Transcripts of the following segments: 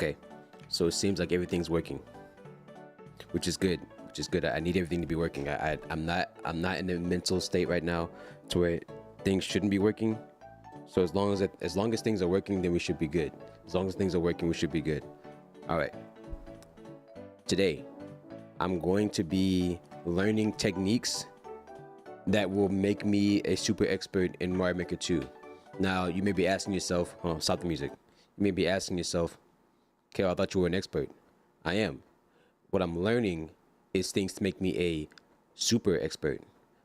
Okay, so it seems like everything's working, which is good. I need everything to be working. I'm not in a mental state right now to where things shouldn't be working. So as long as things are working, then we should be good. As long as things are working, we should be good. All right. Today, I'm going to be learning techniques that will make me a super expert in Mario Maker 2. Now, you may be asking yourself, oh, stop the music. You may be asking yourself, okay, I thought you were an expert. I am. What I'm learning is things to make me a super expert.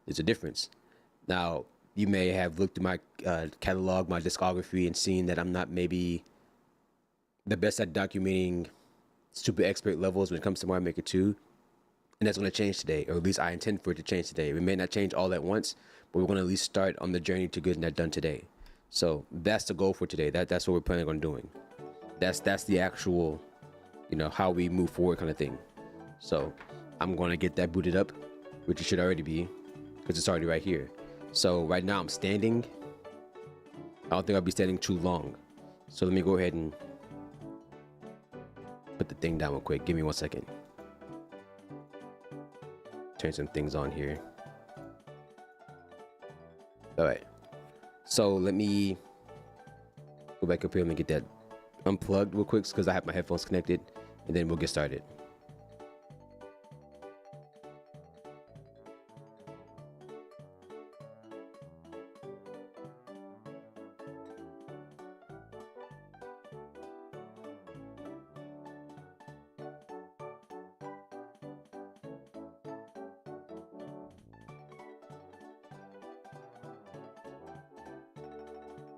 There's a difference. Now, you may have looked at my catalog, my discography, and seen that I'm not maybe the best at documenting super expert levels when it comes to Mario Maker 2. And that's going to change today, or at least I intend for it to change today. We may not change all at once, but we're going to at least start on the journey to getting that done today. So that's the goal for today. That's what we're planning on doing. That's the actual, how we move forward kind of thing. So I'm going to get that booted up, which it should already be, because it's already right here. So right now I'm standing. I don't think I'll be standing too long. So let me go ahead and put the thing down real quick. Give me 1 second. Turn some things on here. All right. So let me go back up here. Let me get that unplugged real quick because I have my headphones connected, and then we'll get started.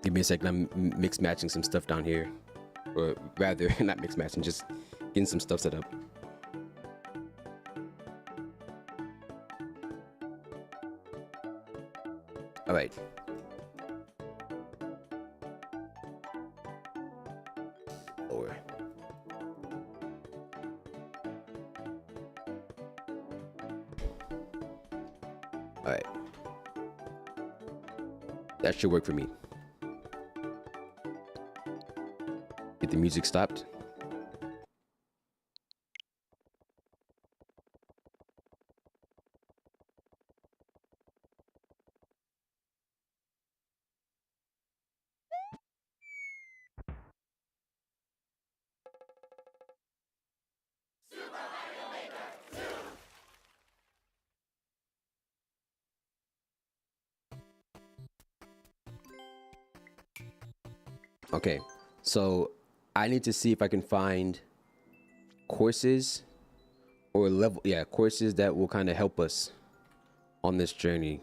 Give me a second. I'm mix matching some stuff down here, or rather, not mix matching, just getting some stuff set up. All right. Lower. All right. That should work for me. Get the music stopped. Okay, so I need to see if I can find courses or courses that will kind of help us on this journey.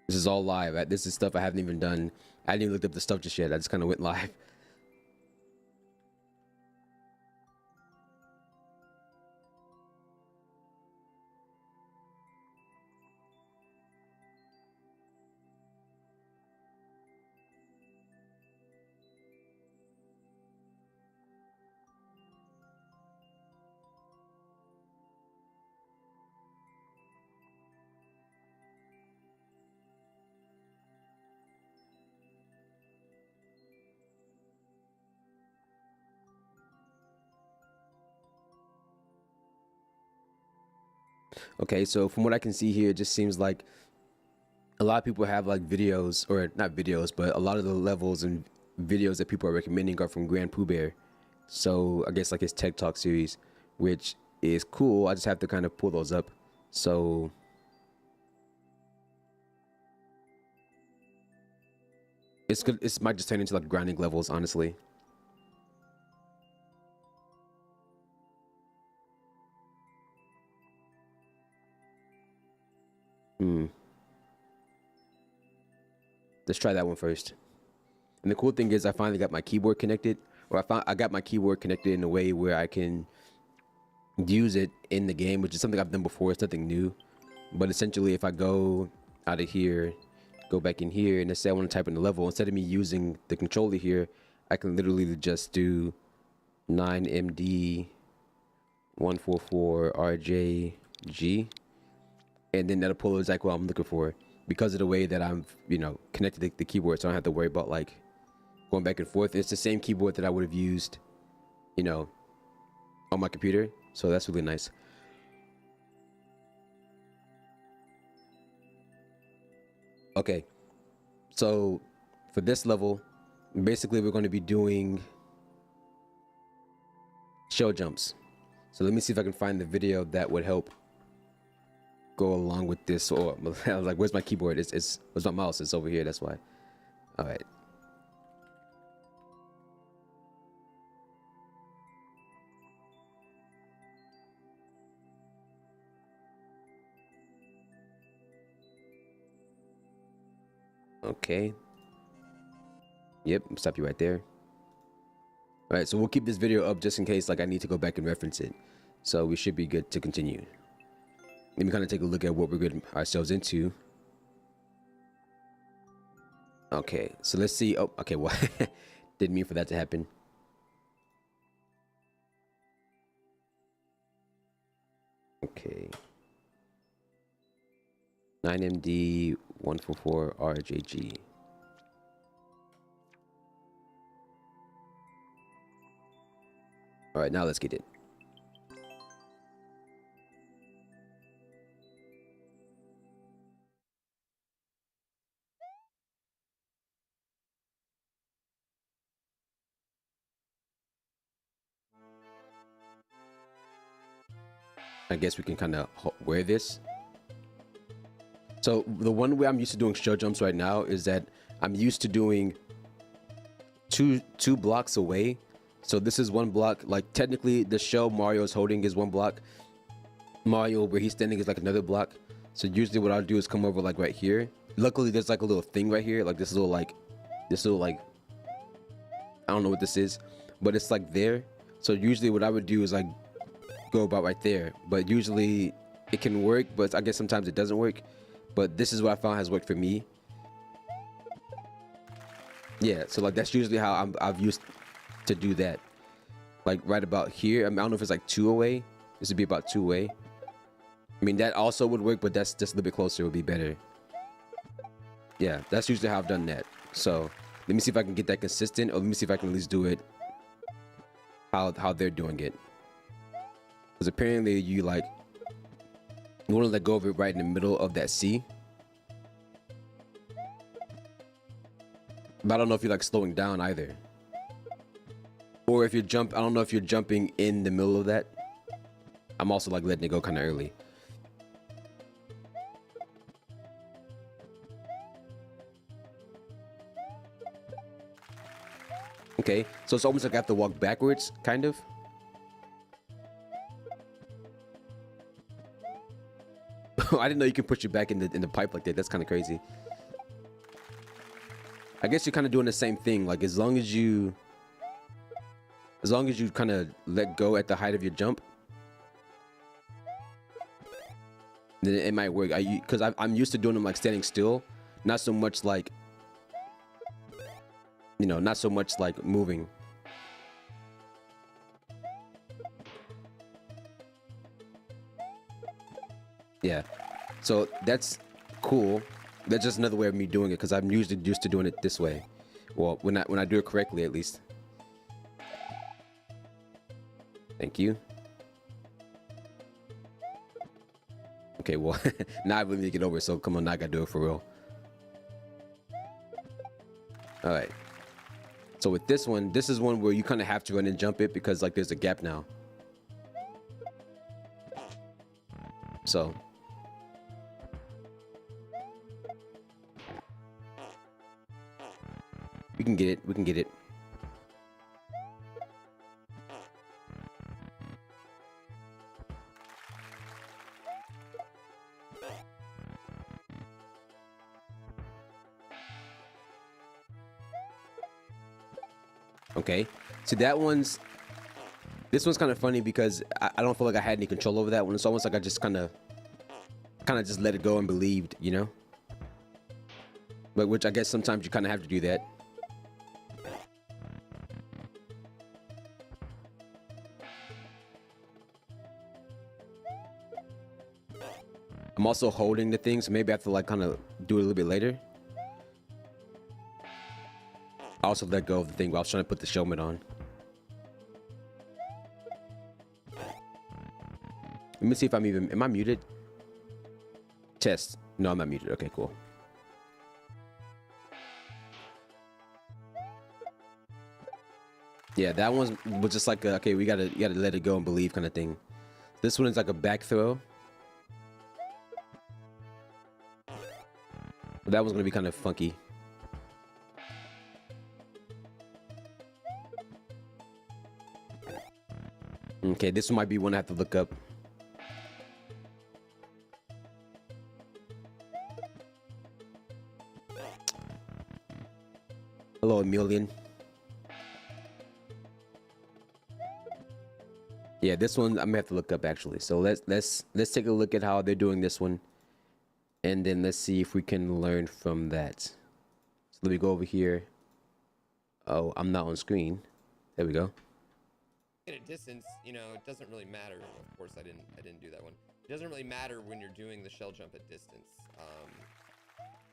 This is all live. Right? This is stuff I haven't even done. I didn't even look up the stuff just yet. I just kind of went live. Okay, so from what I can see here, it just seems like a lot of people have like videos, or not videos, but a lot of the levels and videos that people are recommending are from Grand Pooh Bear. So I guess like his Tech Talk series, which is cool. I just have to kind of pull those up. So it's good. It might just turn into like grinding levels, honestly. Let's try that one first. And the cool thing is I finally got my keyboard connected, or I got my keyboard connected in a way where I can use it in the game, which is something I've done before. It's nothing new. But essentially, if I go out of here, go back in here, and let's say I want to type in the level, instead of me using the controller here, I can literally just do 9MD 144 RJG, and then that'll pull exactly what I'm looking for. because of the way that I'm, connected the keyboard, so I don't have to worry about like going back and forth. It's the same keyboard that I would have used, on my computer. So that's really nice. Okay, so for this level, basically we're going to be doing shell jumps. So let me see if I can find the video that would help go along with this. Or I was like, where's my keyboard? Where's my mouse? It's over here. That's why. All right. Okay. Yep, stop you right there. All right, so we'll keep this video up just in case like I need to go back and reference it. So we should be good to continue. Let me kind of take a look at what we're getting ourselves into. Okay, so let's see. Oh, okay, well, didn't mean for that to happen. Okay. 9MD 144 RJG. All right, now let's get it. I guess we can kind of wear this. So the one way I'm used to doing shell jumps right now is that I'm used to doing two blocks away. So this is one block. Like technically the shell Mario is holding is one block. Mario where he's standing is like another block. So usually what I'll do is come over like right here. Luckily there's like a little thing right here. Like this little I don't know what this is, but it's like there. So usually what I would do is like go about right there. But usually it can work, but I guess sometimes it doesn't work. But this is what I found has worked for me. Yeah, so like that's usually how I've used to do that. Like right about here. I mean, I don't know if it's like 2 away. This would be about 2 away. I mean, that also would work, but that's just a little bit closer. It would be better. Yeah, that's usually how I've done that. So let me see if I can get that consistent, or let me see if I can at least do it how they're doing it. Because apparently you want to let go of it right in the middle of that C. But I don't know if you're like slowing down either. Or if you jump, I don't know if you're jumping in the middle of that. I'm also like letting it go kind of early. Okay, so it's almost like I have to walk backwards, kind of. I didn't know you can push it back in the pipe like that. That's kind of crazy. I guess you're kind of doing the same thing. Like as long as you kind of let go at the height of your jump, then it might work. Because I'm used to doing them like standing still, not so much like, not so much like moving. Yeah, so that's cool. That's just another way of me doing it because I'm usually used to doing it this way. Well, when I do it correctly, at least. Thank you. Okay, well, now I really need to get over it, so come on, now I gotta do it for real. All right. So with this one, this is one where you kind of have to run and jump it because like there's a gap now. So. We can get it. We can get it. Okay. So this one's kind of funny because I don't feel like I had any control over that one. It's almost like I just kind of just let it go and believed, But which I guess sometimes you kind of have to do that. I'm also holding the thing, so maybe I have to like kind of do it a little bit later. I also let go of the thing. I was trying to put the showman on. Let me see if am I muted? Test. No, I'm not muted. Okay, cool. Yeah, that one was just like, okay, you gotta let it go and believe kind of thing. This one is like a back throw. That one's gonna be kind of funky. Okay, this one might be one I have to look up. Hello, Emilian. Yeah, this one I'm gonna have to look up actually. So let's take a look at how they're doing this one, and then let's see if we can learn from that. So let me go over here. Oh, I'm not on screen. There we go. At a distance, you know, it doesn't really matter. Of course, I didn't do that one. It doesn't really matter when you're doing the shell jump at distance,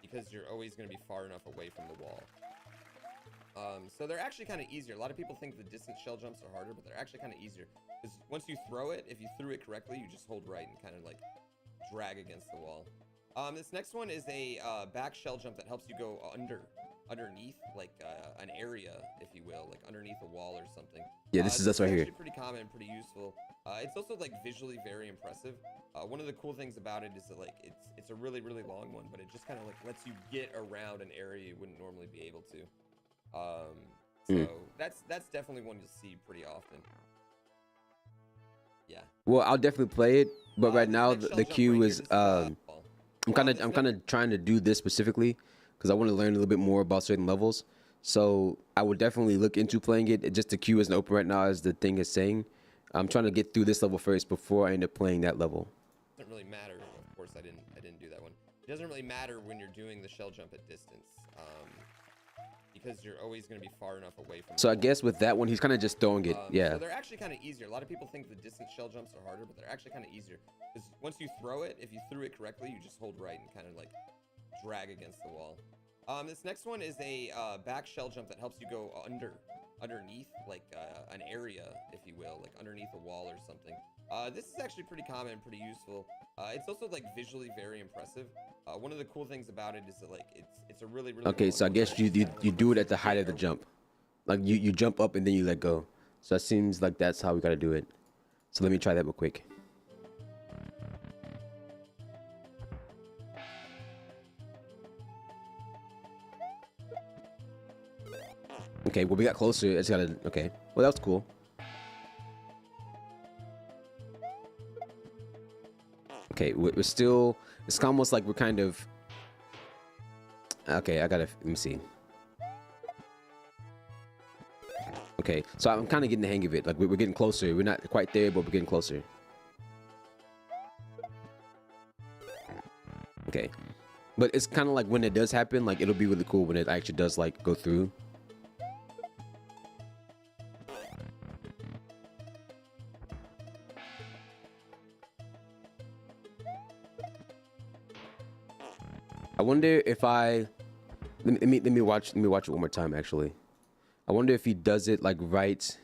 because you're always going to be far enough away from the wall. So they're actually kind of easier. A lot of people think the distance shell jumps are harder, but they're actually kind of easier. Because once you throw it, if you threw it correctly, you just hold right and kind of like drag against the wall. This next one is a back shell jump that helps you go underneath, like an area, if you will, like underneath a wall or something. Yeah, this is us right here. It's pretty common and pretty useful. It's also like visually very impressive. One of the cool things about it is that like it's a really long one, but it just kind of like lets you get around an area you wouldn't normally be able to. So that's definitely one you'll see pretty often. Yeah. Well, I'll definitely play it, but right now the queue is I'm kind of trying to do this specifically because I want to learn a little bit more about certain levels. So I would definitely look into playing it. Just the queue isn't open right now, as the thing is saying. I'm trying to get through this level first before I end up playing that level. It doesn't really matter. Of course, I didn't do that one. It doesn't really matter when you're doing the shell jump at distance, because you're always going to be far enough away from. So I guess with that one, he's kind of just throwing it. Yeah. So they're actually kind of easier. A lot of people think the distance shell jumps are harder, but they're actually kind of easier. Because once you throw it, if you threw it correctly, you just hold right and kind of like drag against the wall. This next one is a back shell jump that helps you go underneath, like an area, if you will, like underneath a wall or something. This is actually pretty common and pretty useful. It's also like visually very impressive. One of the cool things about it is that like it's a really okay. So I guess you do it at the height of the jump, like you jump up and then you let go. So it seems like that's how we gotta do it. So let me try that real quick. Okay, well we got closer. It's gotta. Okay, well that was cool. Okay, we're still. It's almost like we're kind of. Okay, I gotta. Let me see. Okay, so I'm kind of getting the hang of it. Like we're getting closer. We're not quite there, but we're getting closer. Okay, but it's kind of like when it does happen, like it'll be really cool when it actually does like go through. I wonder if let me watch it one more time actually. I wonder if he does it like right,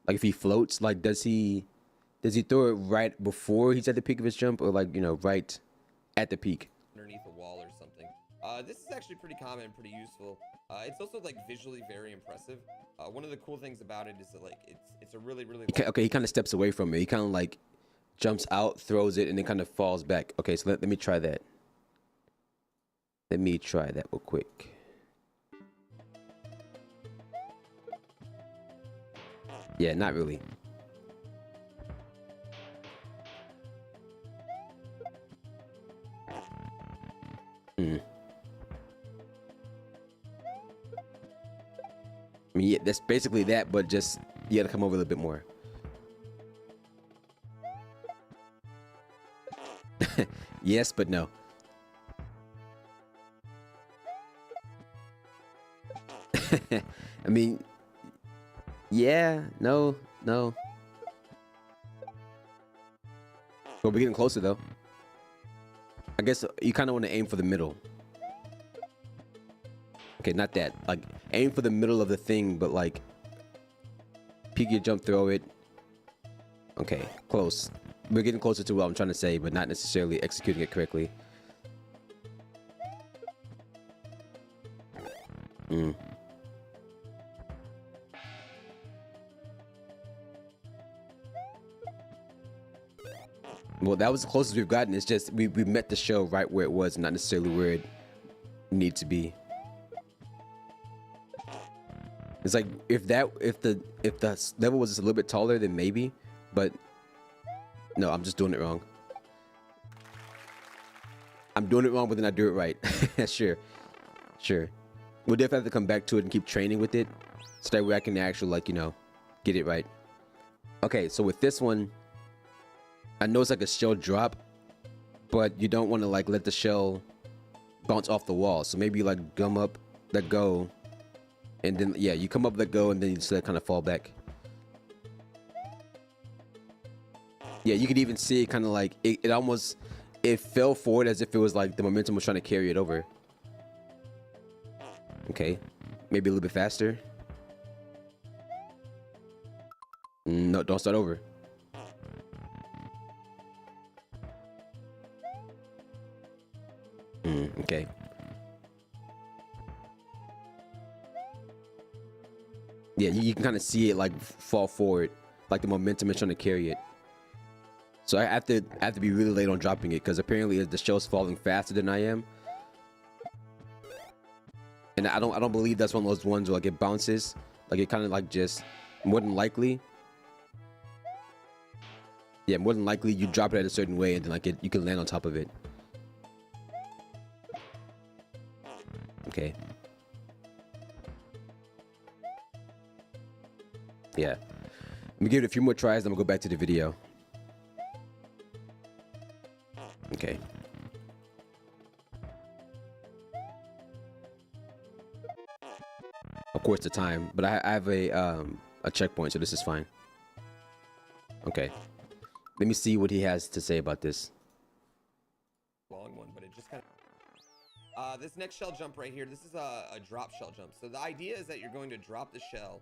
like if he floats, like does he throw it right before he's at the peak of his jump, or like, you know, right at the peak? Underneath a wall or something. This is actually pretty common and pretty useful. It's also like visually very impressive. One of the cool things about it is that like it's a really okay, he kind of steps away from it. He kind of like jumps out, throws it, and then kind of falls back. Okay, so let me try that. Let me try that real quick. Yeah, not really. I mean, yeah, that's basically that, but just you gotta come over a little bit more. Yes, but no. I mean, yeah, no. But we're getting closer though. I guess you kind of want to aim for the middle. Okay, not that. Like, aim for the middle of the thing, but like, peek your jump, throw it. Okay, close. We're getting closer to what I'm trying to say, but not necessarily executing it correctly. Well, that was the closest we've gotten. It's just we met the shell right where it was, not necessarily where it needs to be. It's like if the level was just a little bit taller, then maybe, but no, I'm just doing it wrong. I'm doing it wrong, but then I do it right. Sure. We'll definitely have to come back to it and keep training with it, so that way I can actually, like, you know, get it right. Okay, so with this one, I know it's like a shell drop, but you don't want to like let the shell bounce off the wall. So maybe like gum up, let go, and then yeah, you come up, let go, and then you just let it kind of fall back. Yeah, you could even see it kind of like it almost fell forward as if it was like the momentum was trying to carry it over. Okay, maybe a little bit faster. No, don't start over. Okay. Yeah, you can kind of see it like fall forward, like the momentum is trying to carry it. So I have to be really late on dropping it, because apparently the shell's falling faster than I am. And I don't believe that's one of those ones where like it bounces, like it kind of like just more than likely. Yeah, more than likely you drop it at a certain way, and then like you can land on top of it. Okay. Yeah. Let me give it a few more tries, then we'll go back to the video. Okay. Of course, the time, but I have a checkpoint, so this is fine. Okay. Let me see what he has to say about this. Long one, but it just kind of... this next shell jump right here, this is a drop shell jump. So the idea is that you're going to drop the shell,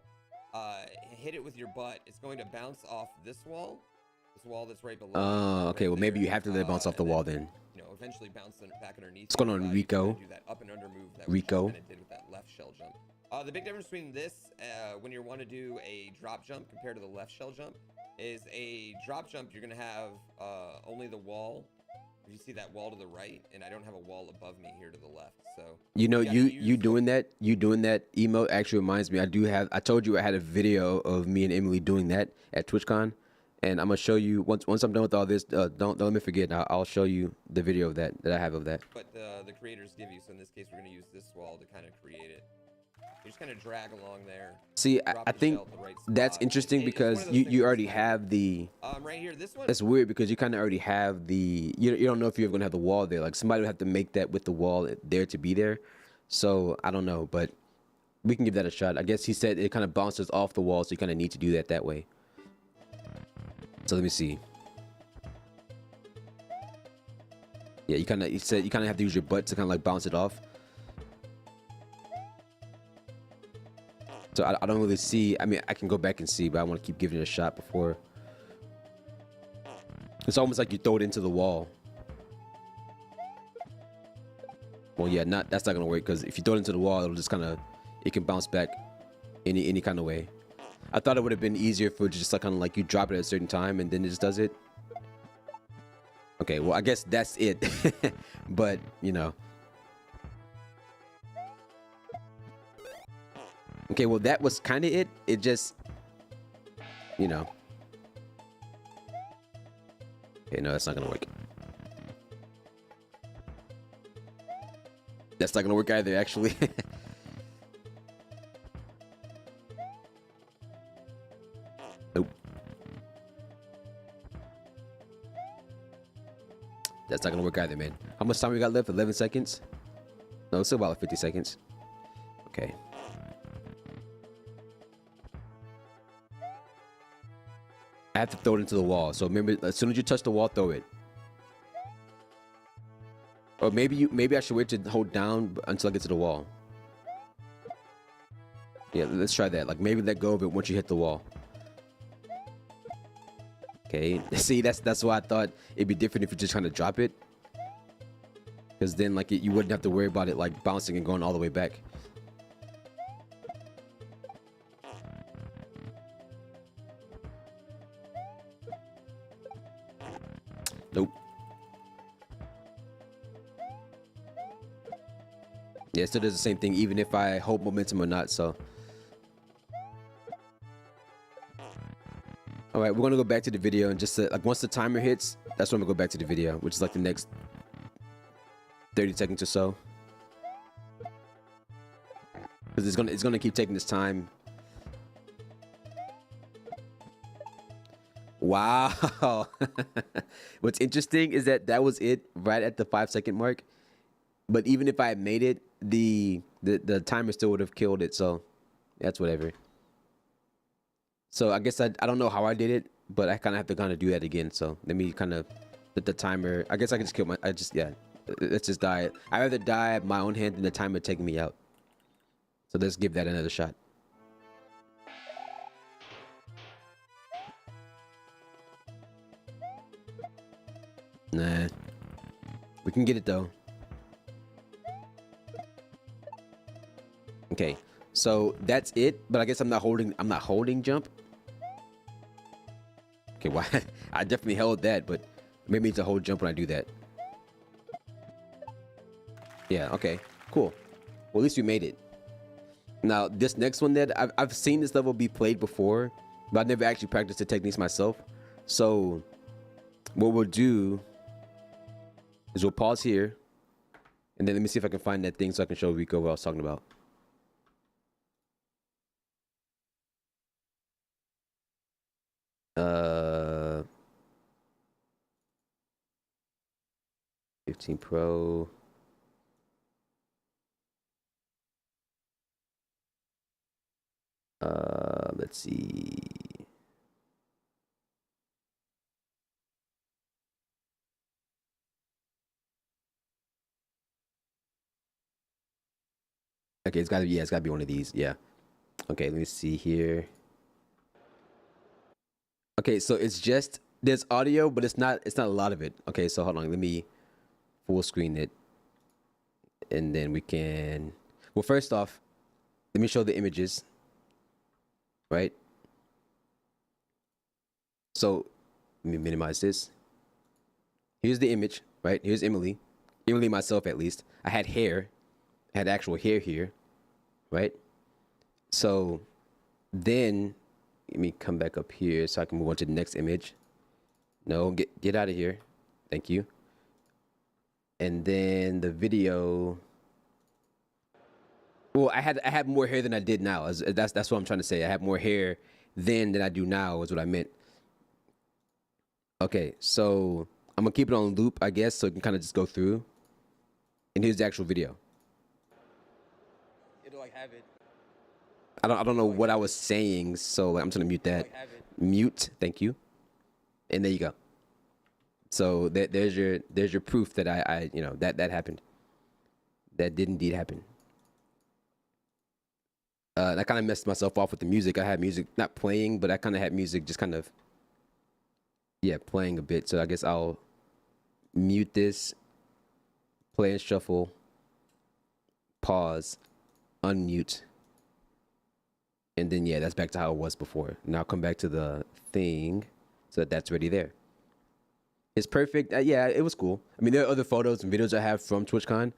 hit it with your butt. It's going to bounce off this wall that's right below. Oh, okay. Well, maybe you have to let it bounce off the wall then. You know, eventually bounce back underneath. What's going on, Rico? Do that up and under move that Rico did with that left shell jump. The big difference between this, when you want to do a drop jump compared to the left shell jump, is a drop jump. You're gonna have only the wall. If you see that wall to the right, and I don't have a wall above me here to the left, so you know, you doing that emote actually reminds me. I told you I had a video of me and Emily doing that at TwitchCon, and I'm gonna show you once I'm done with all this. Don't let me forget. I'll show you the video of that I have of that. But the creators give you. So in this case, we're gonna use this wall to kind of create it. You just kind of drag along there. See, I think that's interesting because you already have the. Right here, this one. It's weird because you kind of already have the. You don't know if you're gonna have the wall there. Like somebody would have to make that with the wall there to be there. So I don't know, but we can give that a shot. I guess he said it kind of bounces off the wall, so you kind of need to do that way. So let me see. Yeah, he said you kind of have to use your butt to kind of like bounce it off. So I don't really see. I mean, I can go back and see, but I want to keep giving it a shot before. It's almost like you throw it into the wall. Well, yeah, that's not gonna work, because if you throw it into the wall, it'll just it can bounce back any kind of way. I thought it would have been easier for just like kind of like you drop it at a certain time and then it just does it. Okay, well I guess that's it. But you know. Okay, well that was kind of it. It just, you know. Okay, no, that's not gonna work. That's not gonna work either, actually. Nope. That's not gonna work either, man. How much time we got left? 11 seconds? No, it's still about 50 seconds. Okay. I have to throw it into the wall. So remember, as soon as you touch the wall, throw it. Or maybe I should wait to hold down until I get to the wall. Yeah, let's try that. Like maybe let go of it once you hit the wall. Okay, see, that's why I thought it'd be different if you're just trying to drop it. Because then like you wouldn't have to worry about it like bouncing and going all the way back. Nope. Yeah, it still does the same thing even if I hold momentum or not, so. All right, we're gonna go back to the video and just like once the timer hits, that's when we go back to the video, which is like the next 30 seconds or so. Because it's gonna keep taking this time. Wow. What's interesting is that was it right at the 5-second mark. But even if I had made it, the timer still would have killed it. So that's whatever. So I guess I don't know how I did it, but I kind of have to kind of do that again. So let me kind of let the timer. I guess I can just kill my. Yeah. Let's just die. I'd rather die at my own hand than the timer taking me out. So let's give that another shot. Nah. We can get it though. Okay. So that's it, but I guess I'm not holding jump. Okay, why? I definitely held that, but maybe it's a hold jump when I do that. Yeah, okay. Cool. Well, at least we made it. Now, this next one that I've seen this level be played before, but I've never actually practiced the techniques myself. So what we'll do is we'll pause here, and then let me see if I can find that thing so I can show Rico what I was talking about. Uh, 15 Pro. Let's see. Okay, it's gotta be one of these. Yeah. Okay, let me see here. Okay, so it's just there's audio, but it's not a lot of it. Okay, so hold on, let me full screen it, and then we can. Well, first off, let me show the images. Right. So let me minimize this. Here's the image. Right. Here's Emily. Emily myself at least. I had hair. I had actual hair here. Right. So then let me come back up here so I can move on to the next image. No, get out of here. Thank you. And then the video. Well, I had more hair than I did now. That's what I'm trying to say. I have more hair then than I do now is what I meant. Okay, so I'm gonna keep it on loop, I guess, so it can kind of just go through. And here's the actual video. It'll like have it. I don't know what I was saying, so like, I'm just gonna mute that. Mute, thank you. And there you go. So there's your proof that I you know that happened. That did indeed happen. I kind of messed myself off with the music. I had music not playing, but I kind of had music just kind of playing a bit. So I guess I'll mute this, play and shuffle, pause, unmute, and then that's back to how it was before. Now I'll come back to the thing so that's already there. It's perfect. Yeah, it was cool. I mean, there are other photos and videos I have from TwitchCon,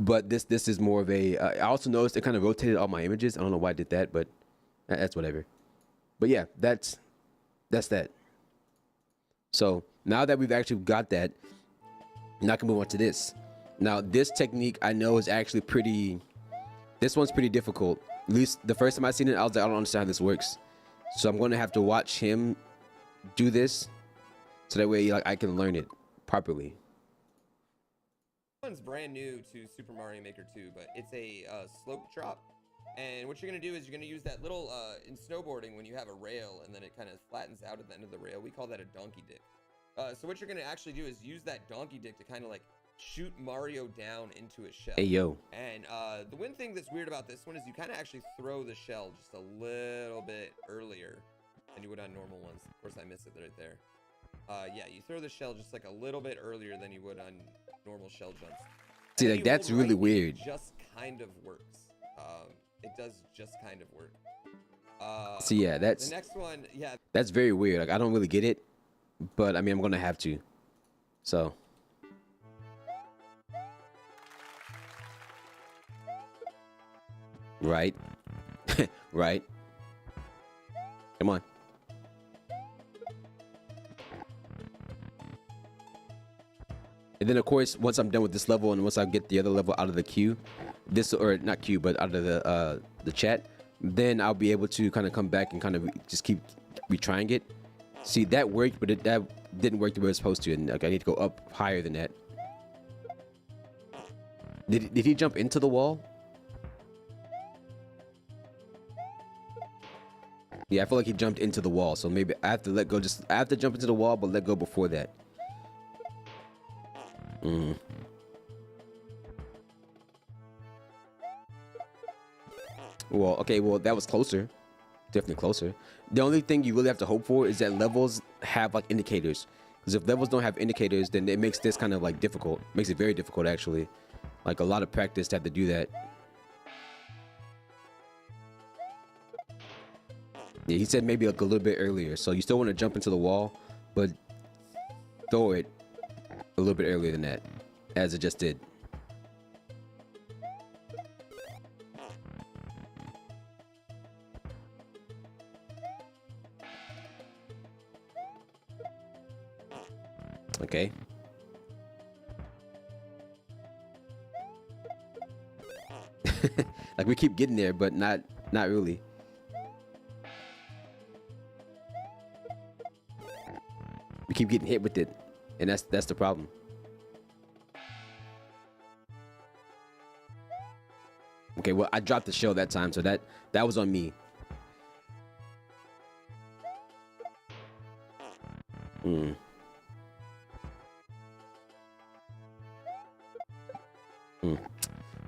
but this is more of a. I also noticed it kind of rotated all my images. I don't know why I did that, but that's whatever. But yeah, that's that. So now that we've actually got that, now I can move on to this. Now this technique I know is actually pretty. This one's pretty difficult. At least the first time I seen it, I was like, I don't understand how this works. So I'm going to have to watch him do this, so that way like I can learn it properly. This one's brand new to Super Mario Maker 2, but it's a slope drop. And what you're going to do is you're going to use that little, in snowboarding, when you have a rail and then it kind of flattens out at the end of the rail, we call that a donkey dick. So what you're going to actually do is use that donkey dick to kind of like shoot Mario down into a shell. Hey, yo. And the one thing that's weird about this one is you kind of actually throw the shell just a little bit earlier than you would on normal ones. Of course, I missed it right there. Yeah, you throw the shell just like a little bit earlier than you would on normal shell jumps. See, like, that's really weird. It just kind of works. It does just kind of work. See, yeah, that's the next one. Yeah, that's very weird. Like, I don't really get it, but I mean, I'm gonna have to. So. Right. Right. Come on. And then, of course, once I'm done with this level and once I get the other level out of the queue, or not queue, but out of the chat, then I'll be able to kind of come back and kind of just keep retrying it. See, that worked, but that didn't work the way it was supposed to, and like, I need to go up higher than that. Did he jump into the wall? Yeah, I feel like he jumped into the wall, so maybe I have to let go. I have to jump into the wall, but let go before that. Well, okay, well, that was closer. Definitely closer. The only thing you really have to hope for is that levels have like indicators. Because if levels don't have indicators, then it makes this kind of like difficult. Makes it very difficult, actually. Like a lot of practice to have to do that. Yeah, he said maybe like a little bit earlier. So you still want to jump into the wall, but throw it a little bit earlier than that, as it just did. Okay. Like we keep getting there, but not really. We keep getting hit with it, and that's the problem. Okay, well, I dropped the shell that time, so that was on me.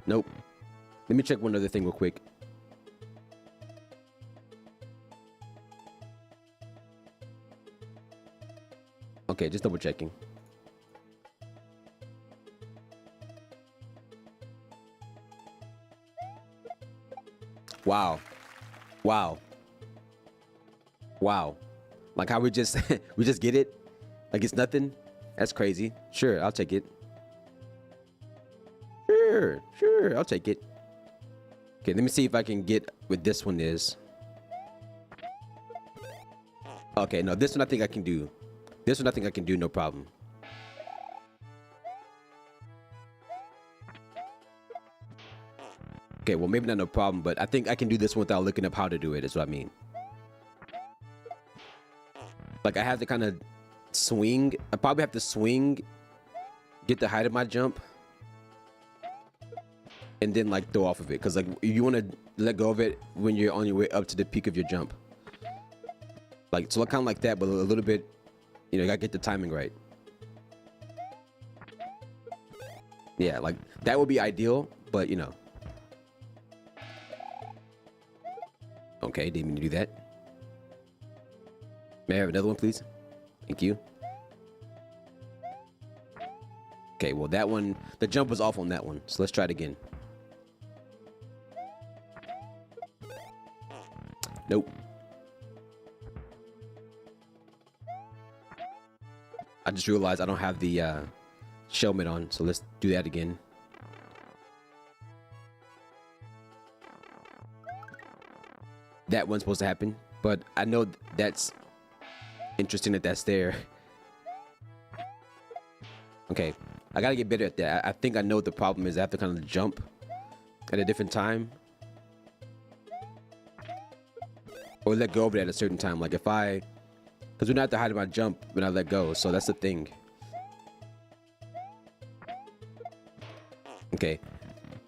Nope. Let me check one other thing real quick. Okay, just double checking. Wow. Wow. Wow. Like how we just we just get it? Like it's nothing? That's crazy. Sure, I'll take it. Sure, I'll take it. Okay, let me see if I can get what this one is. Okay, no, this one I think I can do. This one I think I can do, no problem. Okay, well, maybe not no problem, but I think I can do this one without looking up how to do it, is what I mean. Like, I have to kind of swing. I probably have to swing, get the height of my jump, and then, like, throw off of it. Because, like, you want to let go of it when you're on your way up to the peak of your jump. Like, so kind of like that, but a little bit, you know, you got to get the timing right. Yeah, like, that would be ideal, but, you know. Okay, didn't mean to do that. May I have another one, please? Thank you. Okay, well, that one, the jump was off on that one, so let's try it again. Nope. I just realized I don't have the shell mitt on, so let's do that again. That one's supposed to happen, but I know that's interesting that that's there. Okay, I gotta get better at that. I think I know what the problem is. I have to kind of jump at a different time, or let go of it at a certain time. Like if I, because we're not at the height of my jump when I let go, so that's the thing. Okay,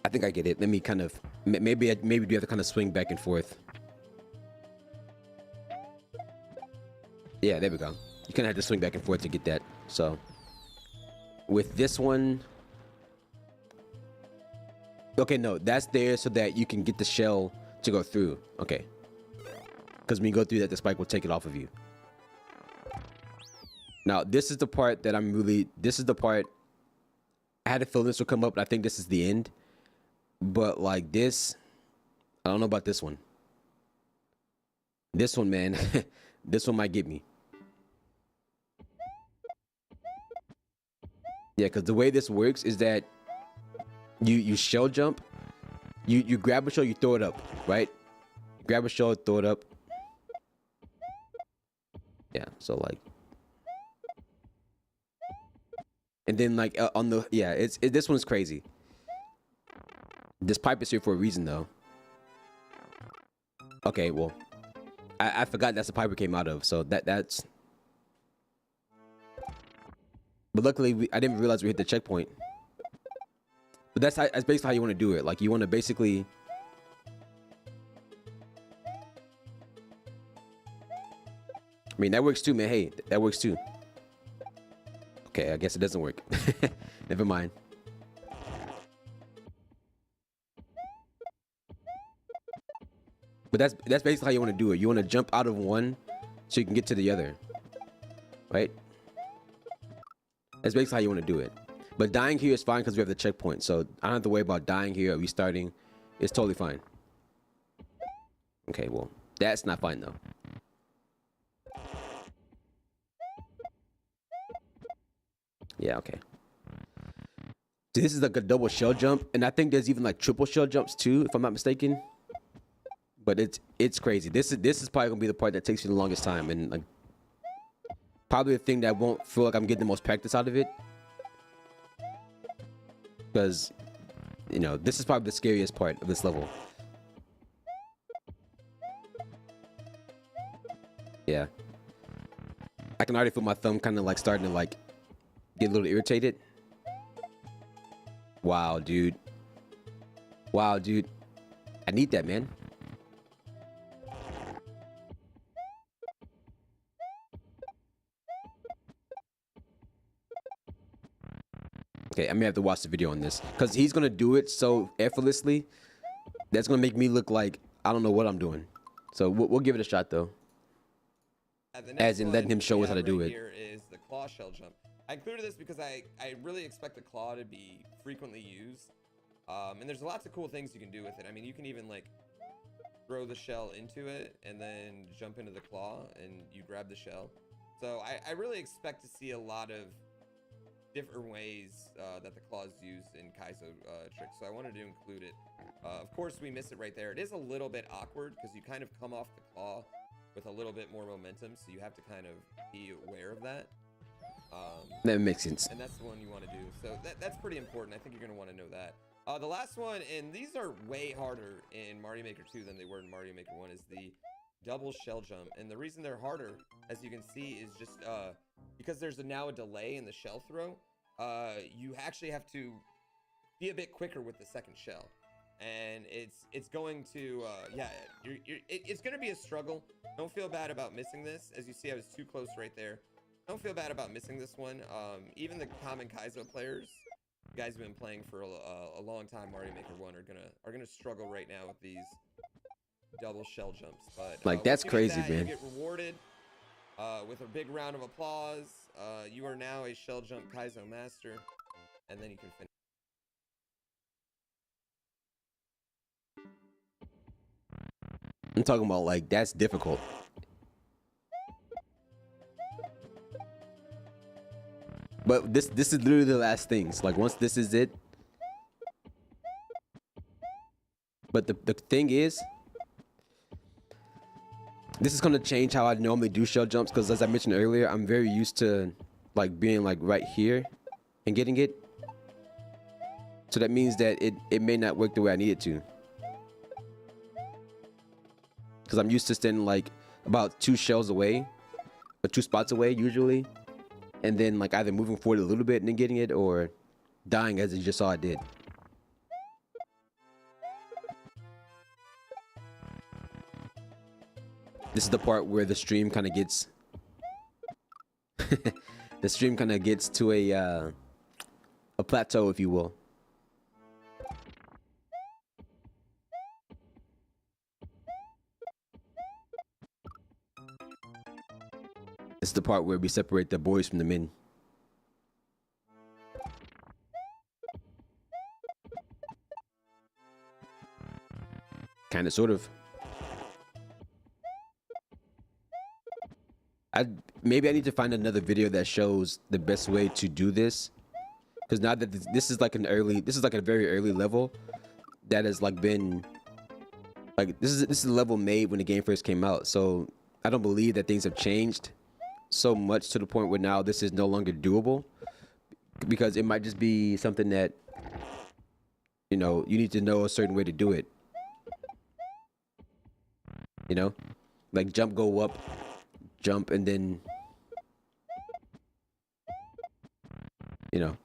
I think I get it. Let me kind of, maybe do have to kind of swing back and forth. Yeah, there we go. You kind of have to swing back and forth to get that. So with this one, Okay, no, that's there so that you can get the shell to go through. Okay. Because when you go through that, the spike will take it off of you. Now, this is the part that this is the part, I had a feeling this will come up, but I think this is the end. But like this, I don't know about this one. This one, man, this one might get me. Yeah, because the way this works is that you shell jump, you grab a shell, you throw it up, right? Grab a shell, throw it up. Yeah, so like, and then like on the this one's crazy. This pipe is here for a reason though. Okay, well, I forgot that's the pipe we came out of, so that's. But luckily, I didn't realize we hit the checkpoint. But that's basically how you want to do it. Like, you want to basically... I mean, that works too, man. Hey, that works too. Okay, I guess it doesn't work. Never mind. But that's basically how you want to do it. You want to jump out of one so you can get to the other. Right? That's basically how you want to do it. But dying here is fine because we have the checkpoint. So I don't have to worry about dying here or restarting. It's totally fine. Okay, well, that's not fine though. Yeah, okay. So this is like a double shell jump. And I think there's even like triple shell jumps too, if I'm not mistaken. But it's crazy. This is probably gonna be the part that takes you the longest time, and like probably the thing that won't feel like I'm getting the most practice out of it. Because, you know, this is probably the scariest part of this level. Yeah. I can already feel my thumb kind of like starting to like get a little irritated. Wow, dude. Wow, dude. I need that, man. Okay, I may have to watch the video on this because he's gonna do it so effortlessly. That's gonna make me look like I don't know what I'm doing. So we'll give it a shot though. As in letting him show us how to do it. Here is the claw shell jump. I included this because I really expect the claw to be frequently used. And there's lots of cool things you can do with it. I mean, you can even like throw the shell into it and then jump into the claw and you grab the shell. So I really expect to see a lot of different ways that the claw is used in Kaizo tricks, so I wanted to include it. Of course, we miss it right there. It is a little bit awkward because you kind of come off the claw with a little bit more momentum, so you have to kind of be aware of that. That makes sense. And that's the one you want to do. So that's pretty important. I think you're going to want to know that. The last one, and these are way harder in Mario Maker 2 than they were in Mario Maker 1, is the double shell jump. And the reason they're harder, as you can see, is just because there's now a delay in the shell throw. You actually have to be a bit quicker with the second shell, and it's going to it's going to be a struggle. Don't feel bad about missing this. As you see, I was too close right there. Don't feel bad about missing this one. Even the common Kaizo players, guys who've been playing for a long time, Mario Maker 1, are gonna struggle right now with these double shell jumps. But like that's crazy, man. You get rewarded with a big round of applause. You are now a shell jump Kaizo master, and then you can finish. I'm talking about like that's difficult. But this is literally the last things. Like once this is it. But the thing is, this is gonna change how I normally do shell jumps because as I mentioned earlier, I'm very used to like being like right here and getting it. So that means that it may not work the way I need it to. Because I'm used to standing like about 2 shells away, or 2 spots away usually. And then like either moving forward a little bit and then getting it, or dying as you just saw I did. This is the part where the stream kind of gets the stream kind of gets to a plateau, if you will. It's the part where we separate the boys from the men. Kind of, sort of. Maybe I need to find another video that shows the best way to do this, because now that this is like a very early level that has like been like this is a level made when the game first came out. So I don't believe that things have changed so much to the point where now this is no longer doable, because it might just be something that, you know, you need to know a certain way to do it. You know, like jump, go up, jump, and then, you know.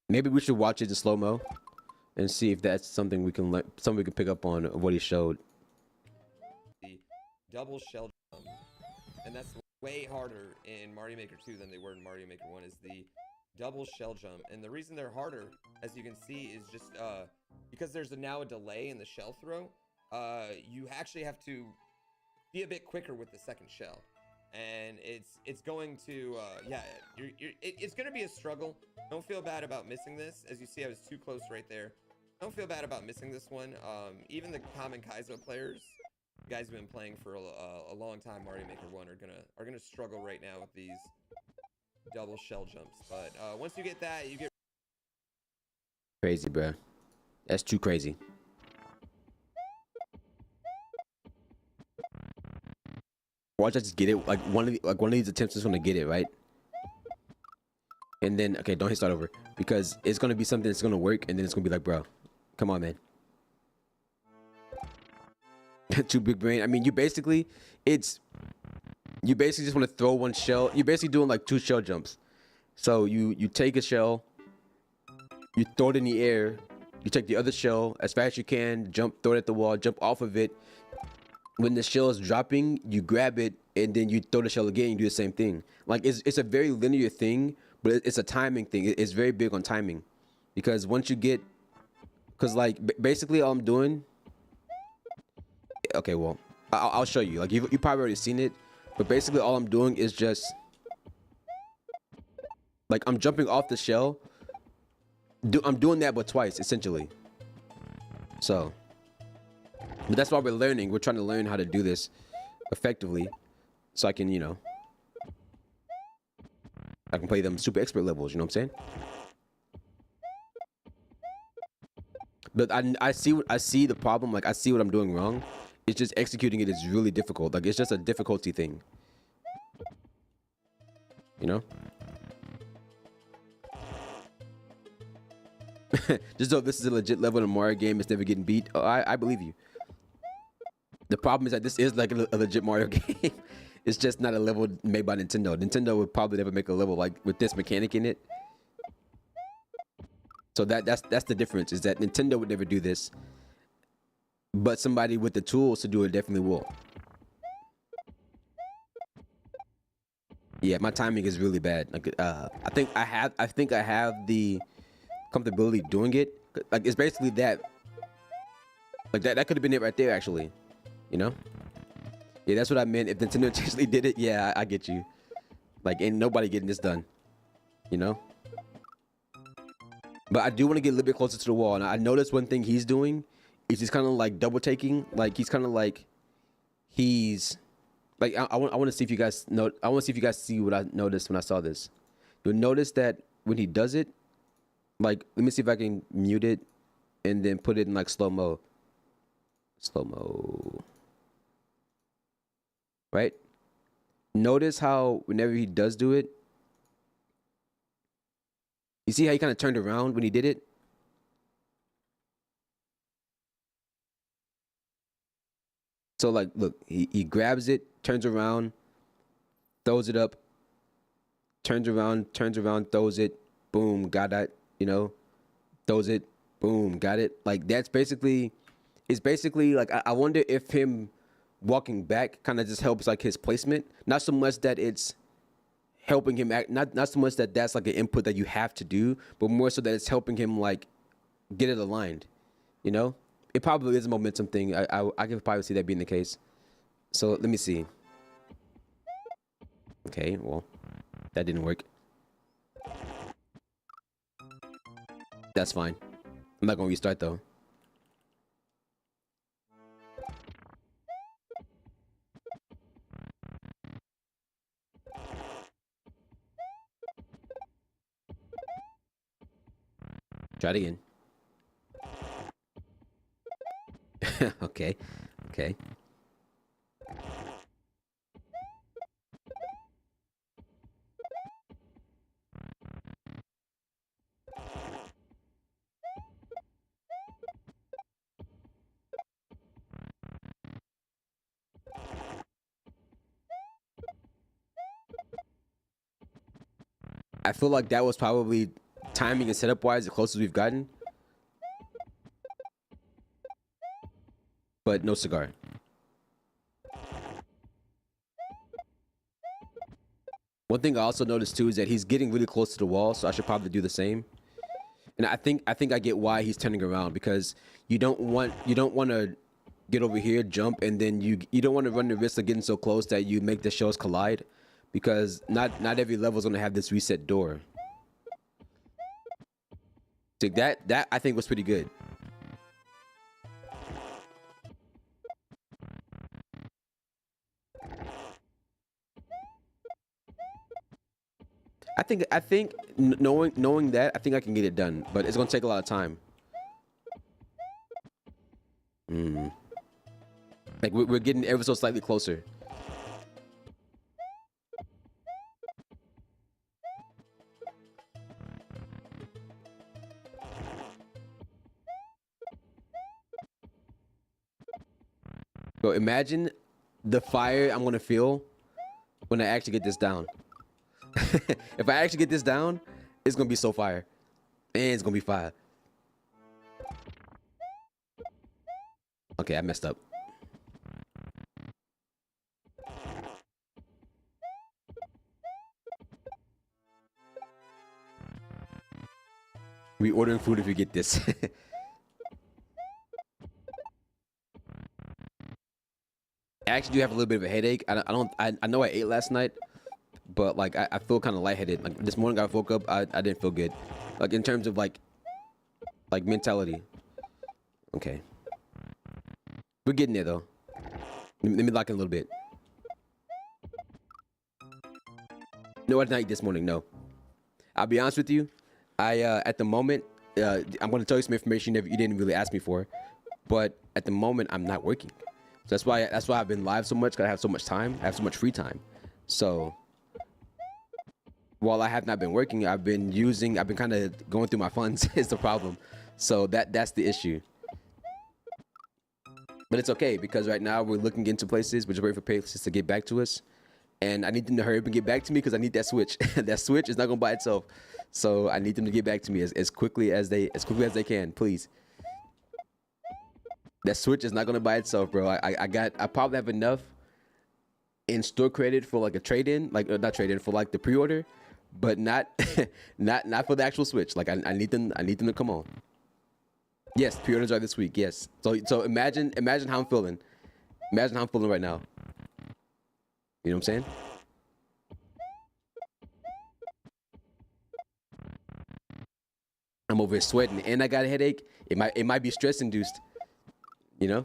Maybe we should watch it in slow-mo and see if that's something we can pick up on of what he showed. The double shell jump, and that's way harder in Mario Maker 2 than they were in Mario Maker 1, is the double shell jump. And the reason they're harder, as you can see, is just because there's now a delay in the shell throw. You actually have to be a bit quicker with the second shell, and it's going to it's going to be a struggle. Don't feel bad about missing this. As you see, I was too close right there. Don't feel bad about missing this one. Even the common Kaizo players, guys who've been playing for a long time, Mario Maker 1, are gonna struggle right now with these double shell jumps. But once you get that, you get crazy, bro. That's too crazy. Watch us just get it. Like one of these attempts is gonna get it right, and then okay, don't hit start over, because it's gonna be something that's gonna work, and then it's gonna be like, bro, come on, man. Too big brain. I mean, you basically just want to throw one shell. You're basically doing like 2 shell jumps. So you take a shell, you throw it in the air, you take the other shell as fast as you can, jump, throw it at the wall, jump off of it. When the shell is dropping, you grab it, and then you throw the shell again. You do the same thing. Like it's a very linear thing, but it's a timing thing. It's very big on timing, because once you get, because like basically all I'm doing. Okay, well, I'll show you. Like you probably already seen it, but basically all I'm doing is just like I'm jumping off the shell. I'm doing that, but twice essentially. So, but that's why we're learning. We're trying to learn how to do this effectively, so I can, you know, I can play them super expert levels. You know what I'm saying? But I see the problem. Like I see what I'm doing wrong. It's just executing it is really difficult. Like it's just a difficulty thing. You know? Just though this is a legit level in a Mario game, it's never getting beat. Oh, I believe you. The problem is that this is like a legit Mario game. It's just not a level made by Nintendo. Nintendo would probably never make a level like with this mechanic in it. So that's the difference, is that Nintendo would never do this, but somebody with the tools to do it definitely will. Yeah, my timing is really bad. Like I think I have the comfortability doing it. Like it's basically that. Like that could have been it right there, actually. You know? Yeah, that's what I meant. If Nintendo actually did it, yeah, I get you. Like ain't nobody getting this done. You know? But I do want to get a little bit closer to the wall. And I noticed one thing he's doing is he's kind of like double taking. Like he's kind of like I want to see if you guys know. I want to see if you guys see what I noticed when I saw this. You'll notice that when he does it, like let me see if I can mute it and then put it in like slow mo. Slow mo. Right? Notice how whenever he does do it, you see how he kind of turned around when he did it? So like, look, he grabs it, turns around, throws it up, turns around, throws it, boom, got that, you know, throws it, boom, got it. Like that's basically, it's basically like, I wonder if him walking back kind of just helps like his placement. Not so much that it's helping him act, not so much that that's like an input that you have to do, but more so that it's helping him like get it aligned. You know, it probably is a momentum thing. I can probably see that being the case. So let me see. Okay, well, that didn't work. That's fine. I'm not gonna restart though. Try it again. Okay, okay. I feel like that was probably timing and setup wise the closest we've gotten, but no cigar. One thing I also noticed too is that he's getting really close to the wall, so I should probably do the same. And I think I get why he's turning around, because you don't want to get over here, jump, and then you don't want to run the risk of getting so close that you make the shells collide, because not every level is gonna have this reset door. So that I think was pretty good. I think knowing that, I think I can get it done, but it's gonna take a lot of time. Mm. Like we're getting ever so slightly closer. So imagine the fire I'm gonna feel when I actually get this down. If I actually get this down, it's gonna be so fire, and it's gonna be fire. Okay, I messed up. We ordering food if we get this. I actually do have a little bit of a headache. I know I ate last night, but like I feel kind of lightheaded. Like this morning I woke up, I didn't feel good. Like in terms of like mentality. Okay. We're getting there though. Let me lock in a little bit. No, I did not eat this morning, no. I'll be honest with you. I at the moment, I'm gonna tell you some information that you didn't really ask me for. But at the moment I'm not working. So that's why I've been live so much, because I have so much time. I have so much free time. So while I have not been working, I've been kind of going through my funds is the problem. So that's the issue. But it's okay, because right now we're looking into places, we're just waiting for places to get back to us. And I need them to hurry up and get back to me, because I need that switch. That switch is not gonna buy itself. So I need them to get back to me as quickly as they can, please. That switch is not gonna buy itself, bro. I probably have enough in store credit for like a trade-in, like not trade-in, for like the pre-order, but not not for the actual switch. Like I need them to come on. Yes, pre-orders are this week. Yes. So imagine how I'm feeling. Imagine how I'm feeling right now. You know what I'm saying? I'm over here sweating and I got a headache. It might be stress induced. You know?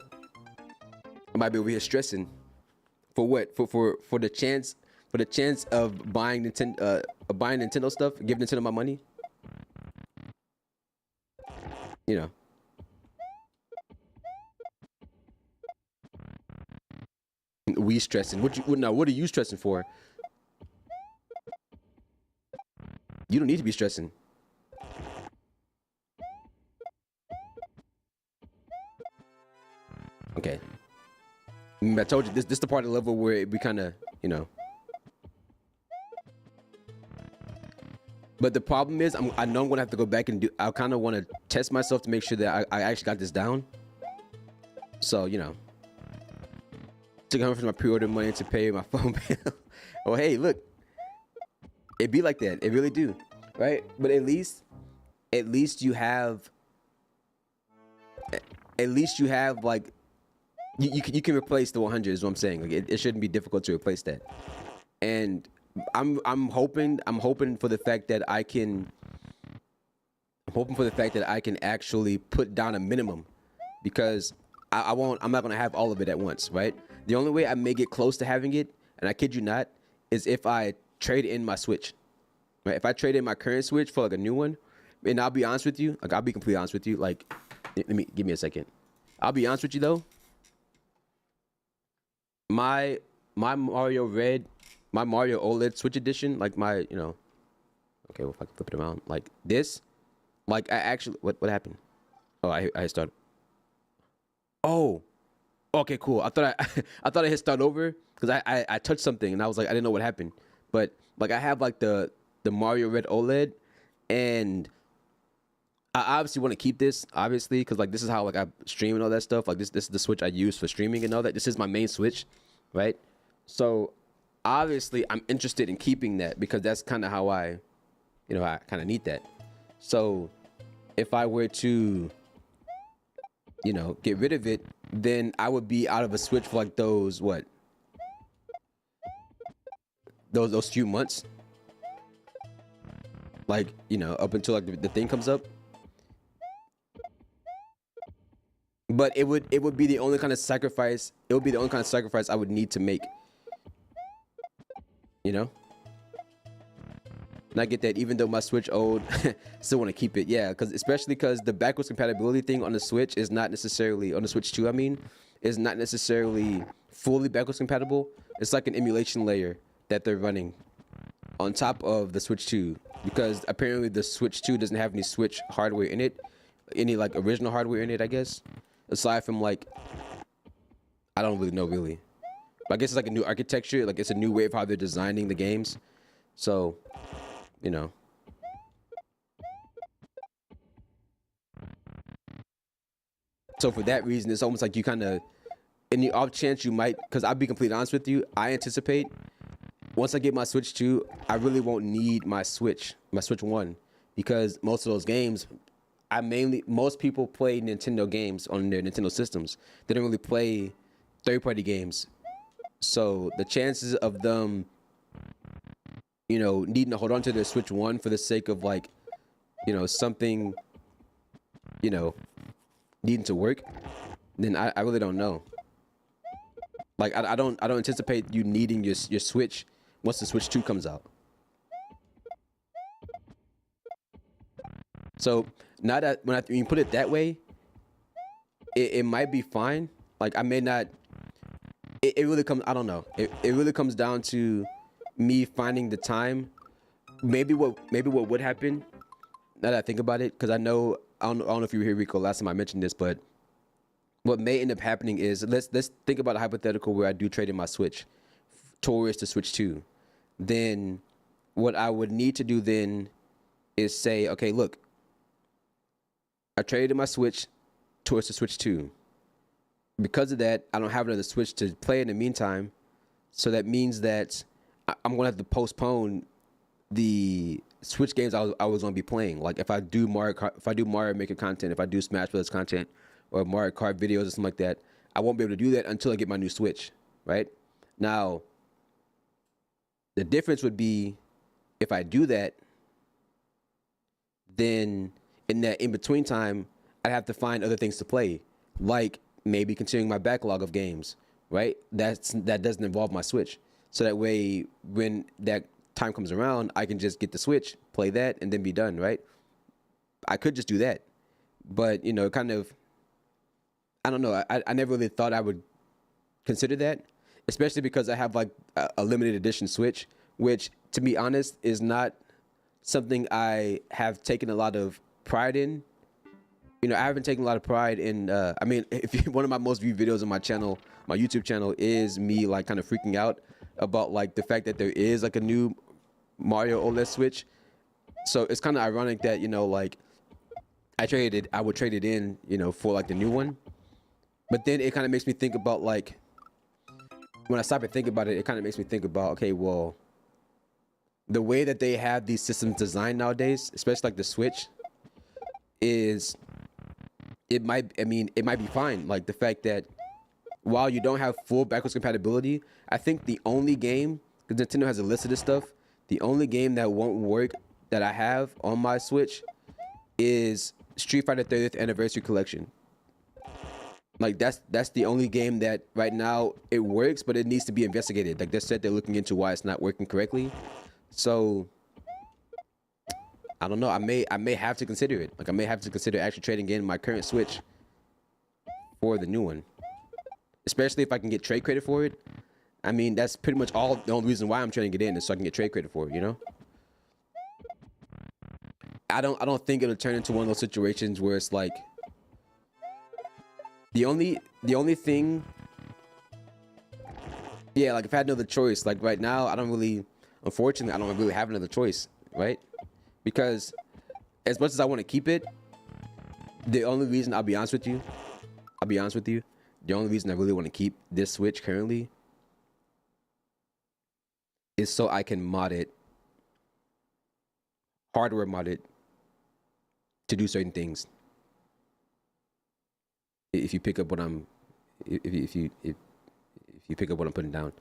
I might be over here stressing. For what? For the chance of buying Nintendo stuff, giving Nintendo my money. You know. We stressing. What are you stressing for? You don't need to be stressing. Okay. I told you this is the part of the level where we kind of, you know. But the problem is, I know I'm gonna have to go back and do. I kind of want to test myself to make sure that I actually got this down. So you know, took home for my pre-order money to pay my phone bill. Oh hey, look, it be like that. It really do, right? But at least you have at least you have like you can replace the 100 is what I'm saying. Like it shouldn't be difficult to replace that. And I'm hoping for the fact that I can actually put down a minimum, because I'm not gonna have all of it at once, right? The only way I may get close to having it, and I kid you not, is if I trade in my Switch. Right? If I trade in my current Switch for like a new one, and I'll be honest with you, like I'll be completely honest with you, like give me a second. I'll be honest with you though. My Mario Red, my Mario OLED Switch Edition, like my, okay, well if I can flip it around, like this, like I actually, what happened? Oh, I started. Oh, okay, cool. I thought I thought I hit start over because I touched something and I was like I didn't know what happened, but like I have like the Mario Red OLED, and I obviously want to keep this, obviously, because like this is how like I stream and all that stuff. Like this is the Switch I use for streaming and all that. This is my main Switch, right? So obviously I'm interested in keeping that because that's kind of how I kind of need that. So if I were to, get rid of it, then I would be out of a Switch for like those few months, like up until like the thing comes up. But it would be the only kind of sacrifice. It would be the only kind of sacrifice I would need to make. You know. And I get that, even though my Switch old, still want to keep it. Yeah, especially because the backwards compatibility thing on the Switch is not necessarily on the Switch 2. I mean, is not necessarily fully backwards compatible. It's like an emulation layer that they're running on top of the Switch 2, because apparently the Switch 2 doesn't have any Switch hardware in it, any like original hardware in it, I guess. Aside from like, I don't really know really, but I guess it's like a new architecture, like it's a new way of how they're designing the games. So, so for that reason, it's almost like you kind of, in the off chance you might, because I'll be completely honest with you, I anticipate once I get my Switch 2, I really won't need my Switch 1, because most of those games, most people play Nintendo games on their Nintendo systems. They don't really play third-party games. So the chances of them, needing to hold on to their Switch 1 for the sake of like, something, needing to work, then I really don't know. Like I don't anticipate you needing your Switch once the Switch 2 comes out. So now that when you put it that way, it might be fine. Like I may not. It really comes. I don't know. It really comes down to me finding the time. Maybe what would happen. Now that I think about it, because I don't know if you were here, Rico, last time I mentioned this, but what may end up happening is, let's think about a hypothetical where I do trade in my Switch towards the Switch 2. Then what I would need to do then is say, okay, look, I traded in my Switch towards the Switch 2. Because of that, I don't have another Switch to play in the meantime. So that means that I'm going to have to postpone the Switch games I was going to be playing. Like if I do Mario Maker content, if I do Smash Bros. Content, or Mario Kart videos or something like that, I won't be able to do that until I get my new Switch, right? Now, the difference would be if I do that, then in that in-between time, I'd have to find other things to play, like maybe continuing my backlog of games, right? That doesn't involve my Switch. So that way, when that time comes around, I can just get the Switch, play that, and then be done, right? I could just do that. But, kind of, I don't know. I never really thought I would consider that, especially because I have like a limited edition Switch, which, to be honest, is not something I have taken a lot of pride in. I haven't taken a lot of pride in. I mean, one of my most viewed videos on my channel, my YouTube channel, is me like kind of freaking out about like the fact that there is like a new Mario OLED Switch. So it's kind of ironic that like I would trade it in, for like the new one. But then it kind of makes me think about like, when I stop and think about it, it kind of makes me think about, okay, well, the way that they have these systems designed nowadays, especially like the Switch, is it might, I mean, it might be fine. Like the fact that while you don't have full backwards compatibility, I think the only game, because Nintendo has a list of this stuff, the only game that won't work that I have on my Switch is Street Fighter 30th Anniversary Collection. Like that's the only game that right now it works, but it needs to be investigated. Like they said, they're looking into why it's not working correctly. So I don't know. I may have to consider it. Like I may have to consider actually trading in my current Switch for the new one, especially if I can get trade credit for it. I mean, that's pretty much all. The only reason why I'm trying to get in is so I can get trade credit for it. You know. I don't think it'll turn into one of those situations where it's like the only thing. Yeah, like if I had another choice, like right now, unfortunately, I don't really have another choice, right? Because as much as I want to keep it, the only reason I'll be honest with you, the only reason I really want to keep this Switch currently is so I can mod it, hardware mod it, to do certain things. If you pick up what I'm, if you pick up what I'm putting down,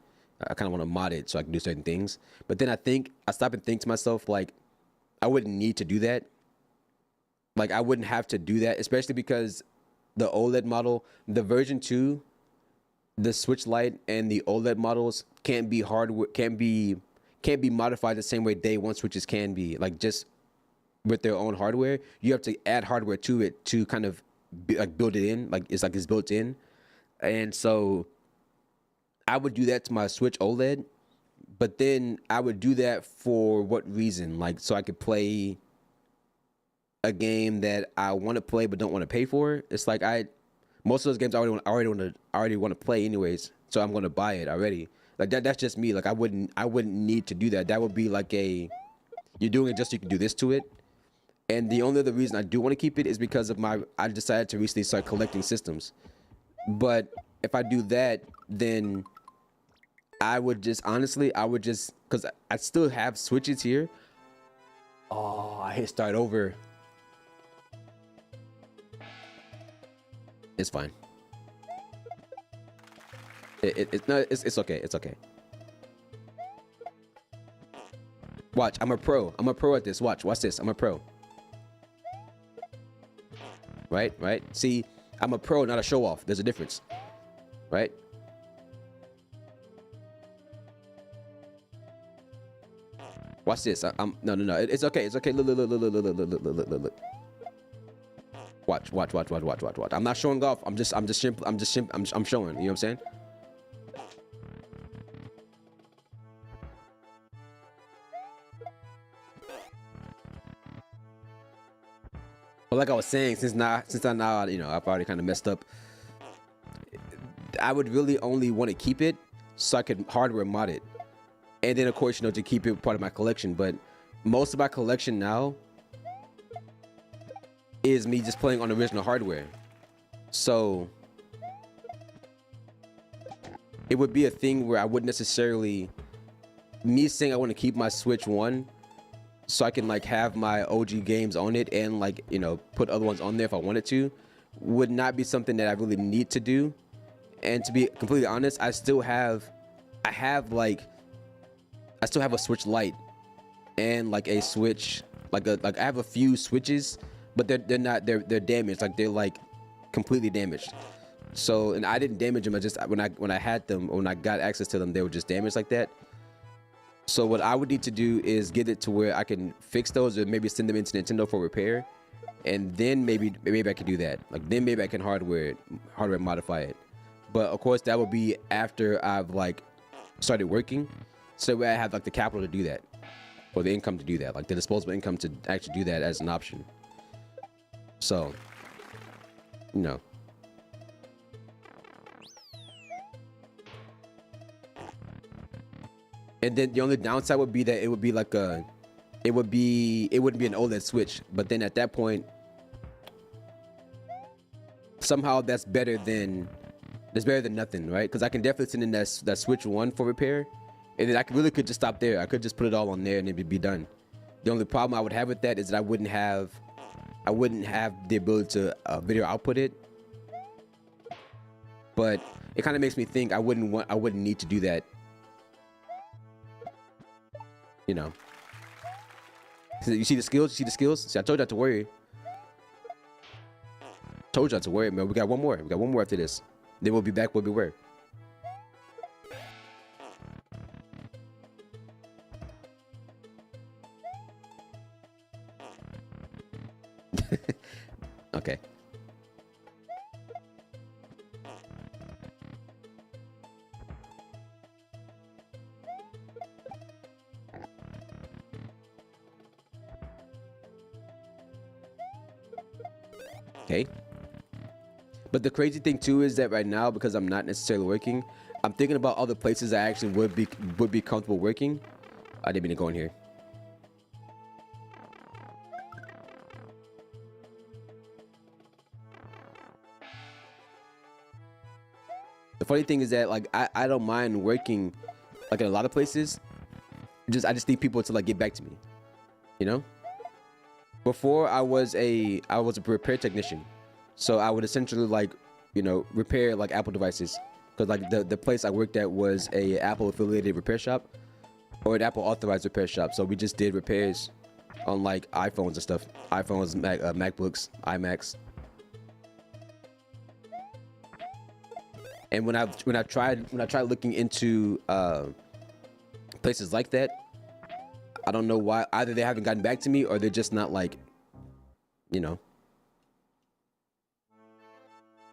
I kind of want to mod it so I can do certain things. But then I stop and think to myself, like, I wouldn't need to do that. Like I wouldn't have to do that, especially because the OLED model, the version 2, the Switch Lite and the OLED models can't be modified the same way day one Switches can be. Like just with their own hardware, you have to add hardware to it to kind of build it in. Like it's built in, and so I would do that to my Switch OLED. But then I would do that for what reason? Like so I could play a game that I want to play but don't want to pay for. It's like most of those games I already want to play anyways, so I'm going to buy it already. Like that's just me. Like I wouldn't need to do that. That would be like you're doing it just so you can do this to it. And the only other reason I do want to keep it is because of I decided to recently start collecting systems. But if I do that, then I would just because I still have Switches here. Oh, I hit start over. It's fine. It's okay. It's okay. Watch, I'm a pro. I'm a pro at this. Watch this. I'm a pro. Right? See, I'm a pro, not a show off. There's a difference. Right? Watch this. No. It's okay. It's okay. Look. Watch. I'm not showing off. I'm showing. You know what I'm saying? But like I was saying, since I now, you know, I've already kind of messed up. I would really only want to keep it so I could hardware mod it, and then of course, you know, to keep it part of my collection. But most of my collection now is me just playing on original hardware. So it would be a thing where I wouldn't necessarily me saying I want to keep my Switch 1 so I can like have my OG games on it and like, you know, put other ones on there if I wanted to, would not be something that I really need to do. And to be completely honest, I still have a Switch Lite and like a Switch, like I have a few Switches, but they're damaged. Like they're like completely damaged. So, and I didn't damage them. I just when I had them, when I got access to them, they were just damaged like that. So what I would need to do is get it to where I can fix those, or maybe send them into Nintendo for repair, and then maybe I can do that. Like then maybe I can hardware modify it. But of course that would be after I've like started working, so that way I have like the capital to do that, or the income to do that, like the disposable income to actually do that as an option. So, you know. And then the only downside would be that it would be like it wouldn't be an OLED Switch. But then at that point, somehow that's better than nothing, right? Because I can definitely send in that Switch 1 for repair, and then I could just stop there. I could just put it all on there and it'd be done. The only problem I would have with that is that I wouldn't have I wouldn't have the ability to video output it. But it kind of makes me think I wouldn't need to do that. You know. So you see the skills? You see the skills? See, I told you not to worry. Told you not to worry, man. We got one more. We got one more after this. Then we'll be back where we were. Okay. Okay. But the crazy thing too is that right now, because I'm not necessarily working, I'm thinking about other places I actually would be comfortable working. I didn't mean to go in here. The funny thing is that like I don't mind working like in a lot of places. I just need people to like get back to me. You know? Before I was a repair technician. So I would essentially like, you know, repair like Apple devices. Because like the place I worked at was a Apple affiliated repair shop or an Apple authorized repair shop. So we just did repairs on like iPhones and stuff. iPhones, MacBooks, iMacs. And when I tried looking into places like that, I don't know why. Either they haven't gotten back to me or they're just not like, you know.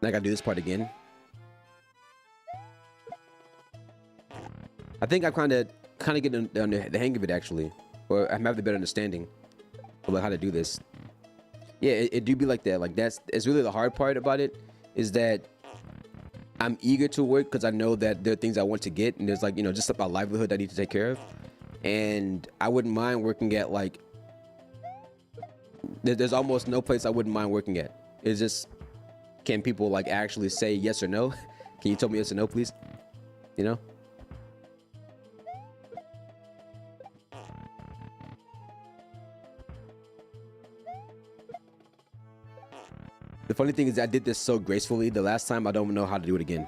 I gotta do this part again. I think I'm kind of getting the hang of it actually, or I'm having a better understanding of like how to do this. Yeah, it do be like that. Like it's really the hard part about it is that I'm eager to work because I know that there are things I want to get, and there's like, you know, just about livelihood I need to take care of. And I wouldn't mind working at like there's almost no place I wouldn't mind working at. It's just, can people like actually say yes or no? Can you tell me yes or no, please? You know? The funny thing is I did this so gracefully the last time, I don't know how to do it again.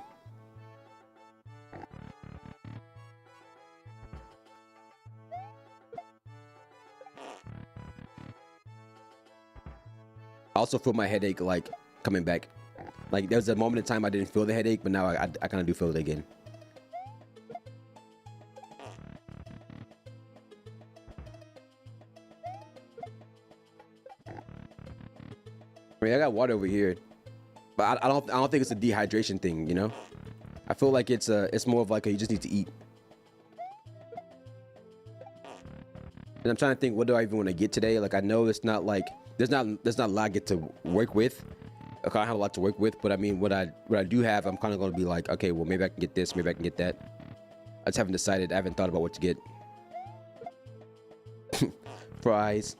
I also feel my headache like coming back. Like there was a moment in time I didn't feel the headache, but now I kind of do feel it again. I mean, I got water over here, but I don't think it's a dehydration thing, you know? I feel like it's more of like you just need to eat. And I'm trying to think, what do I even want to get today? Like I know it's not like there's not a lot I get to work with. I don't have a lot to work with, but I mean, what I do have, I'm kind of going to be like, okay, well, maybe I can get this, maybe I can get that. I just haven't decided. I haven't thought about what to get. Fries.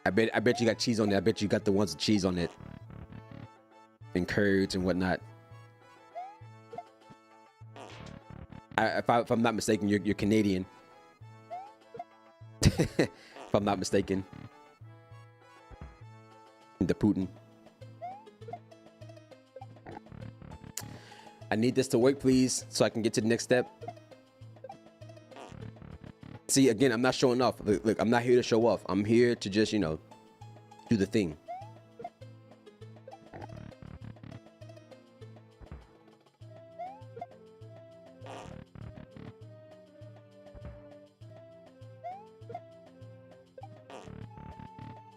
I bet you got cheese on there. I bet you got the ones with cheese on it, and curds and whatnot. If I'm not mistaken, you're Canadian. If I'm not mistaken. The Putin. I need this to work, please, so I can get to the next step. See, again, I'm not showing off. Look, I'm not here to show off. I'm here to just, you know, do the thing.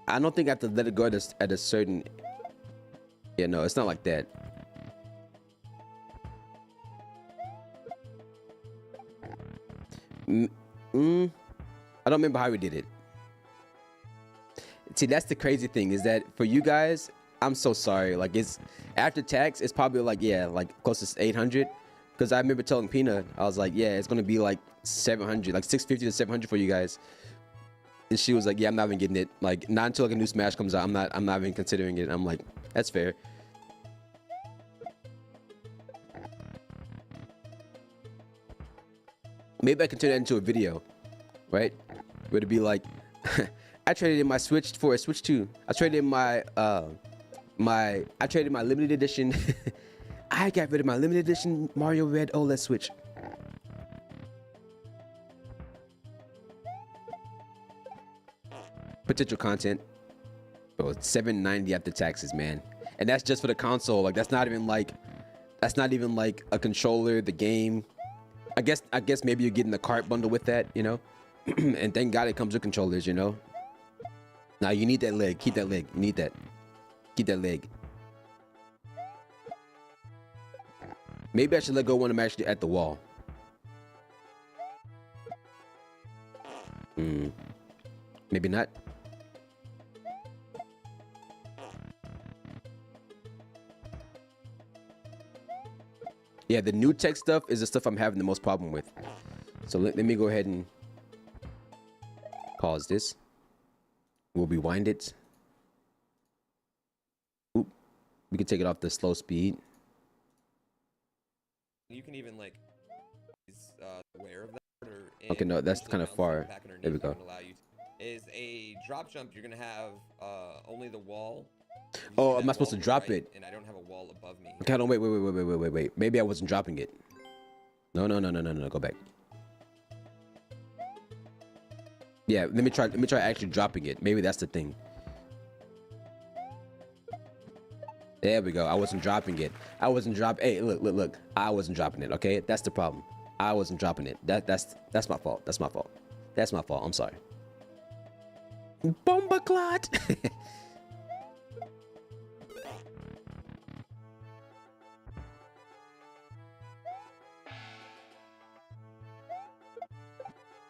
I don't think I have to let it go at a certain... Yeah, no, it's not like that. I don't remember how we did it. See, that's the crazy thing, is that for you guys, I'm so sorry. Like, it's after tax, it's probably like, yeah, like close to 800. Because I remember telling Pina, I was like, yeah, it's going to be like 700, like 650 to 700 for you guys. And she was like, yeah, I'm not even getting it. Like, not until like a new Smash comes out, I'm not even considering it. I'm like, that's fair. Maybe I can turn that into a video, right? Where it'd be like, I traded in my Switch for a Switch 2. I traded in my I traded my limited edition. I got rid of my limited edition Mario Red OLED Switch. Potential content. Bro, it's $790 after taxes, man. And that's just for the console. Like that's not even like a controller, the game. I guess maybe you're getting the cart bundle with that, you know? And thank God it comes with controllers, you know? Now you need that leg. Keep that leg. You need that. Keep that leg. Maybe I should let go when I'm actually at the wall. Maybe not. Yeah, the new tech stuff is the stuff I'm having the most problem with. So let me go ahead and pause this. We'll rewind it. Oop. We can take it off the slow speed. You can even like is aware of that. Or Okay, no, that's kind of far. There we go. Is a drop jump, you're gonna have only the wall. Oh, am I supposed to drop it? And I don't have a wall above me. Okay, no, wait. Maybe I wasn't dropping it. No. Go back. Yeah, let me try actually dropping it. Maybe that's the thing. There we go. I wasn't dropping it. Hey, look. I wasn't dropping it. Okay, that's the problem. I wasn't dropping it. That's my fault. That's my fault. I'm sorry. Bomba clot.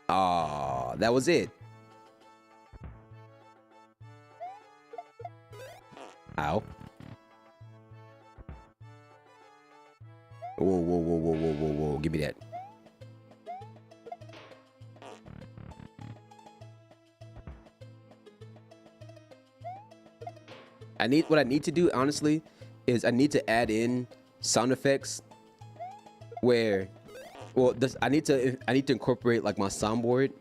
Oh, that was it. Ow. Whoa. Give me that. What I need to do, honestly, is I need to add in sound effects where, well, I need to incorporate like my soundboard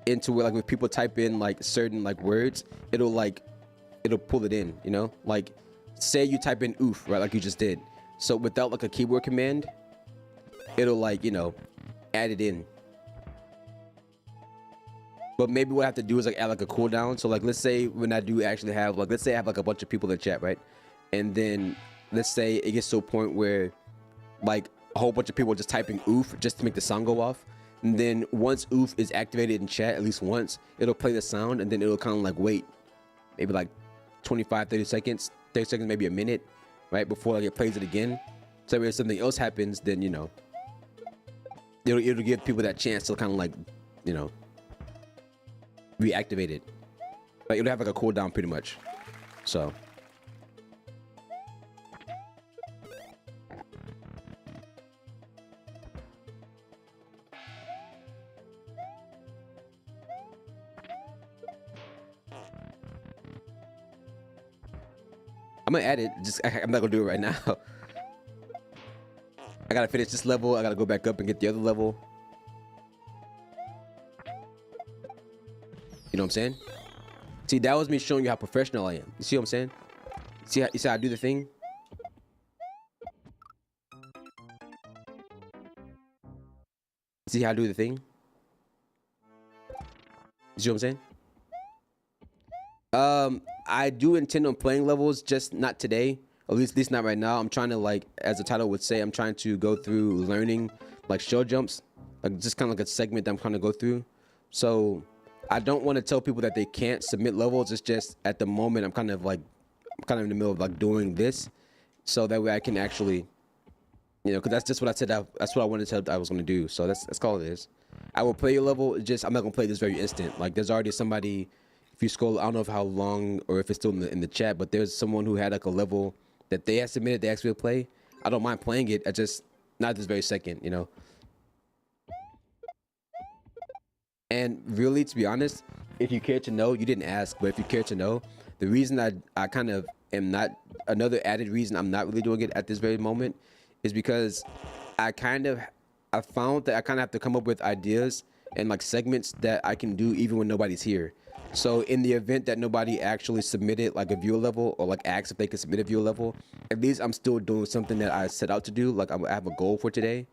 into where, like, if people type in like certain like words, it'll pull it in, you know? Like, say you type in oof, right, like you just did. So without like a keyboard command, it'll, like, you know, add it in. But maybe what I have to do is like add like a cooldown. So like, let's say when I do actually have like, let's say I have like a bunch of people in the chat, right? And then let's say it gets to a point where like a whole bunch of people are just typing oof just to make the sound go off. And then once oof is activated in chat at least once, it'll play the sound, and then it'll kind of like wait maybe like 30 seconds, maybe a minute, right, before like it plays it again. So if something else happens, then, you know, it'll give people that chance to kind of like, you know, reactivate it. Like, it'll have like a cooldown pretty much. So I'm gonna add it. I'm not gonna do it right now. I gotta finish this level. I gotta go back up and get the other level. You know what I'm saying? See, that was me showing you how professional I am. You see what I'm saying? You see how I do the thing? See how I do the thing? You see what I'm saying? I do intend on playing levels, just not today. At least not right now. I'm trying to, like, as the title would say, I'm trying to go through learning like shell jumps, like just kind of like a segment that I'm trying to go through. So I don't want to tell people that they can't submit levels. It's just at the moment I'm kind of in the middle of like doing this, so that way I can actually, you know, because that's just what I said. That's what I wanted to tell I was going to do. So that's all it is. I will play a level. Just I'm not gonna play this very instant. Like, there's already somebody. If you scroll, I don't know how long or if it's still in the chat, but there's someone who had like a level that they had submitted. They asked me to play. I don't mind playing it. I just not this very second, you know. And really, to be honest, if you care to know, you didn't ask, but if you care to know, the reason I kind of am not, another added reason I'm not really doing it at this very moment is because I found that I kind of have to come up with ideas and like segments that I can do even when nobody's here. So in the event that nobody actually submitted like a viewer level or like asked if they could submit a viewer level, at least I'm still doing something that I set out to do. Like I have a goal for today,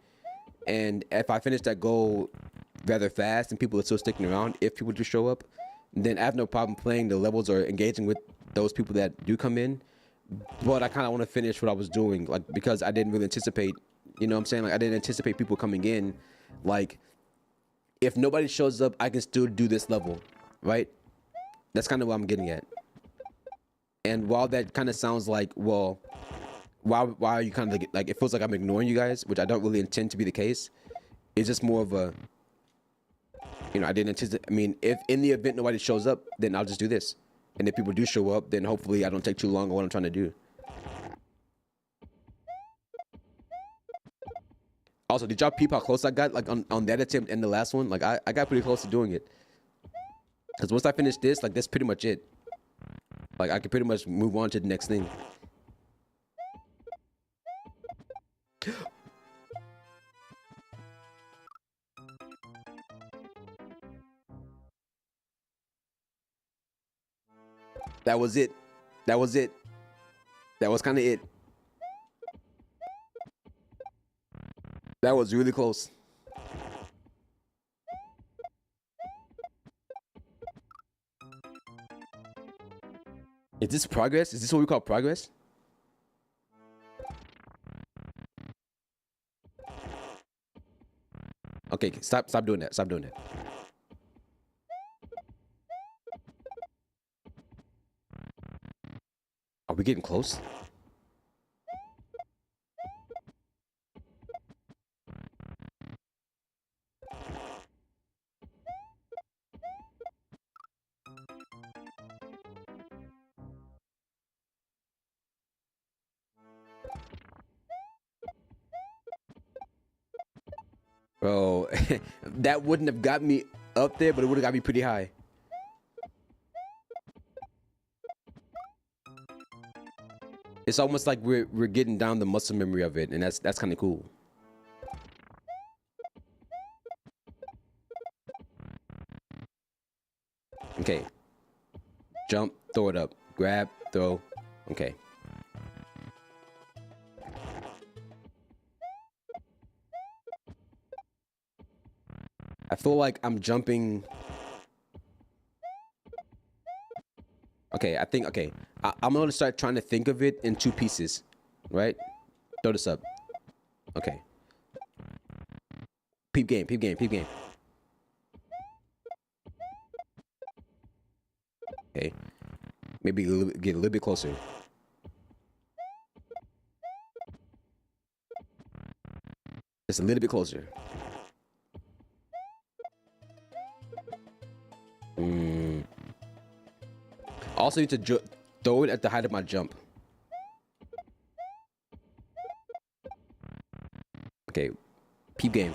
and if I finish that goal rather fast and people are still sticking around, if people do show up, then I have no problem playing the levels or engaging with those people that do come in. But I kind of want to finish what I was doing, like because I didn't really anticipate. You know what I'm saying? Like I didn't anticipate people coming in. Like if nobody shows up, I can still do this level, right? That's kind of what I'm getting at. And while that kind of sounds like, well, why are you kind of like it feels like I'm ignoring you guys, which I don't really intend to be the case. It's just more of a, I didn't anticipate. I mean, if in the event nobody shows up, then I'll just do this. And if people do show up, then hopefully I don't take too long on what I'm trying to do. Also, did y'all peep how close I got like on that attempt and the last one? Like I got pretty close to doing it. Because once I finish this, like that's pretty much it. Like I can pretty much move on to the next thing. That was it. That was it. That was kind of it. That was really close. Is this progress? Is this what we call progress? Okay, stop doing that. Stop doing that. Are we getting close? Bro, that wouldn't have got me up there, but it would have got me pretty high. It's almost like we're getting down the muscle memory of it, and that's kind of cool. Okay. Jump, throw it up. Grab, throw. Okay. I feel like I'm jumping. Okay, okay. I'm gonna start trying to think of it in two pieces, right? Throw this up. Okay. Peep game, peep game, peep game. Okay. Maybe get a little bit closer. Just a little bit closer. Also need to throw it at the height of my jump. Okay, peep game.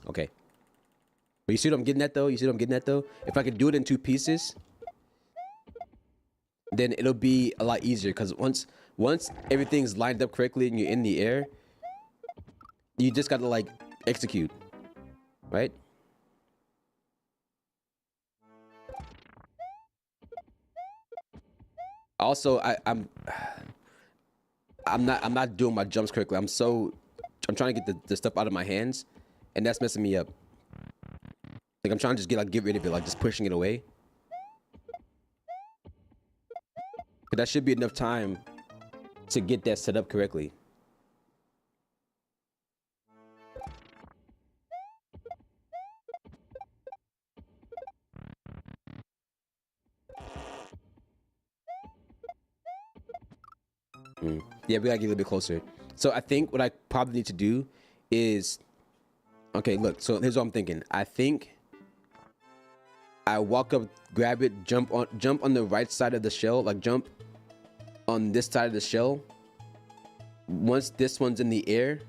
Okay. But you see what I'm getting at though? You see what I'm getting at though? If I could do it in two pieces, then it'll be a lot easier because once everything's lined up correctly and you're in the air, you just gotta like execute, right? Also, I'm not doing my jumps correctly. I'm trying to get the stuff out of my hands, and that's messing me up. Like I'm trying to just get rid of it, like just pushing it away. But that should be enough time to get that set up correctly. Yeah, we gotta get a little bit closer. So I think what I probably need to do is, okay, look. So here's what I'm thinking. I think I walk up, grab it, jump on the right side of the shell, like jump on this side of the shell. Once this one's in the air,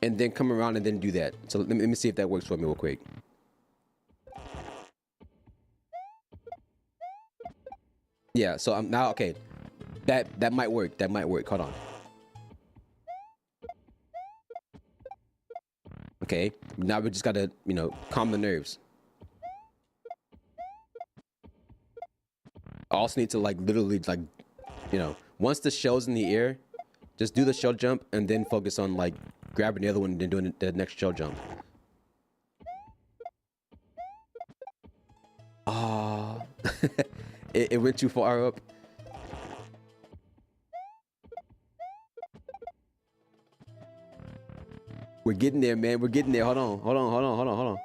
and then come around and then do that. So let me see if that works for me real quick. Yeah, so I'm now okay. That might work. That might work. Hold on. Okay, now we just gotta, calm the nerves. I also need to like literally like, once the shell's in the air, just do the shell jump and then focus on like grabbing the other one and then doing the next shell jump. Ah, it went too far up. We're getting there, man. We're getting there. Hold on. Hold on. Hold on. Hold on. Hold on.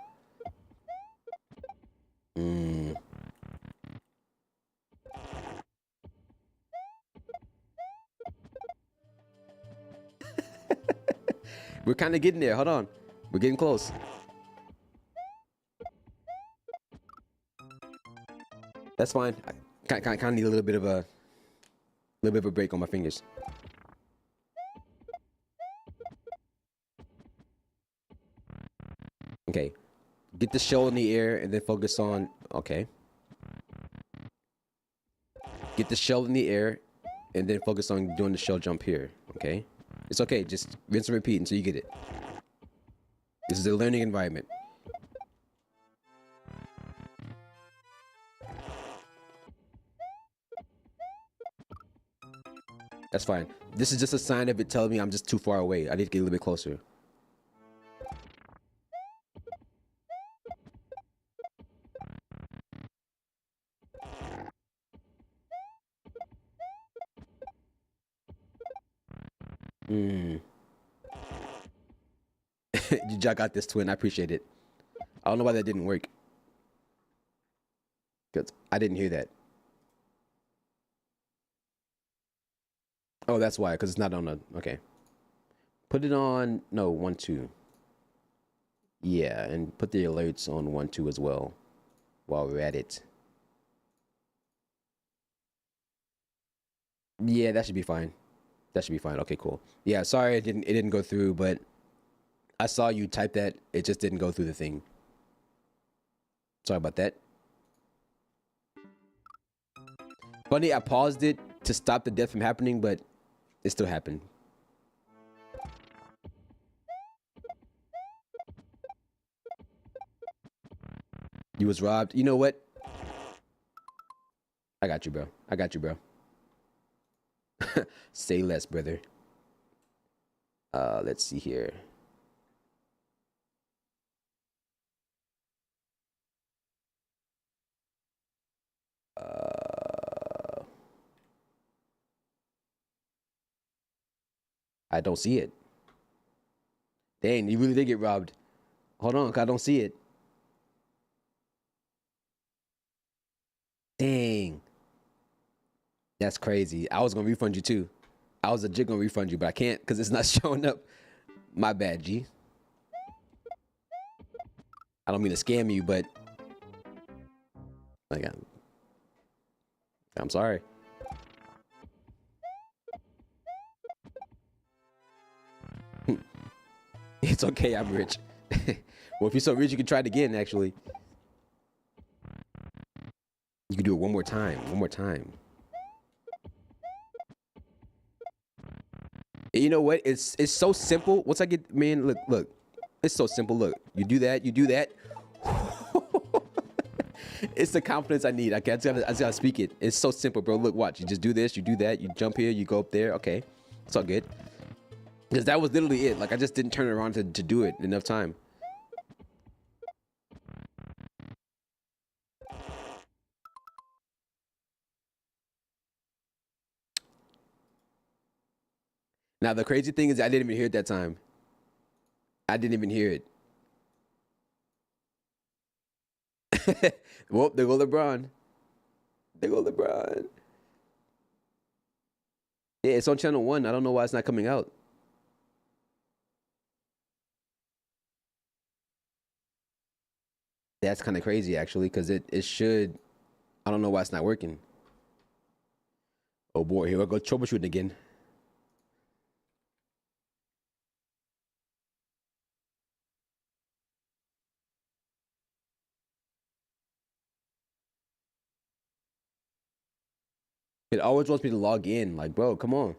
We're kind of getting there. Hold on. We're getting close. That's fine. I kind of need a little bit of a break on my fingers. Okay. Get the shell in the air and then focus on, okay. Get the shell in the air and then focus on doing the shell jump here, okay? It's okay, just rinse and repeat until you get it. This is a learning environment. That's fine. This is just a sign of it telling me I'm just too far away. I need to get a little bit closer. You just got this, twin. I appreciate it. I don't know why that didn't work. Because I didn't hear that. Oh, that's why. Because it's not on a... Okay. Put it on... No, 1, 2. Yeah, and put the alerts on 1, 2 as well. While we're at it. Yeah, that should be fine. That should be fine. Okay, cool. Yeah, sorry it didn't go through, but I saw you type that. It just didn't go through the thing. Sorry about that. Funny, I paused it to stop the death from happening, but it still happened. You was robbed. You know what? I got you, bro. I got you, bro. Say less, brother. Let's see here. I don't see it. Dang, you really did get robbed. Hold on, 'cause I don't see it. Dang. That's crazy. I was gonna refund you too. I was legit gonna refund you, but I can't because it's not showing up. My bad, G. I don't mean to scam you, but like I'm sorry. It's okay, I'm rich. Well, if you're so rich, you can try it again, actually. You can do it one more time. One more time. And you know what? It's so simple. Once I get, man, look. It's so simple. Look, you do that. It's the confidence I need. I just gotta speak it. It's so simple, bro. Look, watch. You just do this, you do that, you jump here, you go up there. Okay, it's all good. Because that was literally it. Like, I just didn't turn around to do it enough time. Now, the crazy thing is I didn't even hear it that time. I didn't even hear it. Well, there go LeBron. There go LeBron. Yeah, it's on channel 1. I don't know why it's not coming out. That's kind of crazy, actually, because it should. I don't know why it's not working. Oh boy, here we go troubleshooting again. It always wants me to log in. Like, bro, come on.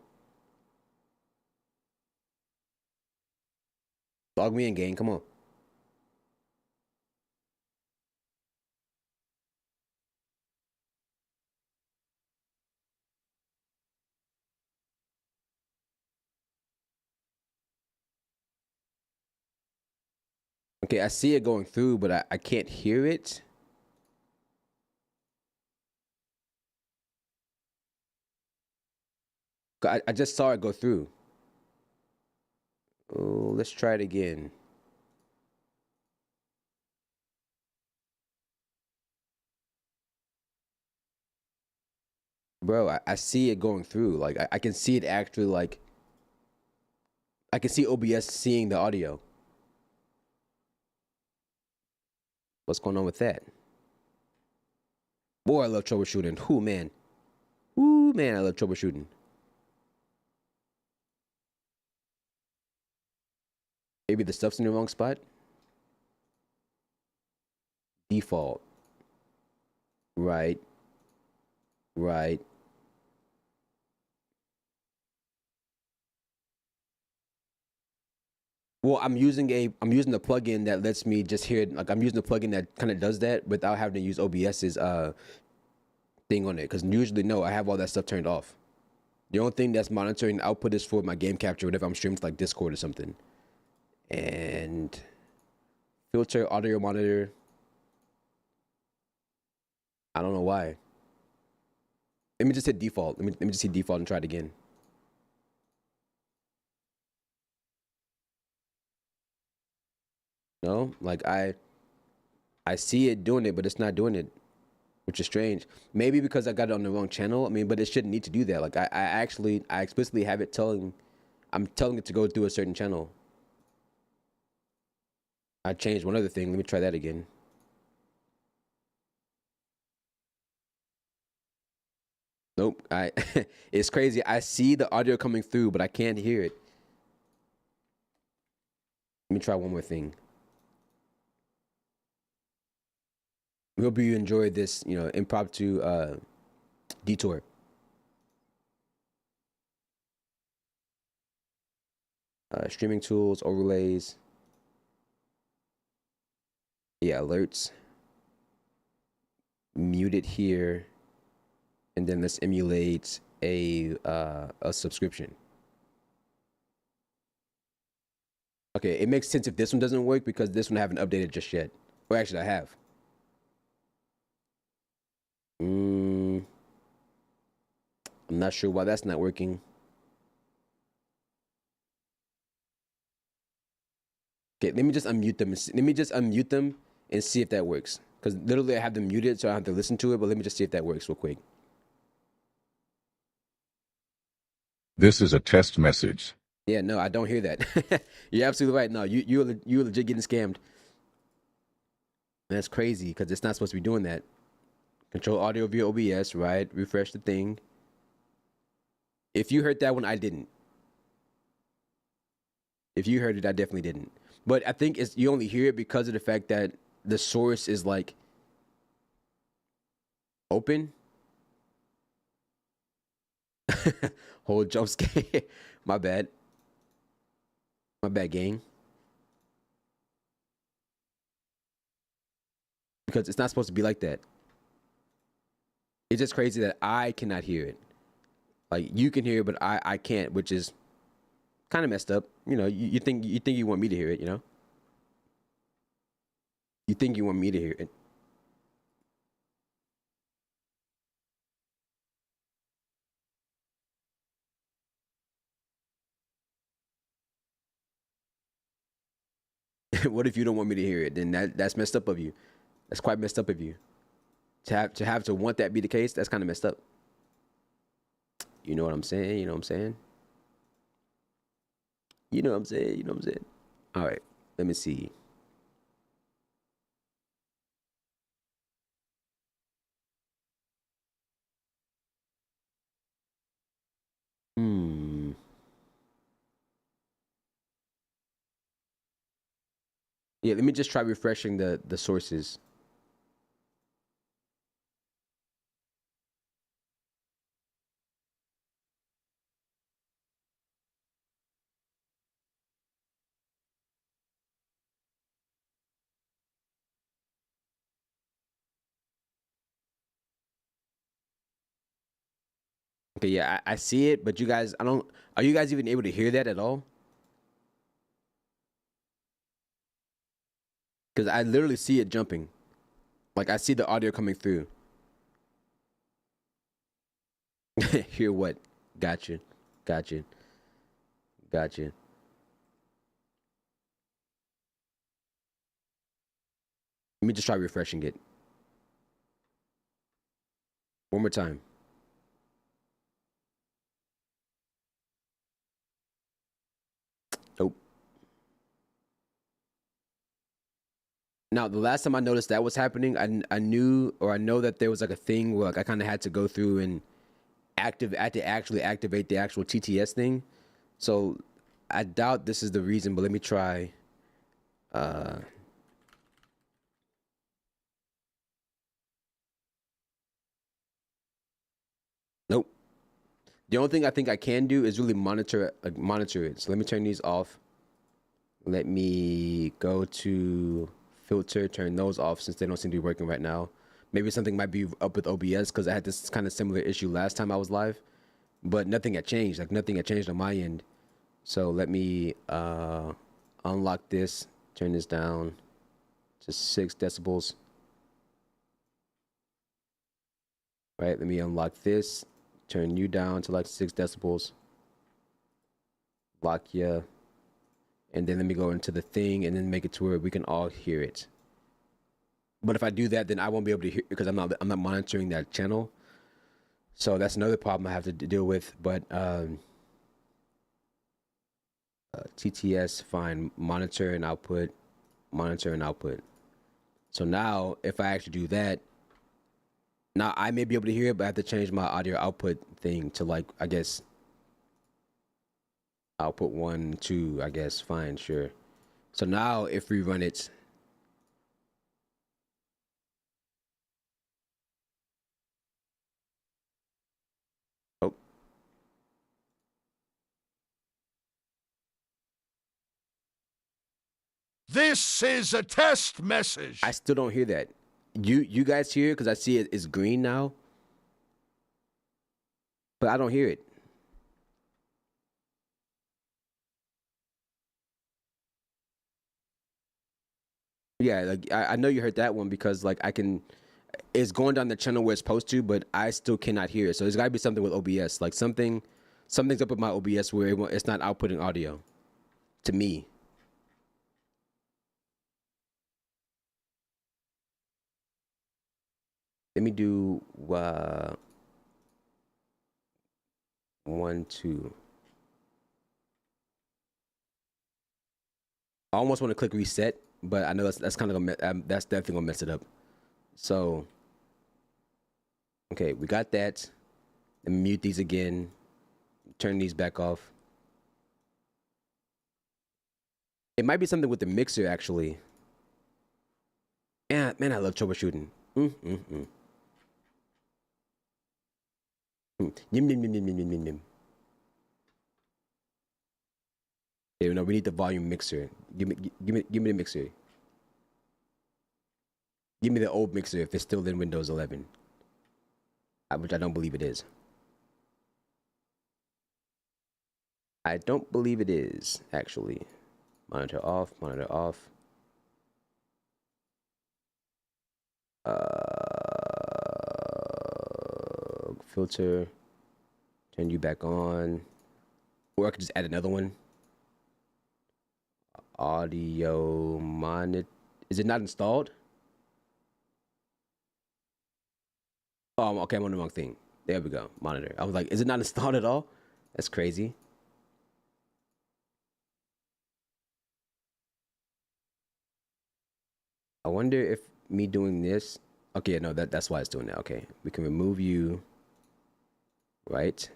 Log me in, game. Come on. Okay, I see it going through, but I can't hear it. I just saw it go through. Oh, let's try it again. Bro, I see it going through. Like, I can see it actually, like, I can see OBS seeing the audio. What's going on with that? Boy, I love troubleshooting. Whoo, man. Whoo, man, I love troubleshooting. Maybe the stuff's in the wrong spot. Default. Right. Right. Well, I'm using the plugin that lets me just hear it. Like, I'm using the plugin that kind of does that without having to use OBS's thing on it. Because usually, no, I have all that stuff turned off. The only thing that's monitoring the output is for my game capture, whenever I'm streaming to like Discord or something. And filter audio monitor. I don't know why. Let me just hit default. Let me just hit default and try it again. No, like I see it doing it, but it's not doing it, which is strange. Maybe because I got it on the wrong channel. I mean, but it shouldn't need to do that. Like I explicitly have it telling, I'm telling it to go through a certain channel. I changed one other thing. Let me try that again. Nope. It's crazy. I see the audio coming through, but I can't hear it. Let me try one more thing. We hope you enjoyed this, impromptu detour. Streaming tools, overlays, yeah, alerts. Mute it here, and then let's emulate a subscription. Okay, it makes sense if this one doesn't work because this one I haven't updated just yet. Or actually, I have. I'm not sure why that's not working. Okay, let me just unmute them. Let me just unmute them and see if that works. Because literally I have them muted, so I have to listen to it. But let me just see if that works real quick. This is a test message. Yeah, no, I don't hear that. You're absolutely right. No, you're legit getting scammed. That's crazy because it's not supposed to be doing that. Control audio via OBS, right? Refresh the thing. If you heard that one, I didn't. If you heard it, I definitely didn't. But I think it's you only hear it because of the fact that the source is like open. Whole jump scare. My bad. My bad, gang. Because it's not supposed to be like that. It's just crazy that I cannot hear it. Like you can hear it, but I can't, which is kind of messed up. You think you want me to hear it, You think you want me to hear it. What if you don't want me to hear it? Then that's messed up of you. That's quite messed up of you. To want that be the case, that's kind of messed up. You know what I'm saying? You know what I'm saying? You know what I'm saying? You know what I'm saying? All right. Let me see. Hmm. Yeah, let me just try refreshing the sources. Okay, yeah, I see it, but you guys, I don't. Are you guys even able to hear that at all? Because I literally see it jumping. Like I see the audio coming through. Hear what? Gotcha. Gotcha. Gotcha. Let me just try refreshing it. One more time. Nope. Now, the last time I noticed that was happening, I knew or I know that there was like a thing where like I kind of had to go through and had to actually activate the actual TTS thing. So I doubt this is the reason, but let me try. Uh, nope. The only thing I think I can do is really monitor it. So let me turn these off. Let me go to filter, turn those off since they don't seem to be working right now. Maybe something might be up with OBS because I had this kind of similar issue last time I was live, but nothing had changed. Like nothing had changed on my end. So let me unlock this, turn this down to 6 decibels. Right, let me unlock this, turn you down to like 6 decibels. Lock ya. And then let me go into the thing and then make it to where we can all hear it. But if I do that, then I won't be able to hear because I'm not monitoring that channel. So that's another problem I have to deal with. But TTS, fine, monitor and output, monitor and output. So now if I actually do that, now I may be able to hear it, but I have to change my audio output thing to like, I guess, output 1, 2, I guess, fine, sure. So now if we run it, oh, This is a test message. I still don't hear that. You guys hear it because I see it is green now, but I don't hear it. Yeah, like I know you heard that one because like I can, it's going down the channel where it's supposed to, but I still cannot hear it. So there's got to be something with OBS, like something's up with my OBS where it's not outputting audio to me. Let me do 1, 2. I almost want to click reset, but I know that's kind of that's definitely gonna mess it up. So, okay, we got that. Let me mute these again. Turn these back off. It might be something with the mixer actually. Yeah, man, I love troubleshooting. Yim, yim, yim, yim, yim, yim, yim. Yeah, no, we need the volume mixer. Give me the mixer. Give me the old mixer if it's still in Windows 11, which I don't believe it is. I don't believe it is actually. Monitor off. Monitor off. Filter. Turn you back on. Or I could just add another one. Audio monitor. Is it not installed? Oh, okay, I'm on the wrong thing. There we go. Monitor. I was like, is it not installed at all? That's crazy. I wonder if me doing this. Okay, no, that's why it's doing that. Okay, we can remove you. Right.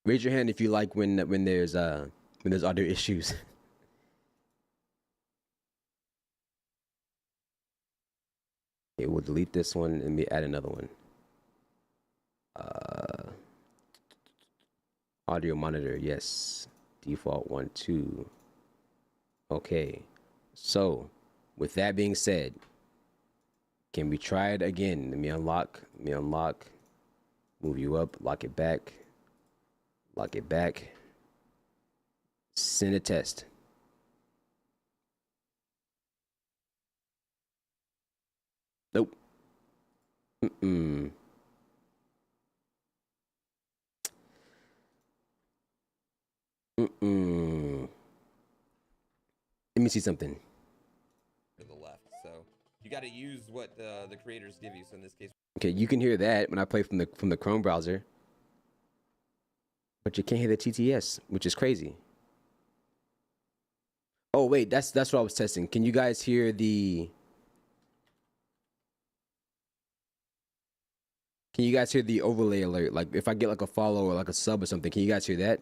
Raise your hand if you like when there's audio issues. Okay, we'll delete this one and we add another one. Audio monitor, yes. Default 1, 2. Okay. So, with that being said, Can we try it again? Let me unlock. Move you up. Lock it back. Lock it back. Send a test. Nope. Mm-mm. Mm-mm. Let me see something. To the left. So you got to use what the creators give you. So in this case, Okay, you can hear that when I play from the Chrome browser, but you can't hear the TTS, which is crazy. Oh wait, that's what I was testing. Can you guys hear the? Can you guys hear the overlay alert? Like if I get like a follow or like a sub or something, can you guys hear that?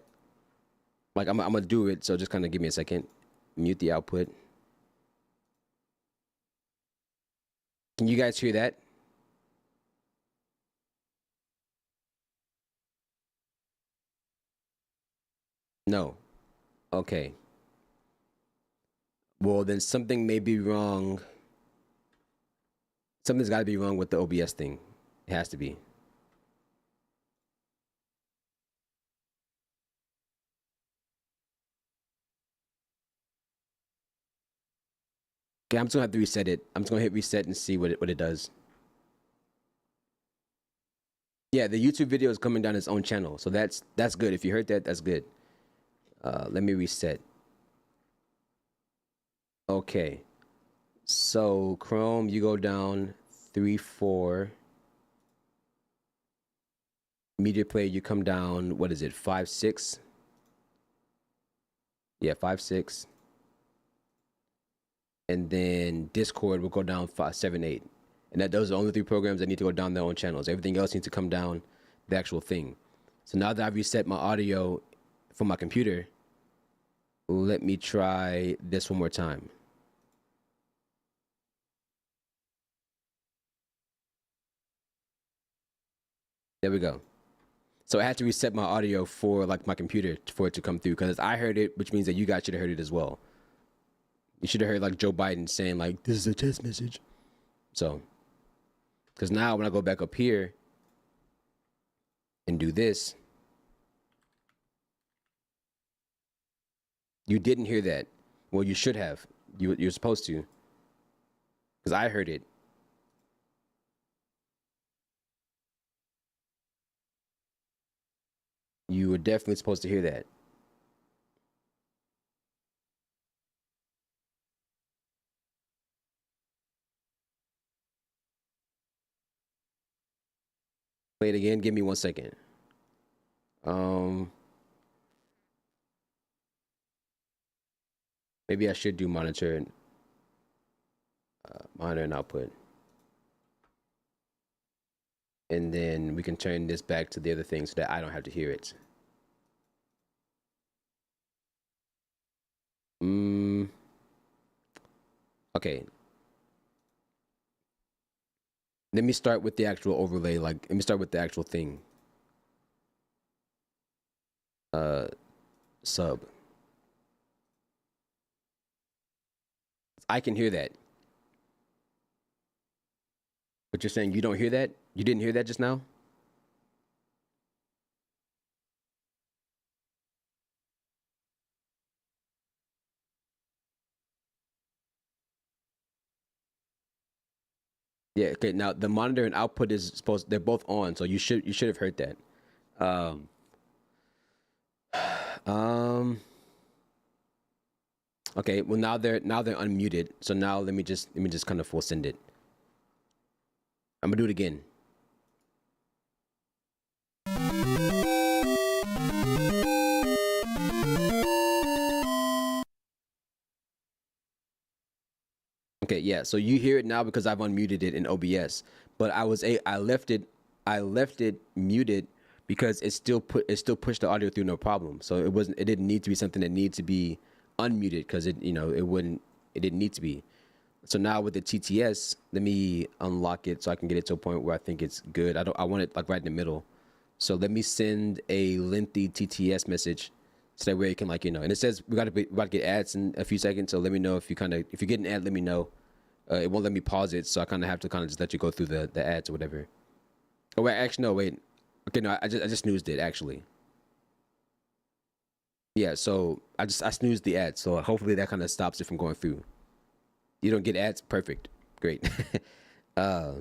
Like I'm gonna do it, so just kind of give me a second. Mute the output. Can you guys hear that? No. Okay. Well, then something may be wrong. Something's got to be wrong with the OBS thing. It has to be. Okay, I'm just gonna have to reset it. I'm just gonna hit reset and see what it does. Yeah, the YouTube video is coming down its own channel, so that's good. If you heard that, that's good. Let me reset. Okay. So Chrome, you go down 3, 4. Media player, you come down. What is it? 5, 6. Yeah, 5, 6. And then Discord will go down 5, 7, 8. And those are the only 3 programs that need to go down their own channels. Everything else needs to come down the actual thing. So now that I've reset my audio from my computer, let me try this one more time. There we go. So I had to reset my audio for like my computer for it to come through, because I heard it, which means that you guys should have heard it as well. You should have heard like Joe Biden saying like, this is a test message. So, because now when I go back up here and do this, you didn't hear that. Well, you should have. You're supposed to, because I heard it. You were definitely supposed to hear that. Play it again. Give me 1 second. Maybe I should do monitor and output. And then we can turn this back to the other thing so that I don't have to hear it. Okay. Let me start with the actual overlay. Like, let me start with the actual thing. Sub. I can hear that. But you're saying you don't hear that? You didn't hear that just now? Yeah, okay. Now the monitor and output is supposed, they're both on, so you should have heard that. Okay, well now they're unmuted. So now let me just kind of full send it. I'm gonna do it again. Okay, yeah. So you hear it now because I've unmuted it in OBS, but I left it muted because it still pushed the audio through no problem. So it didn't need to be something that needs to be unmuted, because it didn't need to be. So now with the TTS, let me unlock it so I can get it to a point where I think it's good. I want it like right in the middle. So let me send a lengthy TTS message so that way it can, like, and it says we got to get ads in a few seconds. So let me know if you get an ad, let me know. it won't let me pause it, so I kind of have to kind of just let you go through the ads or whatever. Oh wait, actually no, wait. Okay, no, I just snoozed it actually. Yeah, so I snoozed the ads, so hopefully that kind of stops it from going through. You don't get ads, perfect, great. uh,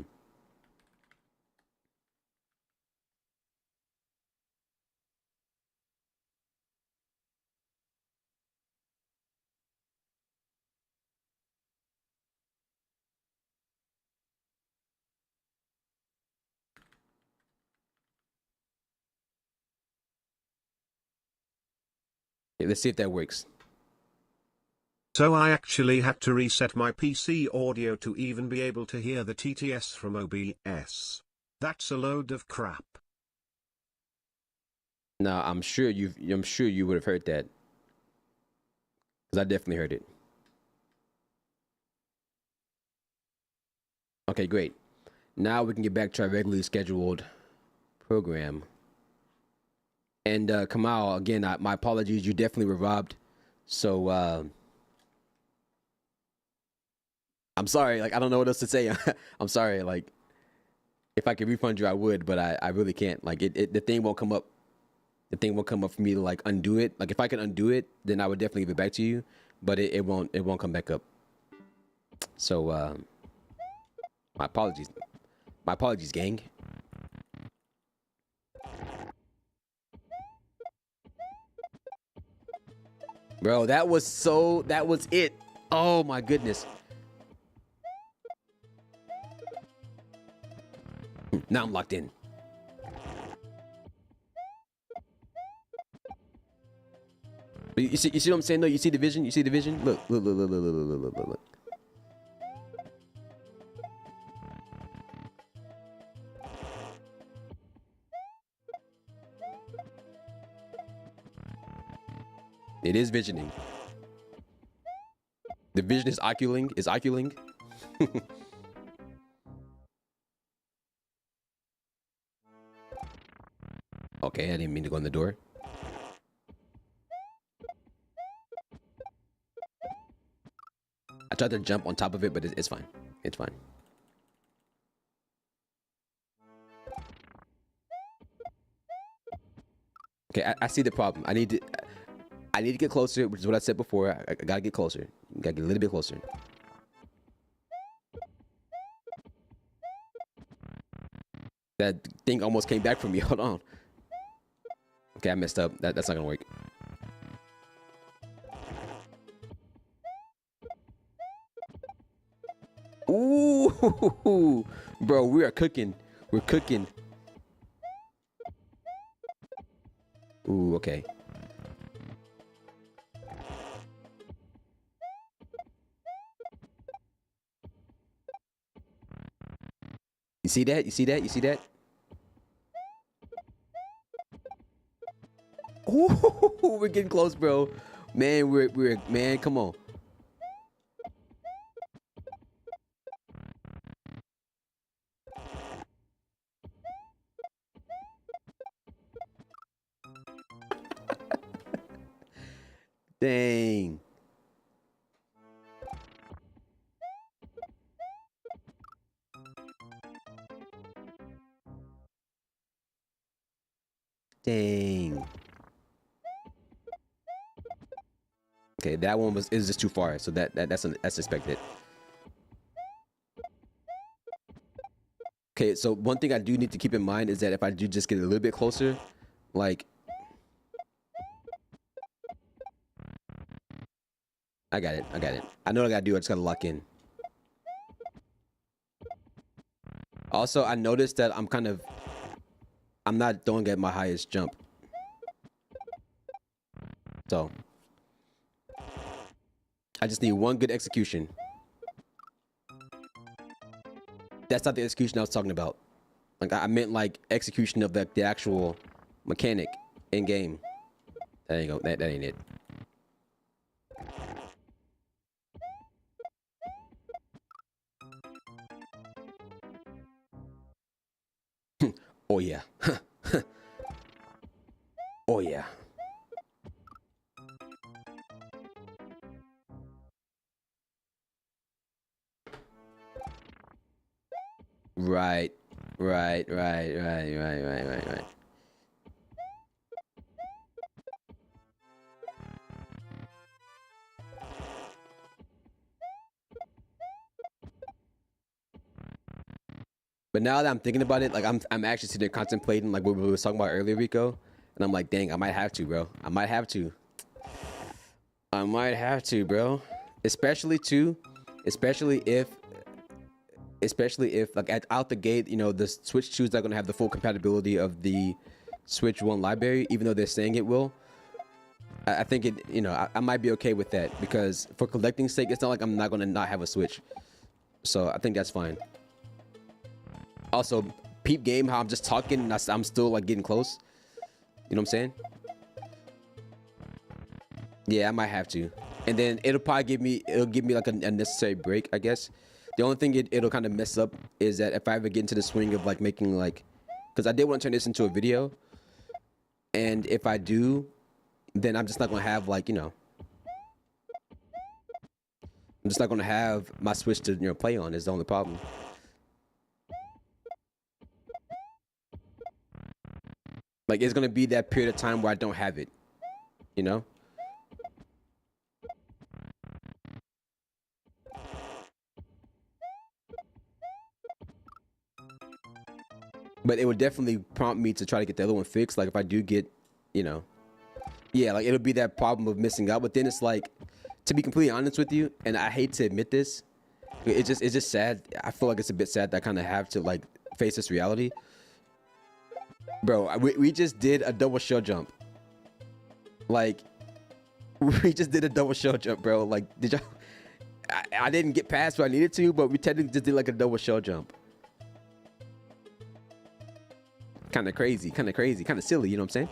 let's see if that works. So I actually had to reset my PC audio to even be able to hear the TTS from OBS. That's a load of crap. Now I'm sure you would have heard that, because I definitely heard it. Okay, great. Now we can get back to our regularly scheduled program. And Kamal, again, my apologies. You definitely were robbed. So I'm sorry. Like, I don't know what else to say. I'm sorry. Like, if I could refund you, I would, but I really can't. Like, the thing won't come up. The thing won't come up for me to like undo it. Like, if I could undo it, then I would definitely give it back to you. But it won't come back up. So my apologies. My apologies, gang. Bro, that was it. Oh my goodness. Now I'm locked in. You see what I'm saying though? You see the vision? You see the vision? Look. It is visioning. The vision is oculing. Okay, I didn't mean to go in the door. I tried to jump on top of it, but it's fine. It's fine. Okay, I see the problem. I need to get closer, which is what I said before. I gotta get closer. Gotta get a little bit closer. That thing almost came back from me. Hold on. Okay, I messed up. That's not gonna work. Ooh, bro, we are cooking. We're cooking. Ooh, okay. You see that? You see that? You see that? Ooh, we're getting close, bro. Man, man, come on. Dang. Dang. Okay, that one is just too far, so that's expected. Okay, so one thing I do need to keep in mind is that if I do just get a little bit closer, like I got it. I know what I gotta do. I just gotta lock in. Also, I noticed that I'm not throwing at my highest jump. So I just need one good execution. That's not the execution I was talking about. Like, I meant like execution of the actual mechanic in game. There you go. That ain't it. Oh yeah. Oh yeah. Right. Right. But now that I'm thinking about it, like I'm actually sitting there contemplating like what we were talking about earlier, Rico, and I'm like, dang, I might have to, bro. I might have to. I might have to, bro. Especially too, especially if like out the gate, you know, the Switch 2 is not gonna have the full compatibility of the Switch 1 library, even though they're saying it will. I think it, you know, I might be okay with that because for collecting sake, it's not like I'm not gonna not have a Switch. So I think that's fine. Also, peep game, how I'm just talking and I'm still like getting close. You know what I'm saying? Yeah, I might have to. And then it'll give me like a necessary break, I guess. The only thing it'll kind of mess up is that if I ever get into the swing of like making like, because I did want to turn this into a video, and if I do, then I'm just not gonna have like, you know, I'm just not gonna have my Switch to, you know, play on. Is the only problem. Like it's gonna be that period of time where I don't have it, you know. But it would definitely prompt me to try to get the other one fixed. Like if I do get, you know, yeah, like it'll be that problem of missing out. But then it's like, to be completely honest with you, and I hate to admit this, it's just sad. I feel like it's a bit sad that I kind of have to like face this reality. Bro, we just did a double shell jump. Like, we just did a double shell jump, bro. Like, did y'all? I didn't get past what I needed to, but we technically just did like a double shell jump. Kind of crazy, kind of silly, you know what I'm saying?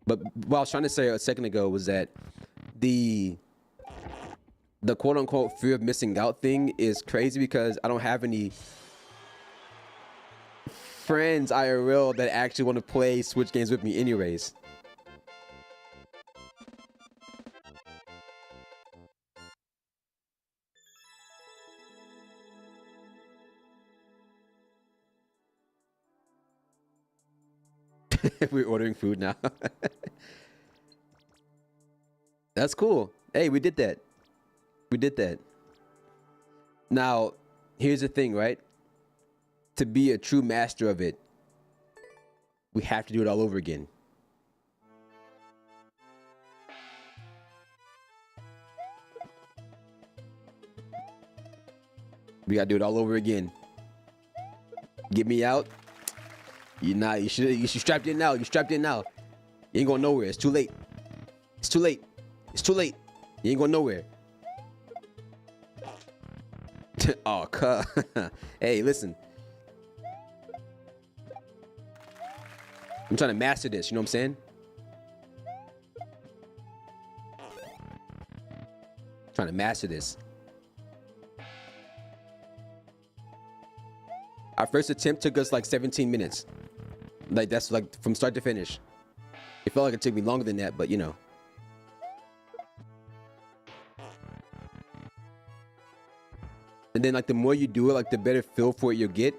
But what I was trying to say a second ago was that the quote unquote fear of missing out thing is crazy because I don't have any friends IRL that actually want to play Switch games with me anyways. We're ordering food now. That's cool. Hey, we did that. We did that. Now, here's the thing, right? To be a true master of it, we have to do it all over again. We gotta do it all over again. Get me out. You should strapped in now. You strapped in now. You ain't going nowhere. It's too late. It's too late. It's too late. You ain't going nowhere. Oh, hey, listen. I'm trying to master this. You know what I'm saying? Trying to master this. Our first attempt took us like 17 minutes. Like that's like from start to finish. It felt like it took me longer than that, but you know. And then like the more you do it, like the better feel for it you'll get.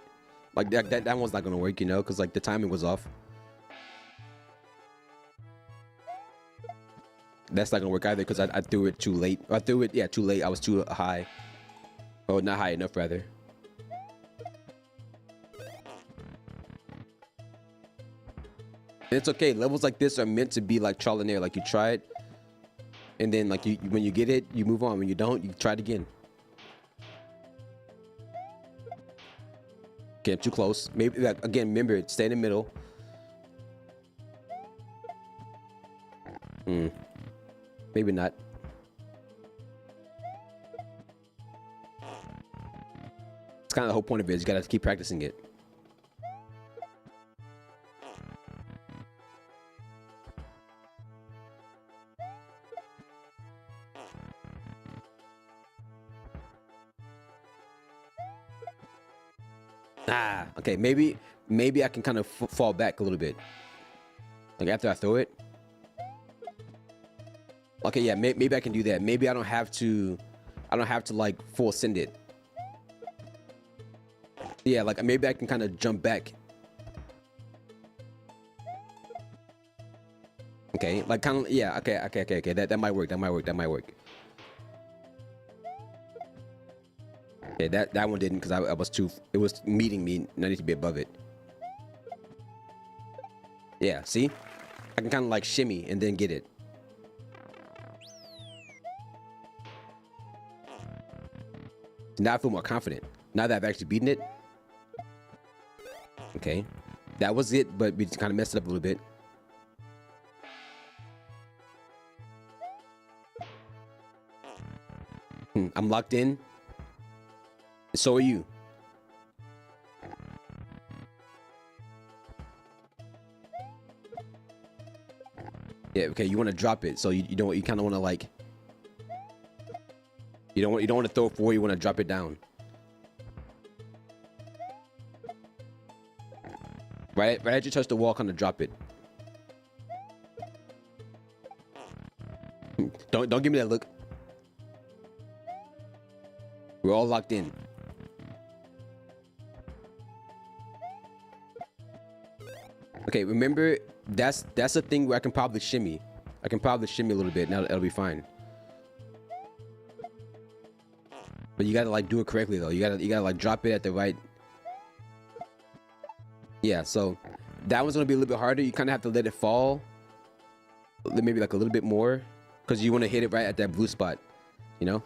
Like that one's not gonna work, you know, because like the timing was off. That's not gonna work either because I threw it too late. I threw it, yeah, too late. I was too high. Oh, not high enough rather. And it's okay. Levels like this are meant to be like trial and error. Like you try it, and then like when you get it, you move on. When you don't, you try it again. Okay, I'm too close. Maybe like, again. Remember, stay in the middle. Maybe not. It's kind of the whole point of it. You gotta keep practicing it. Okay, maybe I can kind of fall back a little bit. Like after I throw it. Okay, yeah, maybe I can do that. Maybe I don't have to like full send it. Yeah, like maybe I can kind of jump back. Okay, like kind of, yeah, okay. That might work. That might work. Okay, that one didn't because I was too. It was meeting me, and I need to be above it. Yeah, see, I can kind of like shimmy and then get it. Now I feel more confident. Now that I've actually beaten it. Okay, that was it, but we kind of messed it up a little bit. I'm locked in. So are you. Yeah, okay, you want to drop it. So you don't, you kind of want to like, you don't want to throw it forward, you want to drop it down. Right as you touch the wall, kind of drop it. Don't give me that look. We're all locked in. Okay, remember that's a thing where I can probably shimmy. I can probably shimmy a little bit. Now that'll be fine. But you gotta like do it correctly though. You gotta like drop it at the right. Yeah, so that one's gonna be a little bit harder. You kind of have to let it fall, maybe like a little bit more, because you want to hit it right at that blue spot, you know.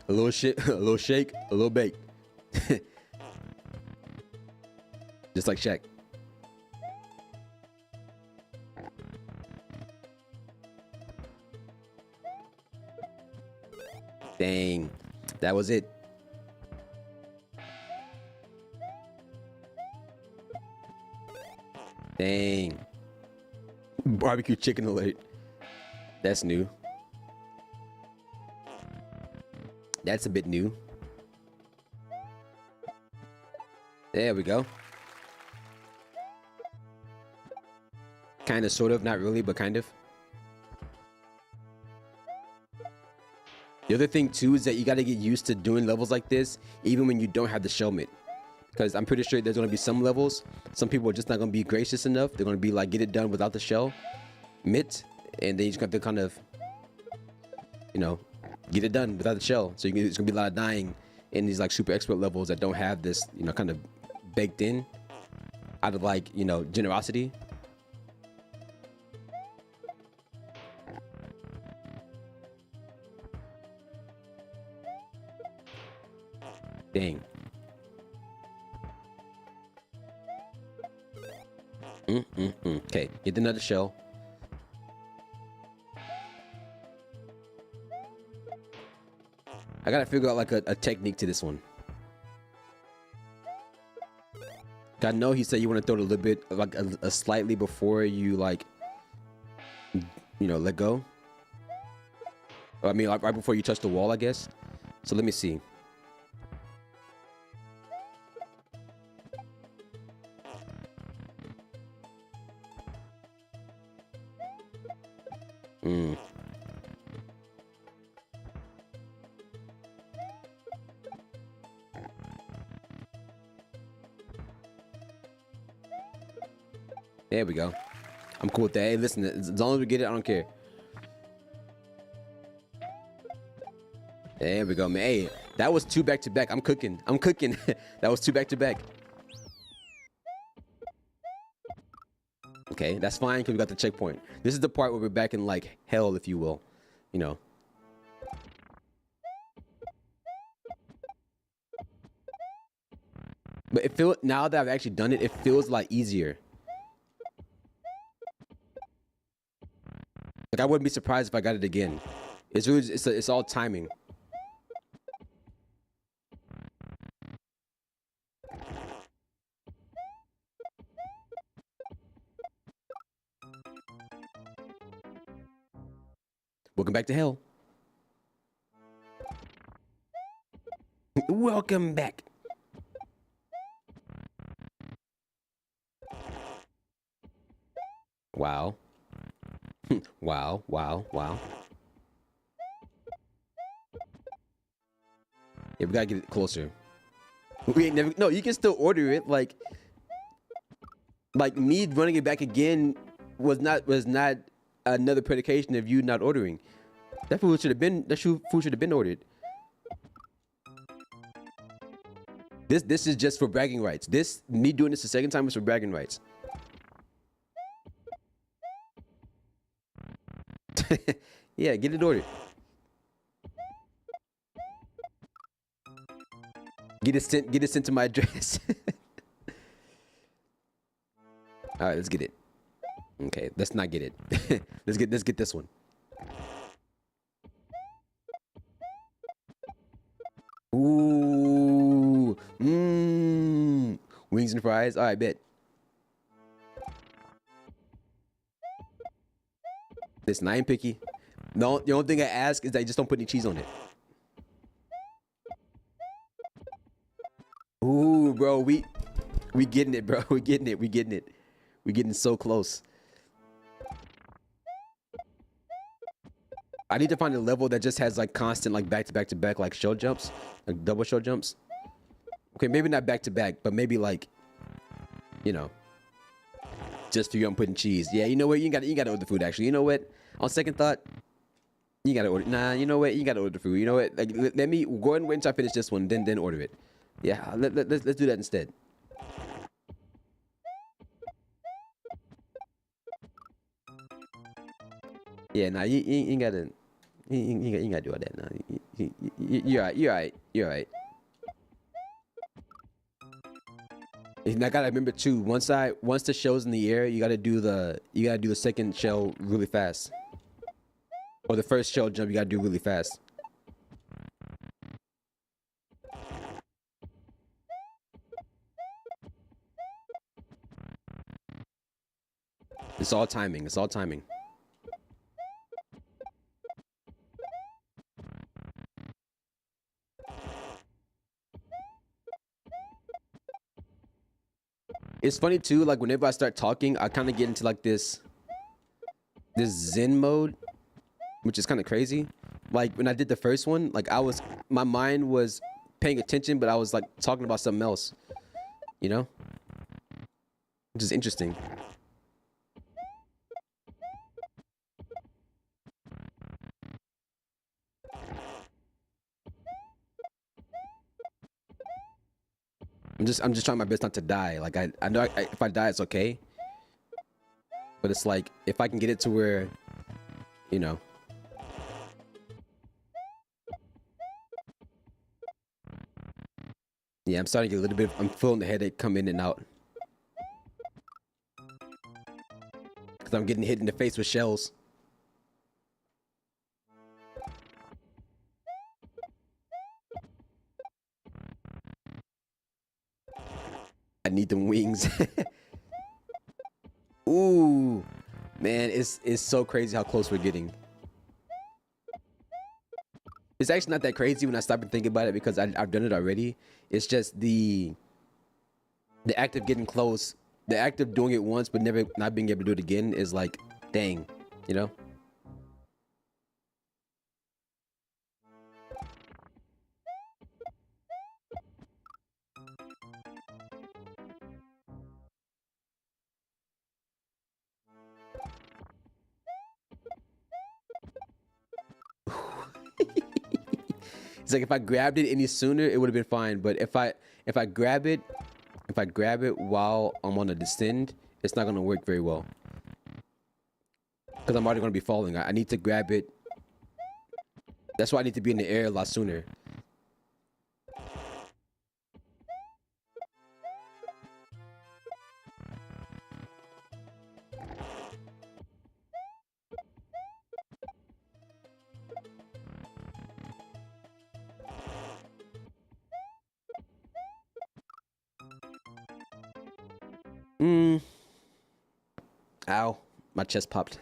A little shit, a little shake, a little bake. Just like Shaq. Dang, that was it. Dang. Barbecue chicken alert. That's new. That's a bit new. There we go. Kind of, sort of, not really, but kind of. The other thing too is that you got to get used to doing levels like this even when you don't have the shell mitt, because I'm pretty sure there's going to be some levels some people are just not going to be gracious enough. They're going to be like, get it done without the shell mitt, and then you just have to kind of, you know, get it done without the shell. So it's going to be a lot of dying in these like super expert levels that don't have this, you know, kind of baked in out of like, you know, generosity. Dang. Okay, get another shell. I gotta figure out like a technique to this one. I know he said you want to throw it a little bit, like a slightly before you like, you know, let go. I mean, like right before you touch the wall, I guess. So let me see. There we go. I'm cool with that. Hey, listen, as long as we get it, I don't care. There we go, man. Hey, that was 2 back to back. I'm cooking. That was 2 back to back. Okay, that's fine because we got the checkpoint. This is the part where we're back in like hell, if you will. You know. But it feels, now that I've actually done it, it feels a lot easier. Like I wouldn't be surprised if I got it again. It's really, it's all timing. Welcome back to hell. Welcome back. Wow. Wow. Wow. Wow. Yeah, we gotta get it closer. We ain't never. No, you can still order it. Like me running it back again was not another predication of you not ordering. That food should have been. Food should have been ordered. This is just for bragging rights. This me doing this the second time is for bragging rights. Yeah, get it ordered. Get it sent to my address. All right, let's get it. Okay, let's not get it. let's get this one. Ooh, wings and fries. All right, bet. Listen, I ain't picky. No, the only thing I ask is that you just don't put any cheese on it. Ooh, bro, we getting it, bro. We getting it. We getting it. We getting so close. I need to find a level that just has like constant like back to back to back like shell jumps, like double shell jumps. Okay, maybe not back to back, but maybe like, you know, just for you, I'm putting cheese. Yeah, you know what? You gotta order the food. Actually, you know what? On second thought, you gotta order. Nah, you know what? You gotta order the food. You know what? Like, let me go ahead and wait until I finish this one, then order it. Yeah, let's do that instead. Yeah, nah, you ain't gotta. You gotta do all that now. You're alright. You're alright. You're alright. And I gotta remember too. Once the shell's in the air, you gotta do the second shell really fast, or the first shell jump you gotta do really fast. It's all timing. It's all timing. It's funny too. Like whenever I start talking, I kind of get into like this Zen mode, which is kind of crazy. Like when I did the first one, like my mind was paying attention, but I was like talking about something else, you know, which is interesting. I'm just trying my best not to die. Like I know if I die, it's okay. But it's like if I can get it to where, you know. Yeah, I'm starting to get a little bit. I'm feeling the headache come in and out because I'm getting hit in the face with shells. I need them wings. Ooh, man, it's so crazy how close we're getting. It's actually not that crazy when I stop and think about it because I've done it already. It's just the act of getting close, the act of doing it once but never not being able to do it again is like, dang, you know? It's like if I grabbed it any sooner, it would have been fine. But if I grab it while I'm on a descend, it's not gonna work very well. Because I'm already gonna be falling. I need to grab it. That's why I need to be in the air a lot sooner. Ow, my chest popped.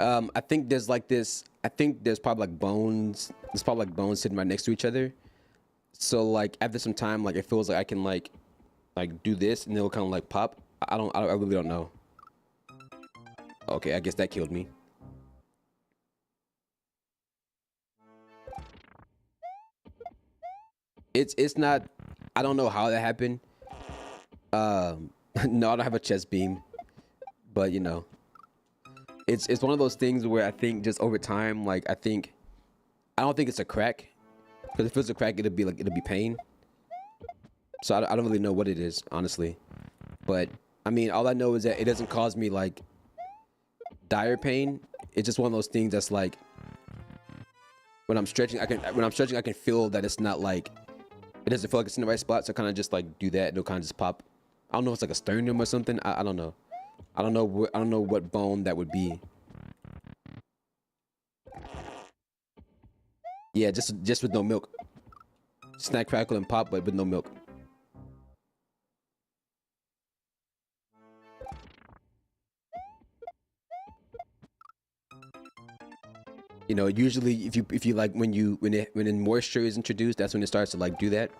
I think there's like this. I think there's probably like bones. There's probably like bones sitting right next to each other. So like after some time, like it feels like I can like do this and it'll kind of like pop. I really don't know. Okay, I guess that killed me. It's not. I don't know how that happened. No, I don't have a chest beam, but you know, it's one of those things where I think just over time, like I don't think it's a crack, because if it's a crack, it'll be pain. So I don't really know what it is, honestly. But I mean, all I know is that it doesn't cause me like dire pain. It's just one of those things that's like when I'm stretching, I can feel that it's not like it doesn't feel like it's in the right spot. So kind of just like do that, and it'll kind of just pop. I don't know if it's like a sternum or something. I don't know. I don't know what bone that would be. Yeah, just with no milk. Snack, crackle, and pop, but with no milk. You know, usually if you like when moisture is introduced, that's when it starts to like do that.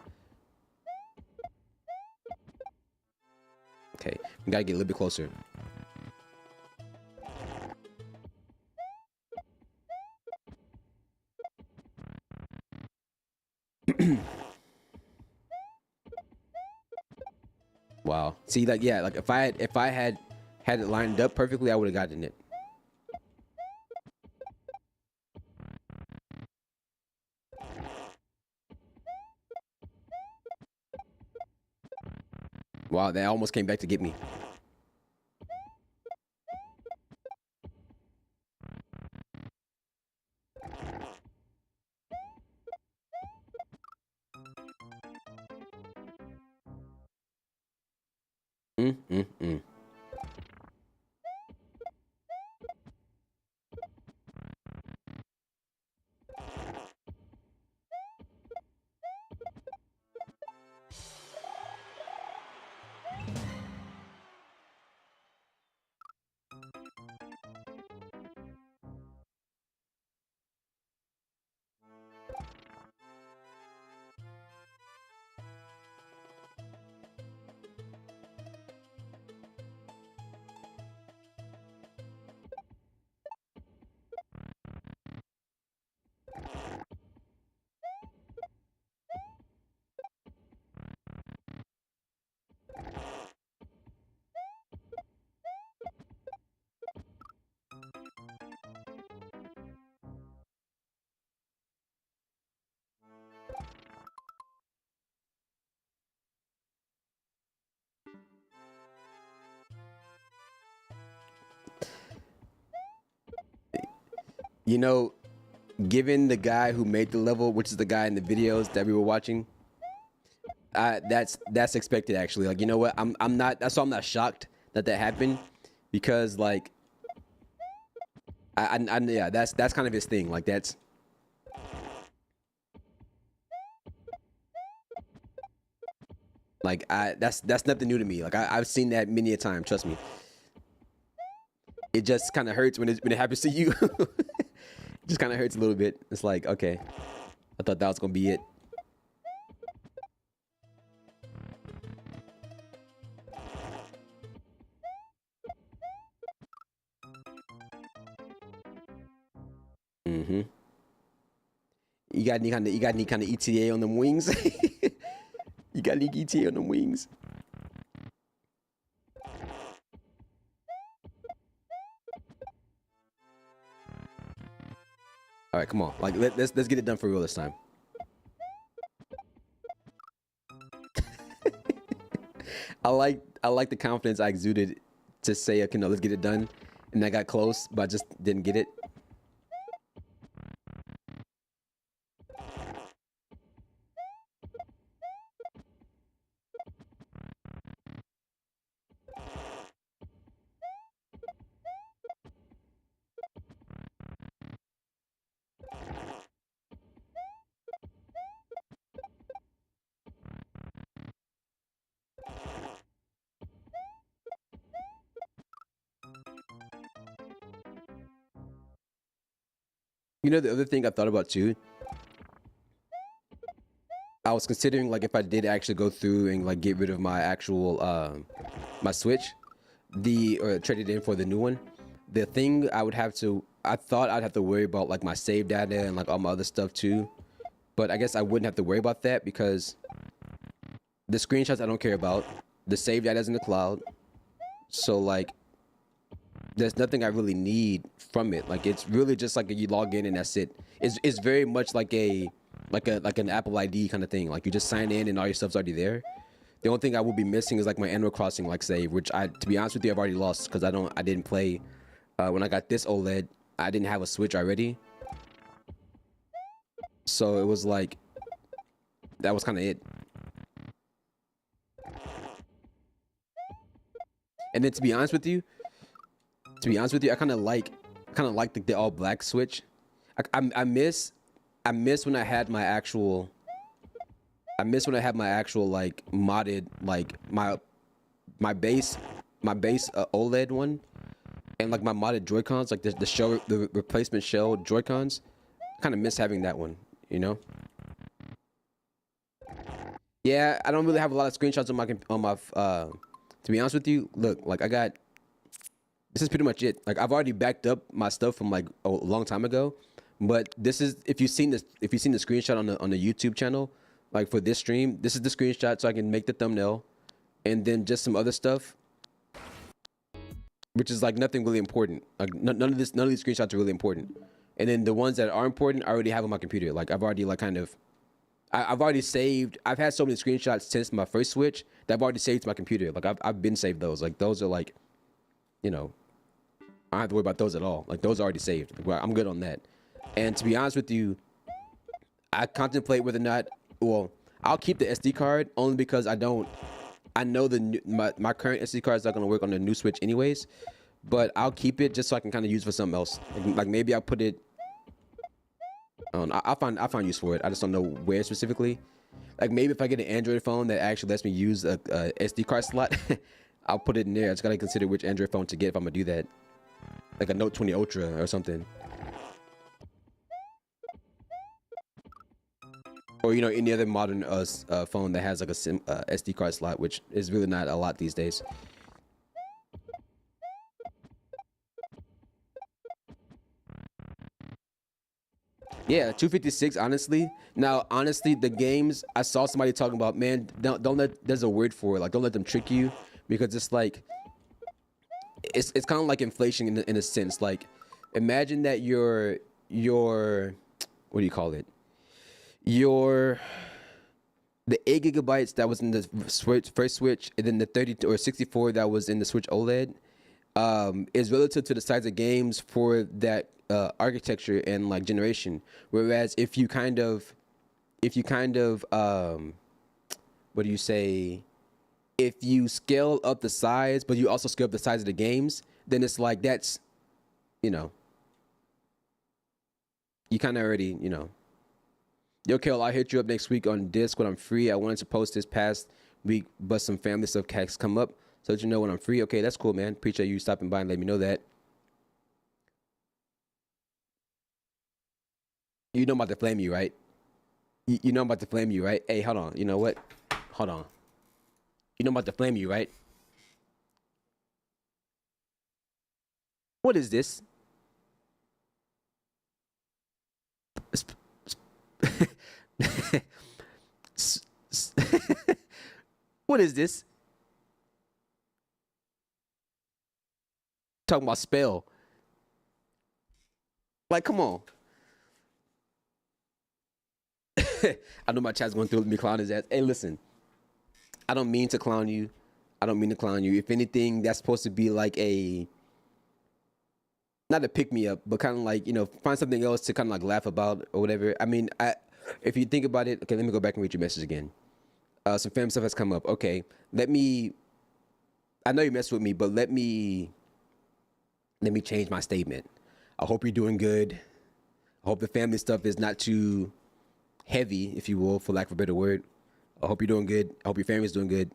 Okay, we gotta get a little bit closer. Wow. See, like yeah, like if I had it lined up perfectly, I would have gotten it. Wow, that almost came back to get me. Mm, mm, mm. You know, given the guy who made the level, which is the guy in the videos that we were watching, that's expected actually. Like, you know what? I'm not. That's why I'm not shocked that happened, because like yeah, that's kind of his thing. Like that's like that's nothing new to me. Like I've seen that many a time. Trust me. It just kind of hurts when it happens to you. It just kind of hurts a little bit. It's like, okay, I thought that was gonna be it. Mm-hmm. You got any kind of ETA on them wings? You got any ETA on them wings? All right, come on. Like let's get it done for real this time. I like the confidence I exuded to say, okay, no, let's get it done, and I got close, but I just didn't get it. You know, the other thing I thought about too, I was considering like if I did actually go through and like get rid of my actual my Switch, or trade it in for the new one. The thing I thought I'd have to worry about like my save data and like all my other stuff too, but I guess I wouldn't have to worry about that because the screenshots I don't care about. The save data's in the cloud, so like there's nothing I really need from it. Like it's really just like you log in and that's it. It's very much like an Apple ID kind of thing. Like you just sign in and all your stuff's already there. The only thing I will be missing is like my Animal Crossing like save, which to be honest with you, I've already lost because I didn't play when I got this OLED. I didn't have a Switch already, so it was like that was kind of it. And then to be honest with you, I kind of like the all black Switch. I miss when I had my actual. I miss when I had my actual like modded like my base OLED one, and like my modded Joy-Cons, like the replacement shell Joy-Cons. Kind of miss having that one, you know. Yeah, I don't really have a lot of screenshots on my. To be honest with you, look, like this is pretty much it. Like I've already backed up my stuff from like a long time ago, but this is if you've seen the screenshot on the YouTube channel, like for this stream, this is the screenshot so I can make the thumbnail, and then just some other stuff, which is like nothing really important. Like none of these screenshots are really important, and then the ones that are important I already have on my computer. Like I've already like kind of. I've already saved. I've had so many screenshots since my first Switch that I've already saved to my computer. Like I've been saved those. Like those are like, you know, I don't have to worry about those at all. Like those are already saved. Like, I'm good on that. And to be honest with you, I contemplate whether or not. Well, I'll keep the SD card only because I know my current SD card is not gonna work on the new Switch anyways. But I'll keep it just so I can kind of use it for something else. Like maybe I'll put it. I'll find use for it. I just don't know where specifically. Like maybe if I get an Android phone that actually lets me use a SD card slot, I'll put it in there. I just gotta consider which Android phone to get if I'm gonna do that. Like a Note 20 Ultra or something. Or you know any other modern phone that has like a SD card slot, which is really not a lot these days. Yeah, 256. Honestly, the games I saw somebody talking about, man, don't let. There's a word for it. Like, don't let them trick you, because it's like, it's kind of like inflation in a sense. Like, imagine that your what do you call it? The 8 gigabytes that was in the first Switch, and then the 30 or 64 that was in the Switch OLED, is relative to the size of games for that architecture and like generation. Whereas if you kind of what do you say? If you scale up the size, but you also scale up the size of the games, then it's like that's, you know, you kind of already, you know. Yo, Kel, I'll hit you up next week on Disc when I'm free. I wanted to post this past week, but some family stuff has come up. So that you know when I'm free. Okay, that's cool, man. Appreciate you stopping by and letting me know that. You know I'm about to flame you, right? You know I'm about to flame you, right? Hey, hold on. You know what? Hold on. You know I'm about to flame you, right? What is this? What is this? Talking about spell. Like, come on. I know my chat's going through me clown his ass. Hey, listen. I don't mean to clown you. If anything, that's supposed to be like not a pick me up, but kind of like, you know, find something else to kind of like laugh about or whatever. I mean, if you think about it, okay, let me go back and read your message again. Some family stuff has come up. Okay, I know you messed with me, but let me change my statement. I hope you're doing good. I hope the family stuff is not too heavy, if you will, for lack of a better word. I hope you're doing good. I hope your family's doing good.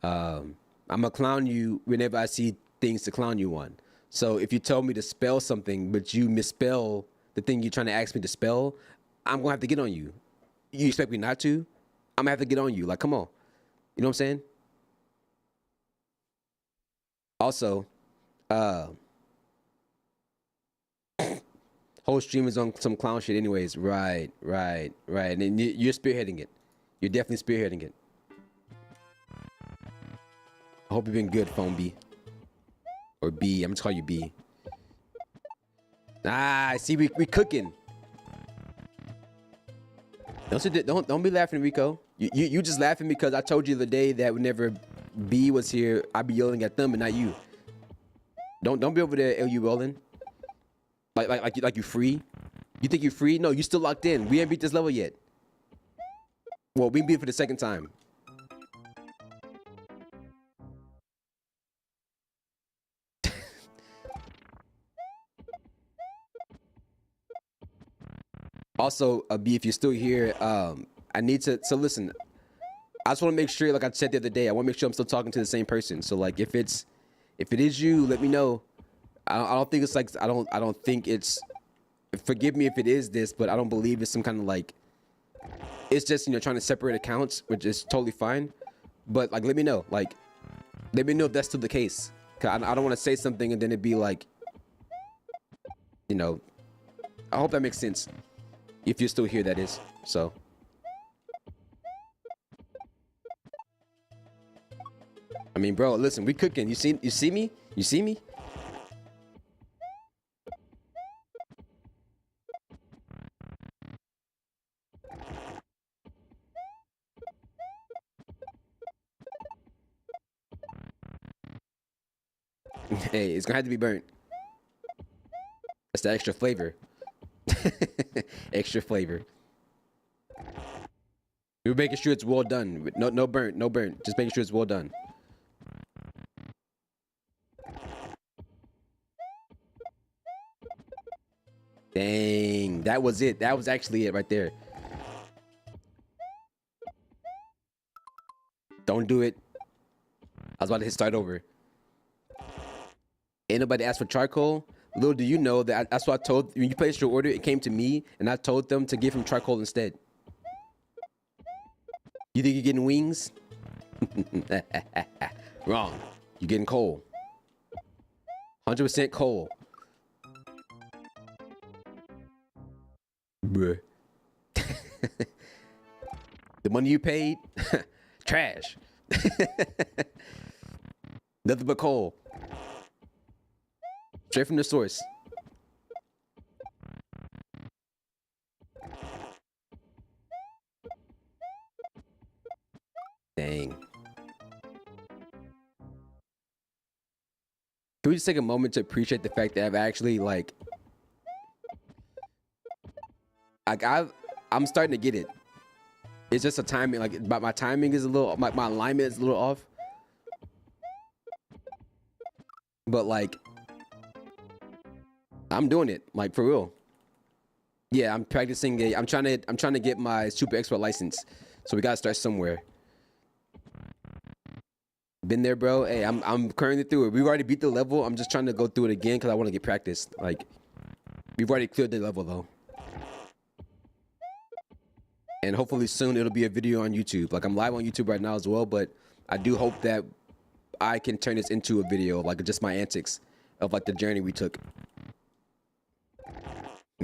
I'm gonna clown you whenever I see things to clown you on. So if you tell me to spell something, but you misspell the thing you're trying to ask me to spell, I'm gonna have to get on you. You expect me not to? I'm gonna have to get on you. Like, come on. You know what I'm saying? Also, whole stream is on some clown shit anyways. Right. And then you're spearheading it. You're definitely spearheading it. I hope you've been good, Phone B. Or B. I'm gonna call you B. Ah, see, we cooking. Don't be laughing, Rico. You just laughing because I told you the day that whenever B was here, I'd be yelling at them and not you. Don't be over there, LU rolling. Like you free. You think you free? No, you still locked in. We ain't beat this level yet. Well, we beat it for the second time. Also, B, if you're still here, I need to. So listen, I just want to make sure, like I said the other day, I want to make sure I'm still talking to the same person. So like, if it is you, let me know. I don't think it's like I don't think it's. Forgive me if it is this, but I don't believe it's some kind of like. It's just trying to separate accounts, which is totally fine. But like, let me know. Like, let me know if that's still the case. Cause I don't want to say something and then it'd be like, I hope that makes sense. If you're still here, that is. So. I mean, bro, listen, we cooking. You see me? You see me? Hey, it's gonna have to be burnt. That's the extra flavor. Extra flavor. We're making sure it's well done. No burnt. Just making sure it's well done. Dang, that was it. That was actually it right there. Don't do it. I was about to hit start over. Ain't nobody asked for charcoal. Little do you know that that's what I told when you placed your order. It came to me, and I told them to give him charcoal instead. You think you're getting wings? Wrong. You're getting coal. 100% coal. Bruh. The money you paid, trash. Nothing but coal. Straight from the source. Dang. Can we just take a moment to appreciate the fact that I've actually I'm starting to get it. It's just a timing, but my timing is a little, my alignment is a little off. But I'm doing it, for real. Yeah, I'm practicing. I'm trying to get my super expert license. So we gotta start somewhere. Been there, bro. Hey, I'm currently through it. We've already beat the level. I'm just trying to go through it again because I want to get practice. We've already cleared the level though. And hopefully soon it'll be a video on YouTube. I'm live on YouTube right now as well, but I do hope that I can turn this into a video, just my antics of the journey we took.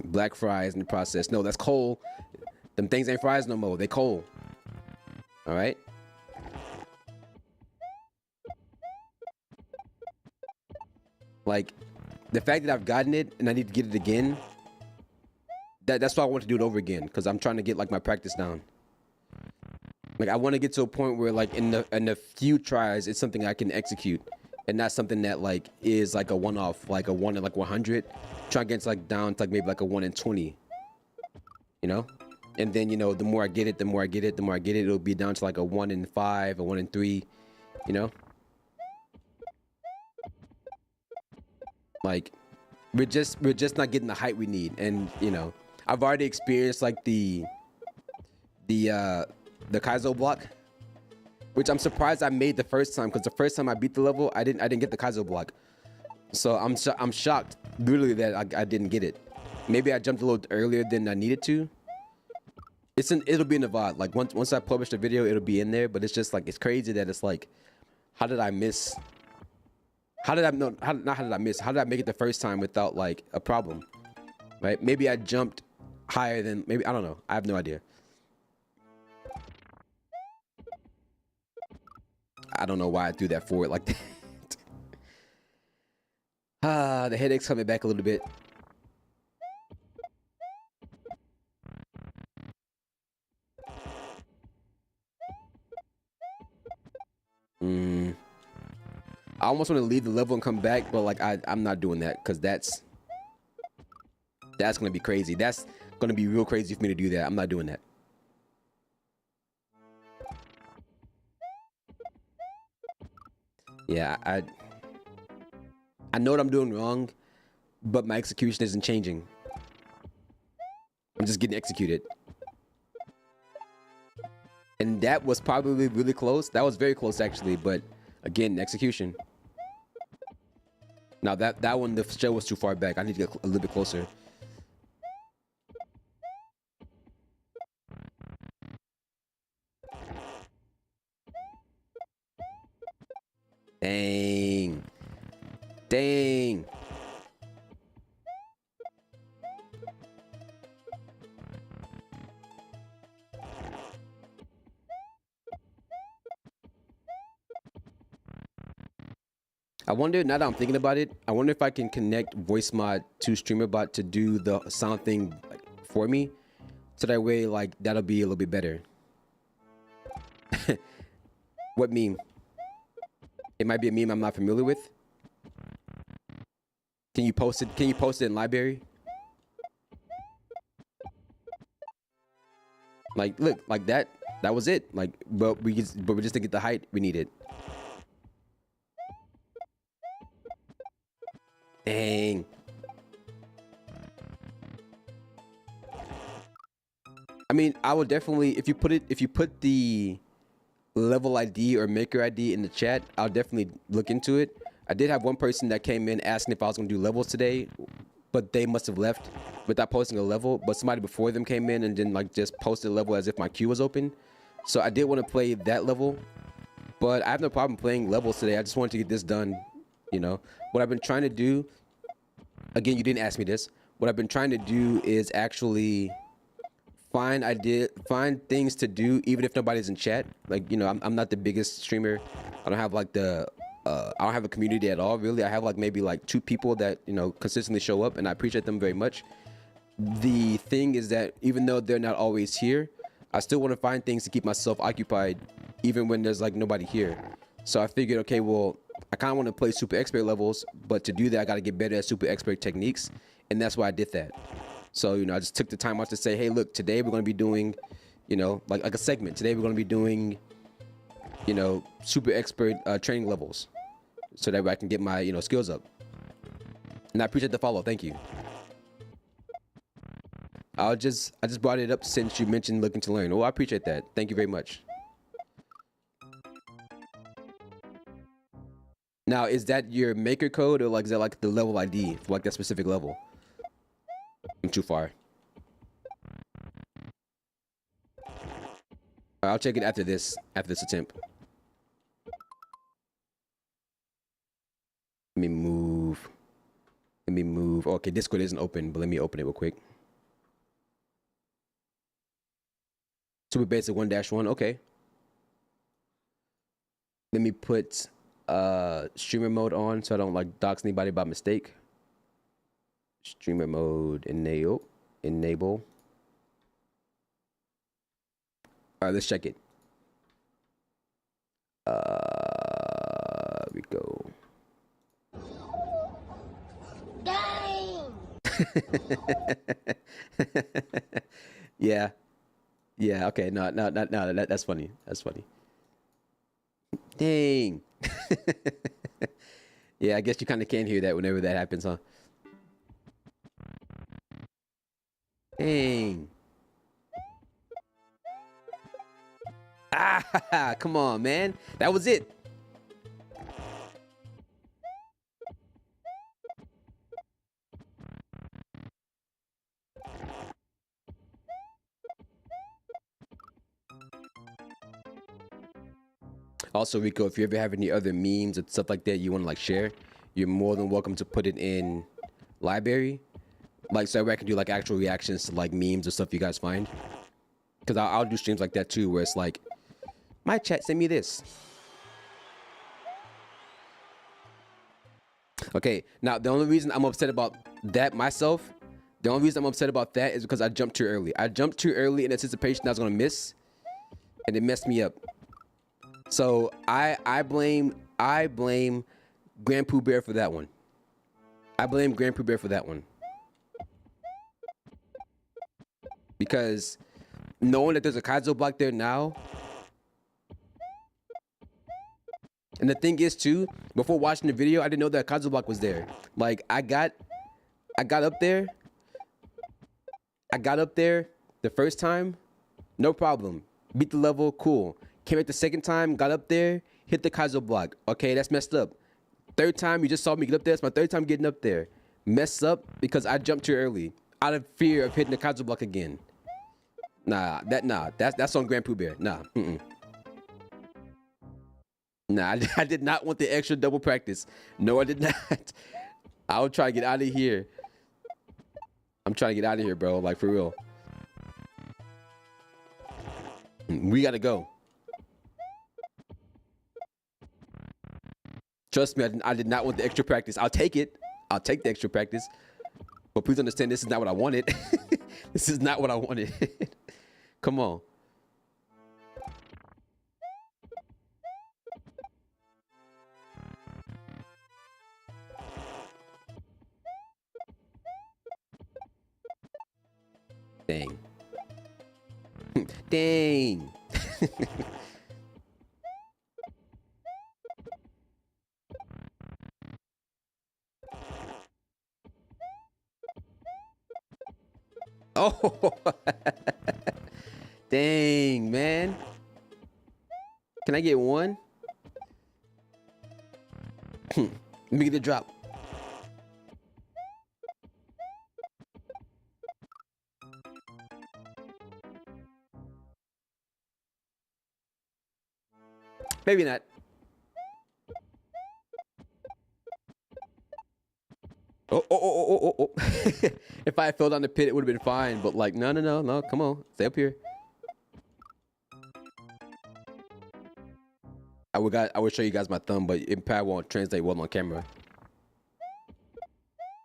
Black fries in the process. No, that's coal. Them things ain't fries no more. They coal. All right. The fact that I've gotten it and I need to get it again. That's why I want to do it over again because I'm trying to get my practice down. I want to get to a point where in the few tries it's something I can execute and not something that is a one-off, a 1 in 100. Try to get down to maybe a 1 in 20. And then the more I get it, it'll be down to a 1 in 5, a 1 in 3. We're just not getting the height we need, and I've already experienced the Kaizo block, which I'm surprised I made the first time because the first time I beat the level, I didn't get the Kaizo block, so I'm shocked literally that I didn't get it. Maybe I jumped a little earlier than I needed to. It'll be in the VOD. Like once I publish the video, it'll be in there. But it's just like it's crazy that it's like, how did I miss? How did I know? Not how did I miss? How did I make it the first time without like a problem? Right? Maybe I jumped higher than maybe I don't know. I have no idea. I don't know why I threw that forward like that. The headache's coming back a little bit. I almost want to leave the level and come back, but like I'm not doing that because that's gonna be crazy. That's gonna be real crazy for me to do that. I'm not doing that. Yeah, I know what I'm doing wrong, but my execution isn't changing. I'm just getting executed. And that was probably really close. That was very close actually, but again, execution. Now that one, the shell was too far back. I need to get a little bit closer. Dang. Dang. I wonder, now that I'm thinking about it, I wonder if I can connect voice mod to StreamerBot to do the sound thing for me. So that way, like, that'll be a little bit better. What meme? It might be a meme I'm not familiar with. Can you post it? Can you post it in library? Like, look, like that. That was it. Like, but we just didn't get the height we needed. Dang. I mean, I would definitely, if you put the level ID or maker ID in the chat, I'll definitely look into it. I did have one person that came in asking if I was gonna do levels today, but they must have left without posting a level. But somebody before them came in and then like just posted a level as if my queue was open. So I did want to play that level, but I have no problem playing levels today. I just wanted to get this done. You know, what I've been trying to do, again, you didn't ask me this. What I've been trying to do is actually find things to do even if nobody's in chat. Like, you know, I'm not the biggest streamer. I don't have like I don't have a community at all, really. I have like maybe like 2 people that, you know, consistently show up, and I appreciate them very much. The thing is that even though they're not always here, I still want to find things to keep myself occupied even when there's like nobody here. So I figured, okay, well, I kind of want to play super expert levels, but to do that, I got to get better at super expert techniques, and that's why I did that. So, you know, I just took the time out to say, hey, look, today we're going to be doing, you know, like a segment. Today we're going to be doing, you know, super expert training levels, so that way I can get my, you know, skills up. And I appreciate the follow. Thank you. I just brought it up since you mentioned looking to learn. Oh, I appreciate that. Thank you very much. Now, is that your maker code, or like is that like the level ID for like that specific level? I'm too far. I'll check it after this attempt. Let me move. Okay, Discord isn't open, but let me open it real quick. Super basic 1-1. Okay. Let me put streamer mode on so I don't like dox anybody by mistake. Streamer mode enable. All right, let's check it. We go. Dang! Yeah. Okay. No. That's funny. That's funny. Dang. Yeah, I guess you kind of can hear that whenever that happens, huh? Dang. Ah, come on, man. That was it. Also, Rico, if you ever have any other memes and stuff like that you want to like share, you're more than welcome to put it in library. Like, so I can do like actual reactions to like memes or stuff you guys find. Because I'll do streams like that too, where it's like, my chat send me this. Okay, now the only reason I'm upset about that myself, the only reason I'm upset about that is because I jumped too early. I jumped too early in anticipation I was gonna miss, and it messed me up. So I blame Grand Pooh Bear for that one. I blame Grand Pooh Bear for that one. Because knowing that there's a Kaizo block there now, and the thing is too, before watching the video, I didn't know that Kaizo block was there. Like I got up there the first time, no problem. Beat the level, cool. Came back the second time, got up there, hit the Kaizo block. Okay, that's messed up. Third time, you just saw me get up there. It's my third time getting up there. Messed up because I jumped too early out of fear of hitting the Kaizo block again. That's on Grand Pooh Bear. Nah, I did not want the extra double practice. No, I did not. I was trying to get out of here. I'm trying to get out of here, bro. Like, for real. We gotta go. Trust me, I did not want the extra practice. I'll take it. I'll take the extra practice. But please understand, this is not what I wanted. This is not what I wanted. Come on. Dang. Dang. Oh. Dang, man. Can I get one? Let me get the drop. Maybe not. Oh. If I fell down the pit, it would have been fine. But like, no. Come on. Stay up here. I would show you guys my thumb, but it probably won't translate well on camera.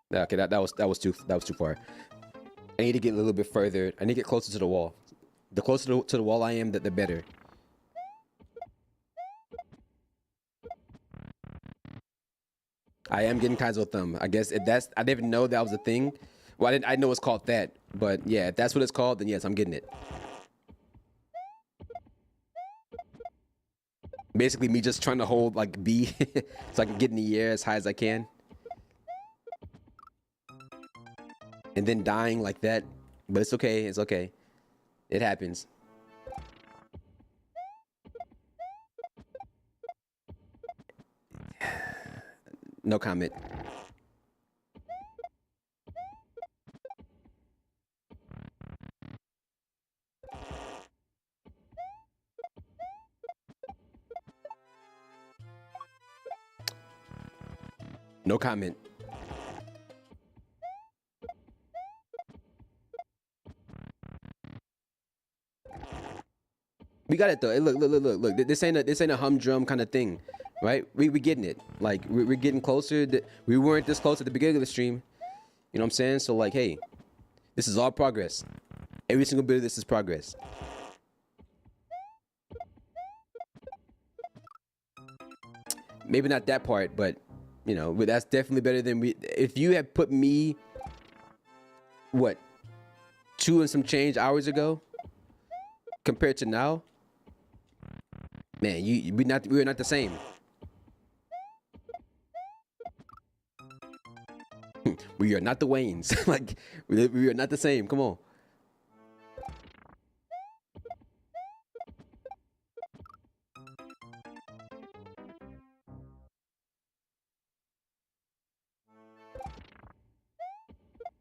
Yeah, okay, that was too far. I need to get a little bit further. I need to get closer to the wall. The closer to the wall I am, the better. I am getting Kaizo thumb. I guess if that's, I didn't even know that was a thing. Well, I know it's called that, but yeah, if that's what it's called, then yes, I'm getting it. Basically, me just trying to hold like B so I can get in the air as high as I can. And then dying like that. But it's okay. It's okay. It happens. No comment. No comment. We got it though. Hey, look. This ain't a humdrum kind of thing, right? We getting it. Like we're getting closer. We weren't this close at the beginning of the stream. You know what I'm saying? So like, hey, this is all progress. Every single bit of this is progress. Maybe not that part, but you know, but that's definitely better than we. If you had put me, what, 2 and some change hours ago, compared to now, man, we're not the same. We are not the Waynes. Like we are not the same. Come on.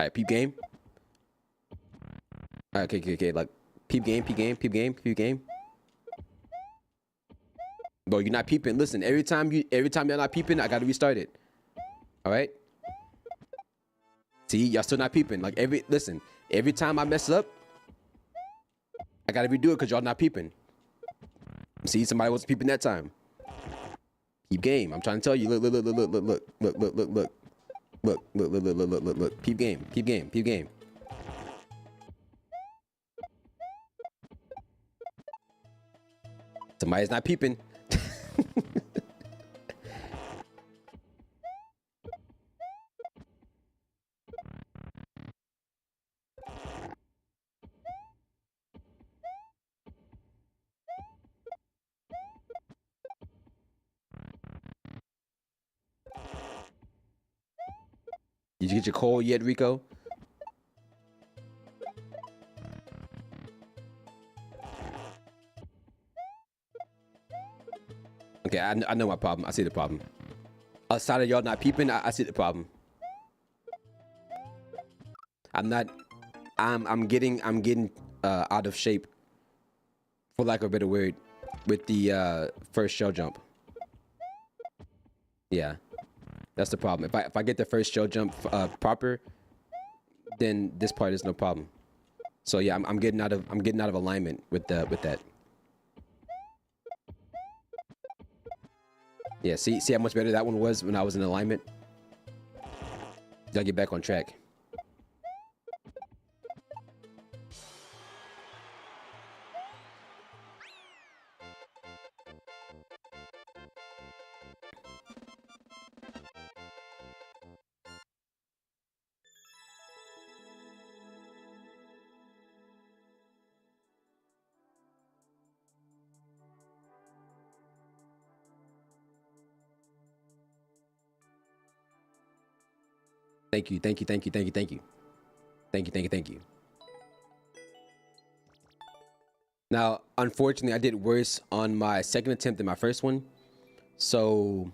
All right, peep game. All right, okay. Like peep game. Bro, you're not peeping. Listen, every time y'all not peeping, I gotta restart it. All right. See, y'all still not peeping. Like every time I mess up, I gotta redo it because y'all not peeping. See, somebody wasn't peeping that time. Keep game. I'm trying to tell you. Look. Peep game. Somebody's not peeping. Did you get your coal yet, Rico? Okay, I know my problem. I see the problem. Outside of y'all not peeping, I see the problem. I'm getting out of shape, for lack of a better word, with the first shell jump. Yeah, that's the problem. If I get the first shell jump proper, then this part is no problem. So yeah, I'm getting out of alignment with that. Yeah, see how much better that one was when I was in alignment? Gotta get back on track. Thank you. Now, unfortunately, I did worse on my second attempt than my first one. So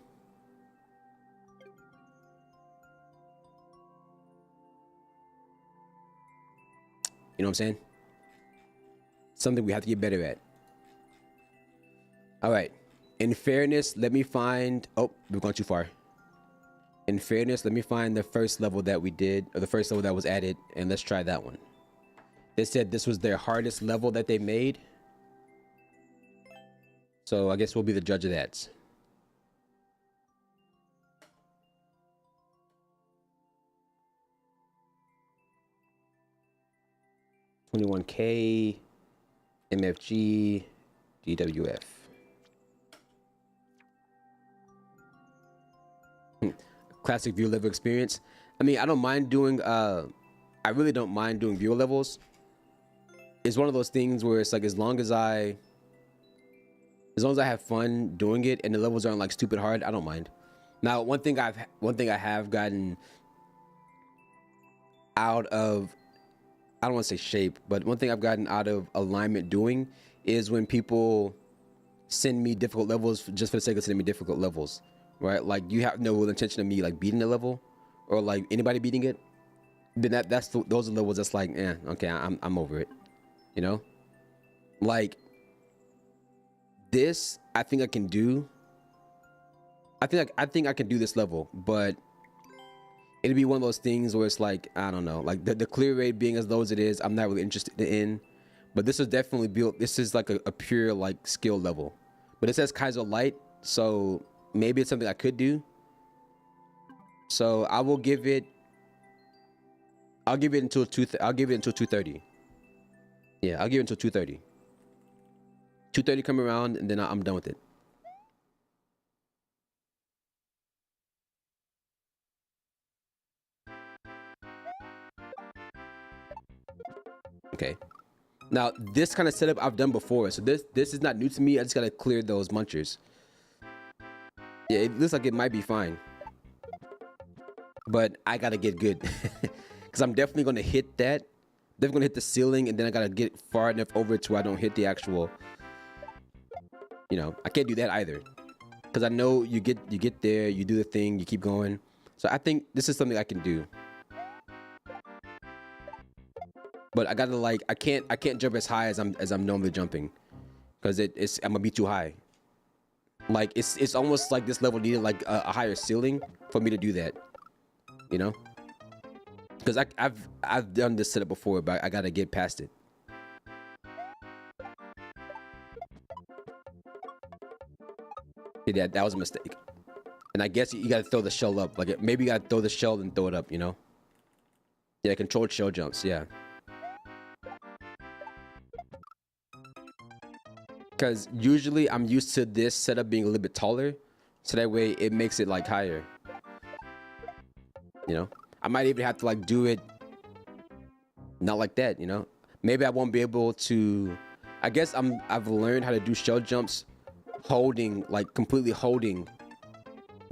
you know what I'm saying? Something we have to get better at. All right. In fairness, let me find... Oh, we've gone too far. In fairness, let me find the first level that we did, or the first level that was added, and let's try that one. They said this was their hardest level that they made. So I guess we'll be the judge of that. $21K, MFG, DWF. Classic viewer level experience. I mean, I don't mind doing I really don't mind doing viewer levels. It's one of those things where it's like as long as I have fun doing it and the levels aren't like stupid hard, I don't mind. Now, one thing I have gotten out of, I don't want to say shape, but one thing I've gotten out of alignment doing is when people send me difficult levels just for the sake of sending me difficult levels. Right, like you have no intention of me like beating the level, or like anybody beating it. Then those are levels that's like, okay, I'm over it. You know, like this, I think I can do. I think I can do this level, but it'd be one of those things where it's like, I don't know, like the clear rate being as low as it is, I'm not really interested in. But this is definitely built. This is like a pure like skill level, but it says Kaiser Light, so. Maybe it's something I could do. So I will give it. I'll give it until 2:30. Yeah, I'll give it until 2:30. 2:30 come around and then I'm done with it. Okay. Now this kind of setup I've done before, so this is not new to me. I just gotta clear those munchers. Yeah, it looks like it might be fine. But I gotta get good. Because I'm definitely gonna hit that. Definitely gonna hit the ceiling, and then I gotta get far enough over to where I don't hit the actual... You know, I can't do that either. Because I know you get there, you do the thing, you keep going. So I think this is something I can do. But I gotta like, I can't jump as high as I'm normally jumping. Because I'm gonna be too high. Like it's almost like this level needed like a higher ceiling for me to do that, you know? Because I've done this setup before, but I gotta get past it. Yeah, that was a mistake. And I guess you gotta throw the shell up. Like maybe you gotta throw the shell and throw it up, you know? Yeah, controlled shell jumps, yeah. Because usually I'm used to this setup being a little bit taller, so that way it makes it like higher. You know? I might even have to like do it not like that, you know? Maybe I won't be able to. I guess I've learned how to do shell jumps holding, like completely holding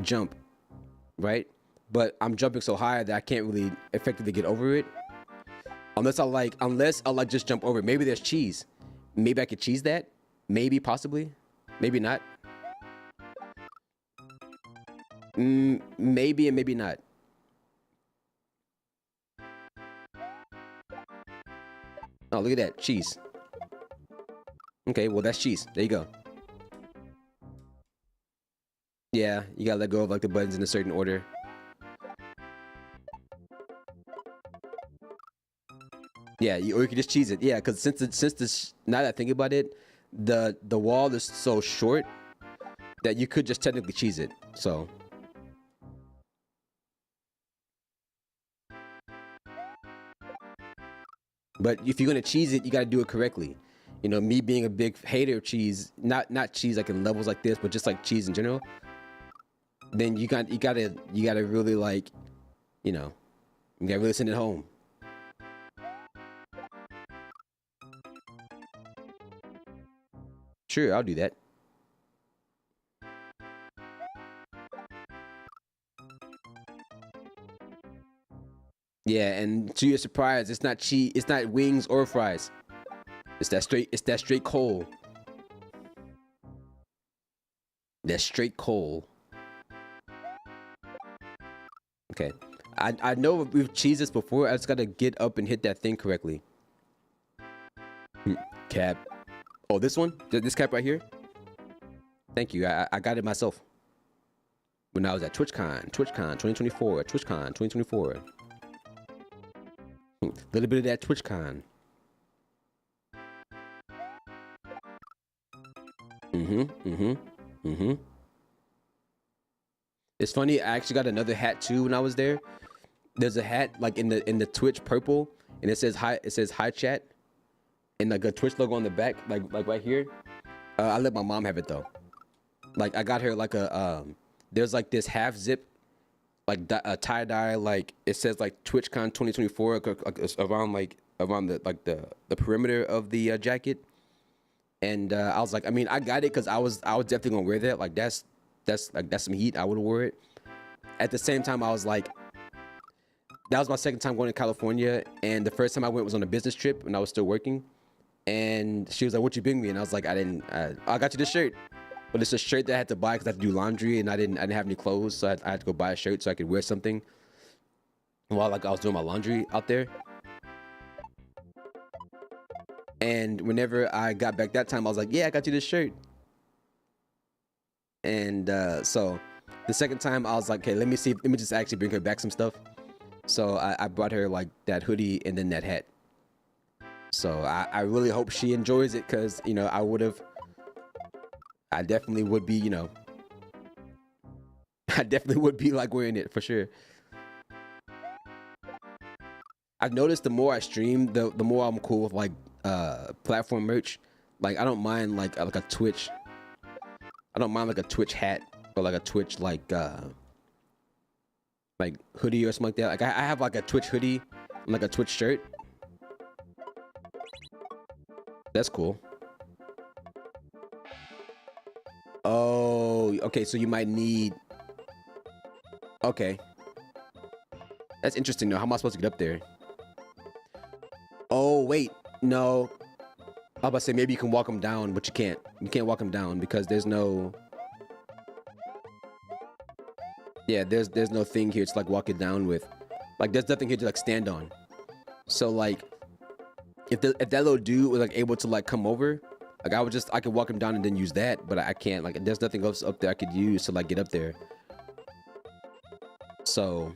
jump, right? But I'm jumping so high that I can't really effectively get over it. Unless I like just jump over it. Maybe there's cheese. Maybe I could cheese that. Maybe, possibly. Maybe not. Maybe and maybe not. Oh, look at that. Cheese. Okay, well, that's cheese. There you go. Yeah, you gotta let go of like the buttons in a certain order. Yeah, or you can just cheese it. Yeah, because now that I think about it, the wall is so short that you could just technically cheese it. So. But if you're gonna cheese it, you gotta do it correctly. You know, me being a big hater of cheese, not cheese like in levels like this, but just like cheese in general. Then you gotta really like, you know, you gotta really send it home. Sure, I'll do that. Yeah, and to your surprise, it's not cheese, it's not wings or fries. It's that straight coal. That straight coal. Okay. I know we've cheesed this before. I just gotta get up and hit that thing correctly. Cap. Oh, this one? This cap right here? Thank you. I got it myself. When I was at TwitchCon 2024. TwitchCon 2024. A little bit of that TwitchCon. It's funny, I actually got another hat too when I was there. There's a hat like in the Twitch purple, and it says hi chat, and like a Twitch logo on the back, like right here. I let my mom have it though. Like I got her like a there's like this half zip, like a tie dye, like it says like TwitchCon 2024 around the perimeter of the jacket. And I was like, I mean, I got it because I was definitely gonna wear that. Like that's some heat. I would have wore it. At the same time, I was like, that was my second time going to California, and the first time I went was on a business trip when I was still working. And she was like, "What you bring me?" And I was like, I got you this shirt, but it's a shirt that I had to buy because I had to do laundry, and I didn't have any clothes, so I had to go buy a shirt so I could wear something while like I was doing my laundry out there. And whenever I got back that time, I was like, "Yeah, I got you this shirt." And so the second time, I was like, "Okay, let me just actually bring her back some stuff." So I brought her like that hoodie and then that hat. So I really hope she enjoys it because, you know, I definitely would be, you know, I definitely would be like wearing it for sure. I've noticed the more I stream, the more I'm cool with like platform merch. Like I don't mind like a Twitch. I don't mind like a Twitch hat or like a Twitch like hoodie or something like that. Like I have like a Twitch hoodie and like a Twitch shirt. That's cool. Oh, okay. So you might need. Okay. That's interesting though. How am I supposed to get up there? Oh wait, no. I was about to say maybe you can walk them down, but you can't. You can't walk them down because there's no. Yeah, there's no thing here to like walk it down with. Like there's nothing here to like stand on. So like, if that little dude was like able to like come over, Like I could walk him down and then use that, but I can't. Like there's nothing else up there I could use to like get up there. So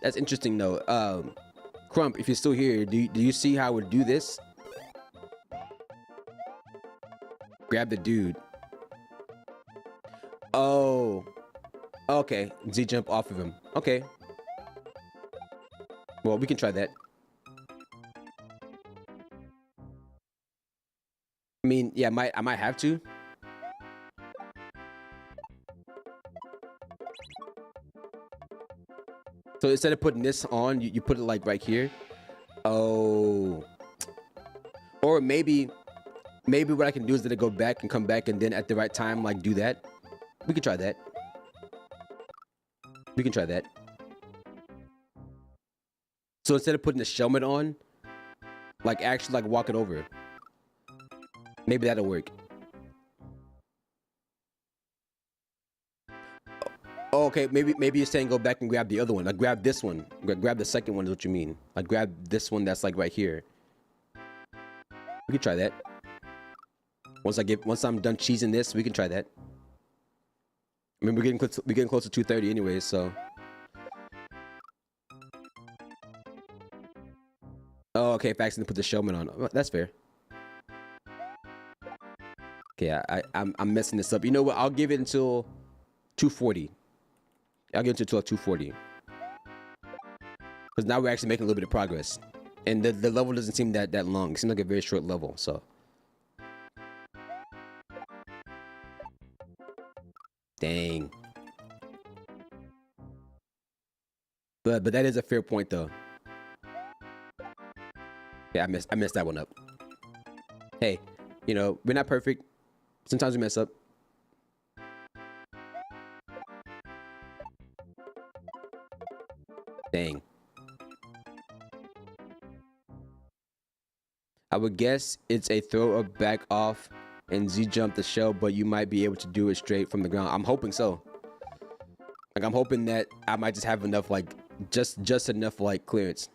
that's interesting though. Crump, if you're still here, do you see how I would do this? Grab the dude. Oh, okay. Z jump off of him. Okay. Well, we can try that. I mean, yeah, I might have to. So instead of putting this on, you put it like right here. Oh. Or maybe what I can do is that I go back and come back and then at the right time, like do that. We can try that. We can try that. So instead of putting the helmet on, like actually like walk it over. Maybe that'll work. Oh, okay, maybe you're saying go back and grab the other one. Like grab this one. Grab the second one is what you mean. Like grab this one that's like right here. We can try that. Once I'm done cheesing this, we can try that. I mean, we're getting close to 2:30 anyways, so. Oh, okay. If I accidentally put the showman on, oh, that's fair. Okay, I'm messing this up. You know what? I'll give it until 2:40. I'll give it until 2:40. Because now we're actually making a little bit of progress, and the level doesn't seem that long. It seems like a very short level, so. Dang. But that is a fair point though. Yeah, I messed that one up. Hey, you know, we're not perfect. Sometimes we mess up. Dang. I would guess it's a throw a back off and Z jump the shell, but you might be able to do it straight from the ground. I'm hoping so. Like I'm hoping that I might just have enough, like just enough like clearance.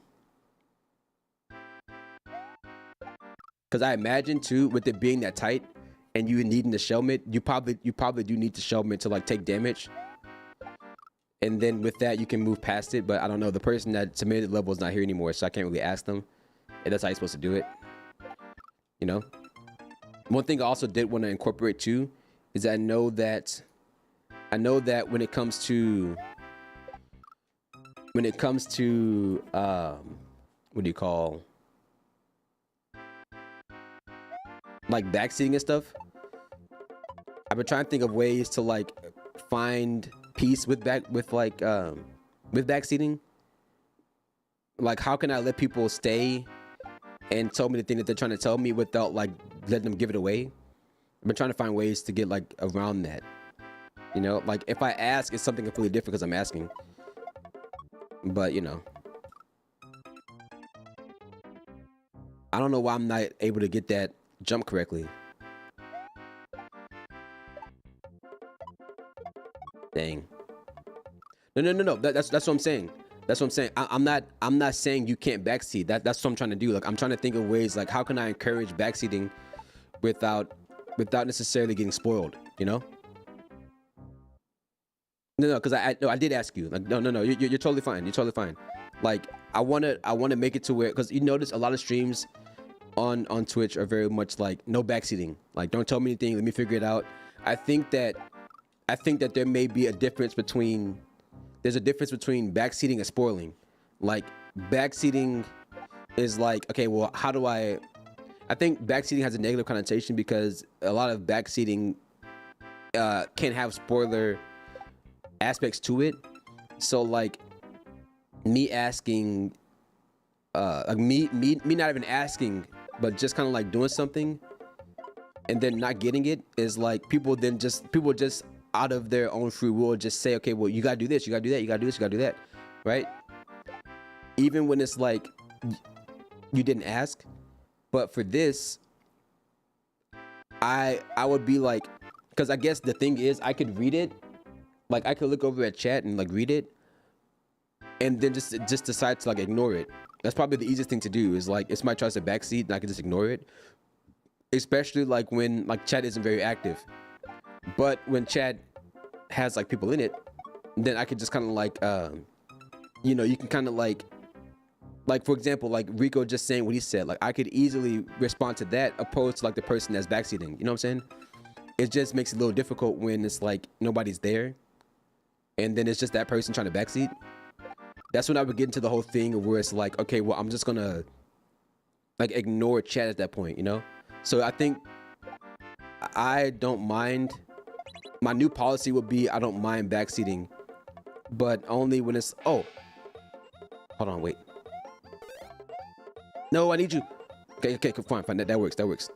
Because I imagine too, with it being that tight and you needing the shellmet, you probably do need the shellmet to like take damage. And then with that, you can move past it. But I don't know. The person that submitted the level is not here anymore, so I can't really ask them if that's how you're supposed to do it. You know. One thing I also did want to incorporate too is that I know that when it comes to what do you call, like backseating and stuff, I've been trying to think of ways to like find peace with backseating. Like how can I let people stay and tell me the thing that they're trying to tell me without like letting them give it away? I've been trying to find ways to get like around that. You know, like if I ask, it's something completely different because I'm asking. But you know, I don't know why I'm not able to get that jump correctly. Dang. No. That's what I'm saying. That's what I'm saying. I'm not saying you can't backseat. That's what I'm trying to do. Like I'm trying to think of ways like how can I encourage backseating without necessarily getting spoiled. You know. No, because I did ask you. Like no. You're totally fine. You're totally fine. Like I wanna make it to where, because you notice a lot of streams on Twitch are very much like no backseating. Like don't tell me anything. Let me figure it out. I think that there may be a difference between. There's a difference between backseating and spoiling. Like backseating is like, okay, well, how do I think backseating has a negative connotation because a lot of backseating can have spoiler aspects to it. So like me asking, like me not even asking, but just kind of like doing something and then not getting it is like people just out of their own free will just say, okay, well, you gotta do this, you gotta do that, you gotta do this, you gotta do that, right? Even when it's like you didn't ask. But for this, I would be like, because I guess the thing is I could read it, like I could look over at chat and like read it and then just decide to like ignore it. That's probably the easiest thing to do, is like if somebody tries to backseat and I can just ignore it especially like when like chat isn't very active. But when chat has like people in it, then I could just kind of like, you know, you can kind of like for example, like Rico just saying what he said. Like I could easily respond to that opposed to like the person that's backseating. You know what I'm saying? It just makes it a little difficult when it's like nobody's there, and then it's just that person trying to backseat. That's when I would get into the whole thing of where it's like, okay, well, I'm just gonna like ignore chat at that point, you know? So I think I don't mind. My new policy would be I don't mind backseating, but only when it's, oh, hold on, wait. No, I need you. Okay, fine, that works, that works.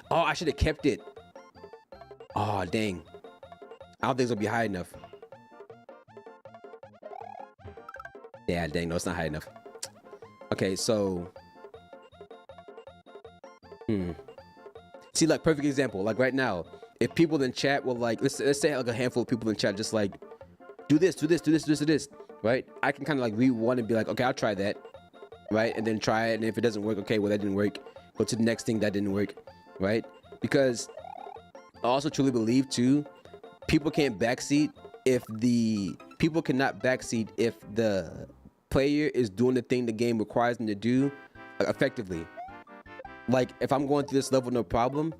Oh, I should have kept it. Oh, dang. I don't think it's gonna be high enough. Yeah, dang, no, it's not high enough. Okay, so, see, like, perfect example. Like right now, if people in chat will like, let's say like a handful of people in chat just like, do this, right? I can kind of like read one and be like, okay, I'll try that, right? And then try it, and if it doesn't work, okay, well that didn't work. Go to the next thing that didn't work, right? Because I also truly believe too, people can't backseat if the people cannot backseat if the player is doing the thing the game requires them to do effectively. Like if I'm going through this level no problem,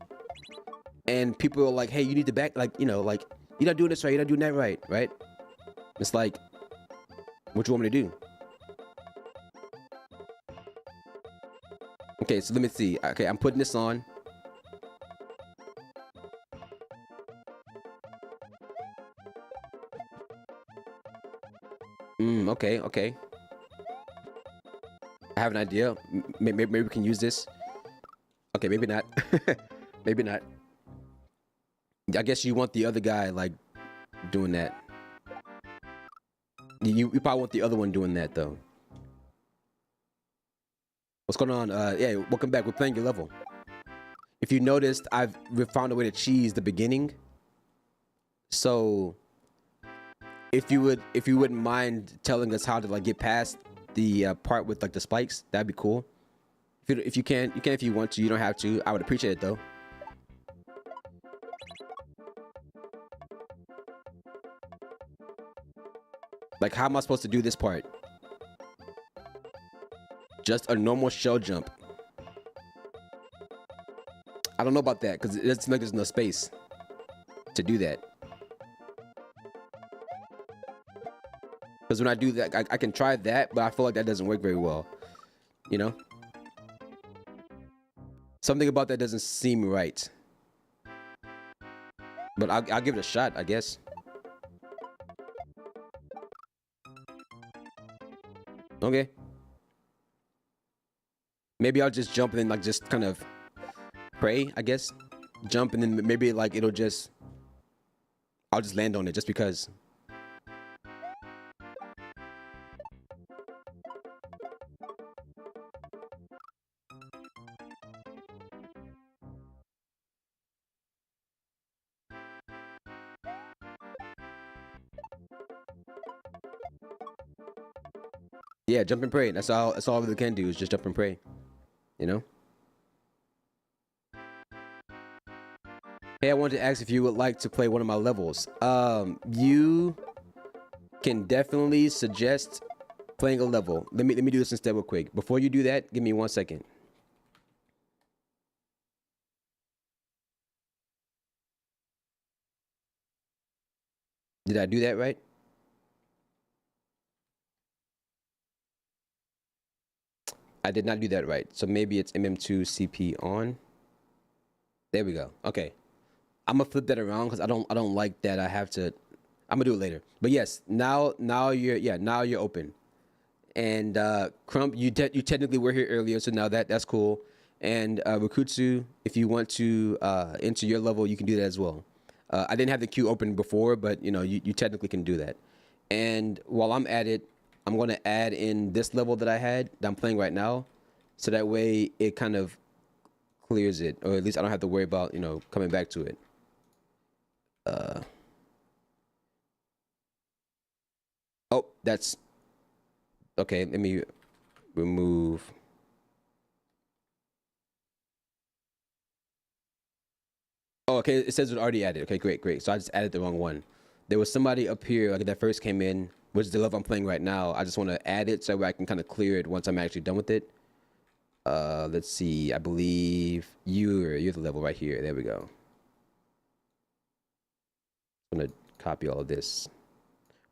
and people are like, hey, you need to back, like, you know, like you're not doing this right, you're not doing that right? It's like, what you want me to do? Okay, so let me see. Okay, I'm putting this on. Okay. I have an idea. Maybe we can use this. Okay, maybe not. Maybe not. I guess you want the other guy like doing that. You probably want the other one doing that though. What's going on? Yeah, welcome back. We're playing your level. If you noticed, we've found a way to cheese the beginning. So if you wouldn't mind telling us how to like get past the part with like the spikes, that'd be cool. If you can if you want to. You don't have to. I would appreciate it though. Like, how am I supposed to do this part? Just a normal shell jump. I don't know about that because it doesn't seem like there's no space to do that. Because when I do that, I can try that, but I feel like that doesn't work very well. You know? Something about that doesn't seem right. But I'll give it a shot, I guess. Okay. Maybe I'll just jump and then like just kind of pray, I guess. Jump and then maybe like I'll just land on it just because. Yeah, jump and pray. That's all I really can do is just jump and pray. You know? Hey, I wanted to ask if you would like to play one of my levels. You can definitely suggest playing a level. Let me do this instead real quick. Before you do that, give me 1 second. Did I do that right? I did not do that right. So maybe it's MM2 CP on. There we go. Okay. I'm gonna flip that around because I don't like that I have to. I'm gonna do it later. But yes, now you're open. And Crump, you technically were here earlier, so now that's cool. And Rikutsu, if you want to enter your level, you can do that as well. I didn't have the queue open before, but you know you technically can do that. And while I'm at it, I'm gonna add in this level that I'm playing right now, so that way it kind of clears it, or at least I don't have to worry about coming back to it. Oh, that's okay. Let me remove. Oh, okay. It says it already added. Okay, great, great. So I just added the wrong one. There was somebody up here like that first came in, which is the level I'm playing right now. I just want to add it so I can kind of clear it once I'm actually done with it. Let's see. I believe you're the level right here. There we go. I'm gonna copy all of this,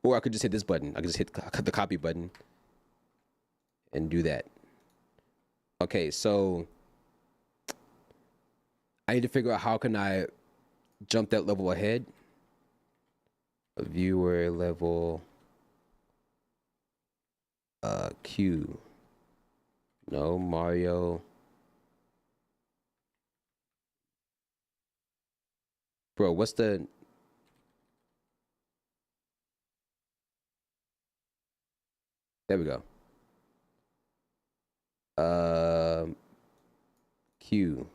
or I could just hit this button. I could just hit the copy button and do that. Okay, so I need to figure out how can I jump that level ahead. A viewer level Q. No, Mario. Bro, what's the There we go. Q.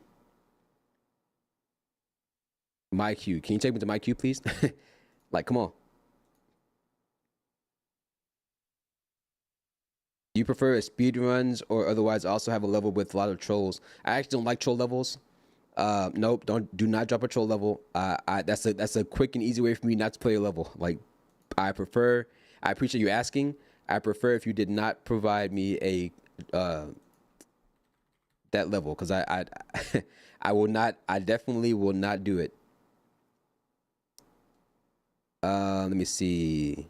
My queue. Can you take me to my queue, please? Like, come on. Do you prefer speed runs or otherwise also have a level with a lot of trolls? I actually don't like troll levels. Nope, do not drop a troll level. That's a quick and easy way for me not to play a level. Like, I appreciate you asking. I prefer if you did not provide me a that level, because I will not. I definitely will not do it. Let me see.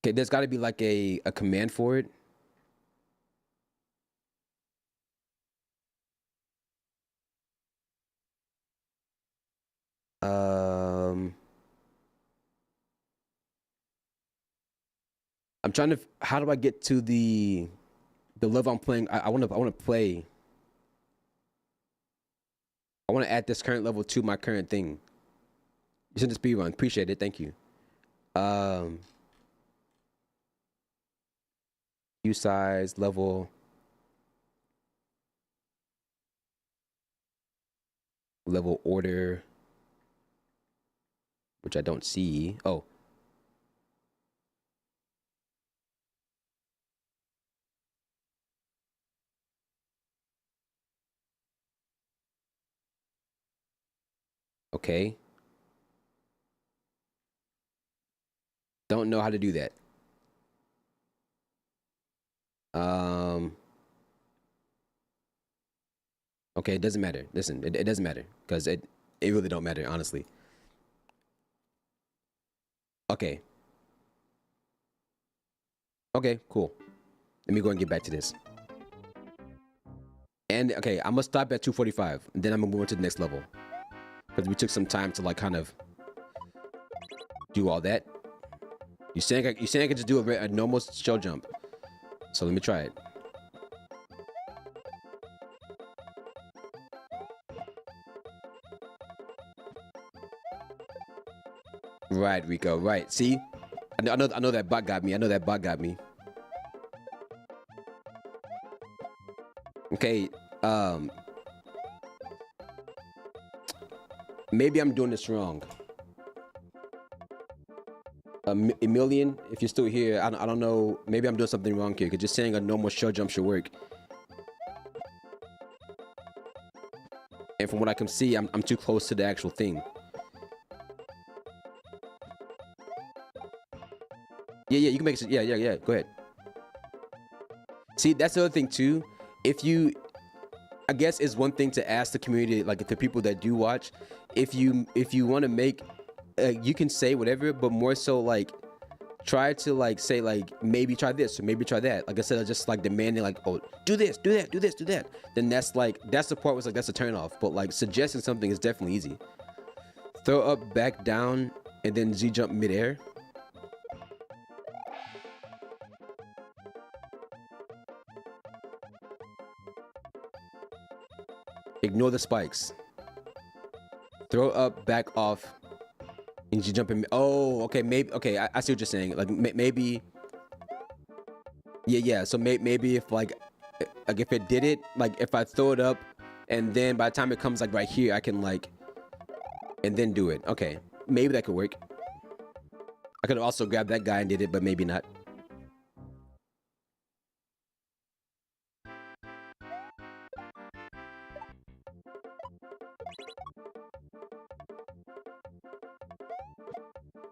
Okay, there's got to be like a command for it. I'm trying to. How do I get to the level I'm playing? I want to play. I want to add this current level to my current thing. You sent the speed run. Appreciate it. Thank you. U size level. Level order, which I don't see. Oh. Okay. Don't know how to do that. Okay, it doesn't matter. Listen, it doesn't matter because it really don't matter, honestly. Okay. Okay, cool. Let me go and get back to this. And okay, I'm gonna stop at 245. And then I'm gonna move on to the next level because we took some time to like kind of do all that. You saying I could just do a normal shell jump? So let me try it. Right, Rico. Right. See, I know that bot got me. I know that bot got me. Okay. Maybe I'm doing this wrong. Emilian, if you're still here, I don't know. Maybe I'm doing something wrong here. Cause just saying a normal shell jump should work. And from what I can see, I'm too close to the actual thing. Yeah, you can make it. Yeah. Go ahead. See, that's the other thing too. If you, I guess it's one thing to ask the community, like the people that do watch, if you want to make, you can say whatever, but more so like try to like say like maybe try this or maybe try that. Like I said, just like demanding like, oh, do this, do that, do this, do that. Then that's the part was like that's a turn off. But like suggesting something is definitely easy. Throw up, back down, and then Z jump midair. Ignore the spikes. Throw up, back off, and you jump in. Oh, okay, maybe. Okay, I see what you're saying. Like maybe. Yeah. So maybe if like if it did it, like if I throw it up, and then by the time it comes like right here, I can like, and then do it. Okay, maybe that could work. I could also grab that guy and did it, but maybe not.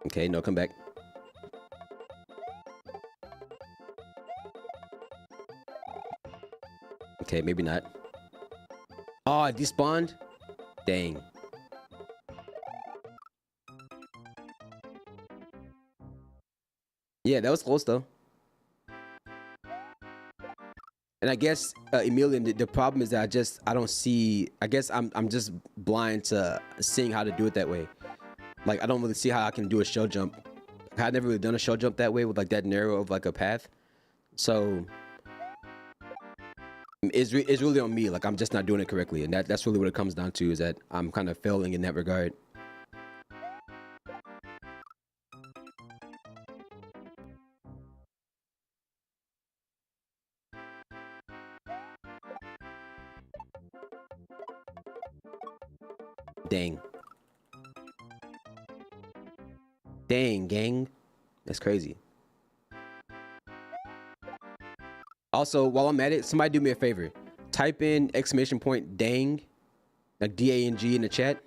Okay, no, come back. Okay, maybe not. Oh, I despawned? Dang. Yeah, that was close though. And I guess Emilian, the problem is that I don't see. I guess I'm just blind to seeing how to do it that way. Like I don't really see how I can do a shell jump. I've never really done a shell jump that way with like that narrow of like a path. So it's really on me. Like I'm just not doing it correctly, and that's really what it comes down to, is that I'm kind of failing in that regard. Dang. Dang, gang. That's crazy. Also, while I'm at it, somebody do me a favor. Type in !, dang, like DANG in the chat.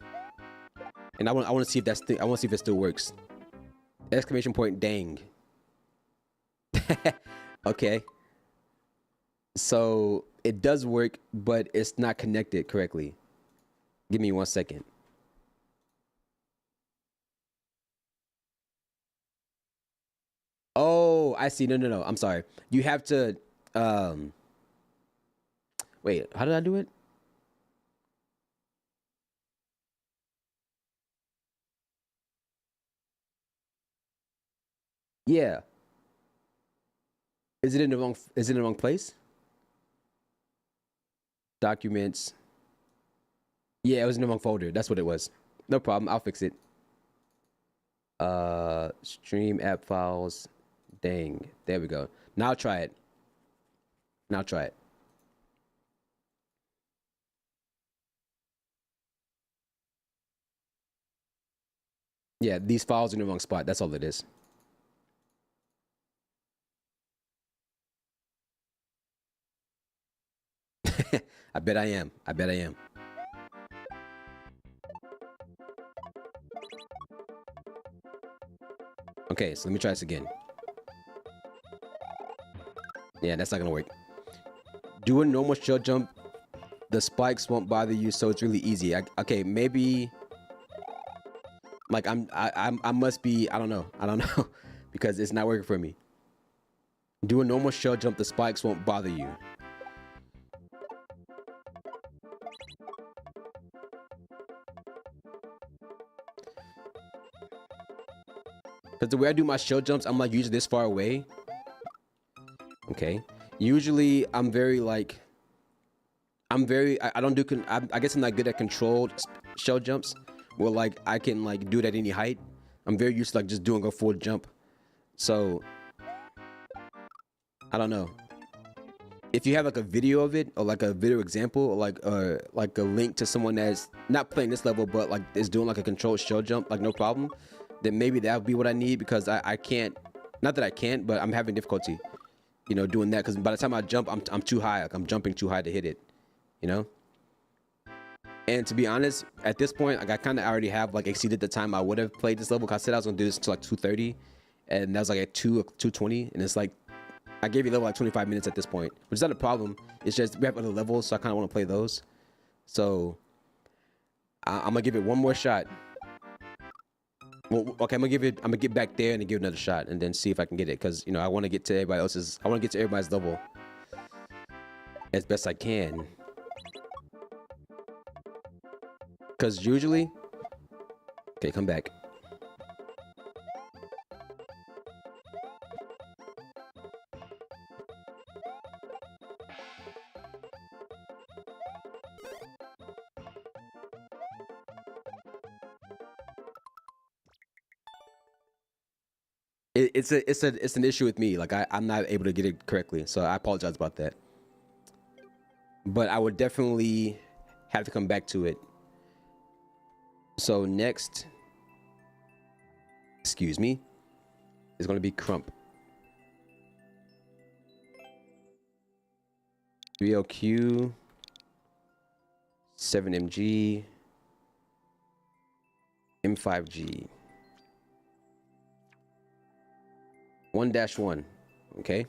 And I want to see if I want to see if it still works. !, dang. Okay. So it does work, but it's not connected correctly. Give me 1 second. Oh, I see. No. I'm sorry. You have to wait, how did I do it? Yeah. Is it in the wrong place? Documents. Yeah, it was in the wrong folder. That's what it was. No problem. I'll fix it. Stream app files. Dang. There we go. Now try it. Now try it. Yeah, these files are in the wrong spot. That's all it is. I bet I am. I bet I am. Okay, so let me try this again. Yeah, that's not gonna work. Do a normal shell jump. The spikes won't bother you, so it's really easy. Okay, maybe like I must be, I don't know, because it's not working for me. Do a normal shell jump. The spikes won't bother you. Because the way I do my shell jumps, I'm like usually this far away. Okay. Usually I'm very like, I don't do, I guess I'm not good at controlled shell jumps. Where like I can like do it at any height. I'm very used to like just doing a full jump. So, I don't know. If you have like a video of it, or like a video example, or like a link to someone that's not playing this level, but like is doing like a controlled shell jump, like no problem, then maybe that would be what I need, because I can't, not that I can't, but I'm having difficulty, you know, doing that, because by the time I jump, I'm too high, like I'm jumping too high to hit it, you know. And to be honest, at this point, like I kind of already have like exceeded the time I would have played this level. Cause I said I was gonna do this until like 2:30, and that was like at 2:20, and it's like I gave you level like 25 minutes at this point, which is not a problem. It's just we have other levels, so I kind of want to play those. So I'm gonna give it one more shot. Well, okay, I'm gonna get back there and give it another shot, and then see if I can get it. Cause you know I want to get to everybody else's. I want to get to everybody's level as best I can. Cause usually, okay, come back. It's an issue with me. Like I'm not able to get it correctly, so I apologize about that. But I would definitely have to come back to it. So next, excuse me, is going to be Crump. 3LQ, 7MG, M5G. 1-1. Okay.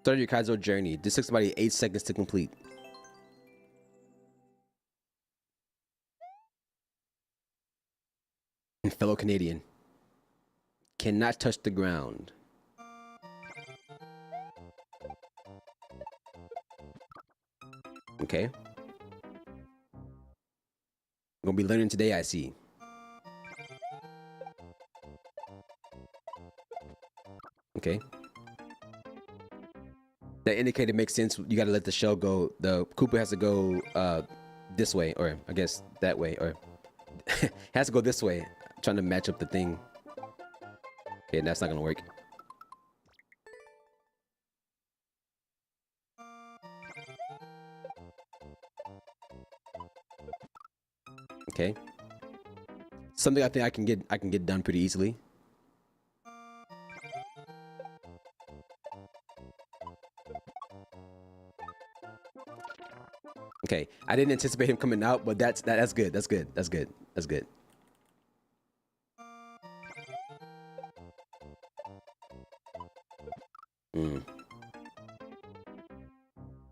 Start your Kaizo journey. This takes about 8 seconds to complete. And fellow Canadian. Cannot touch the ground. Okay. Gonna be learning today, I see. Okay. That indicator makes sense. You gotta let the shell go. The Koopa has to go this way, or I guess that way, or has to go this way. I'm trying to match up the thing. Okay, that's not gonna work. Okay. Something I think I can get done pretty easily. Okay, I didn't anticipate him coming out, but that's good. That's good. That's good. That's good.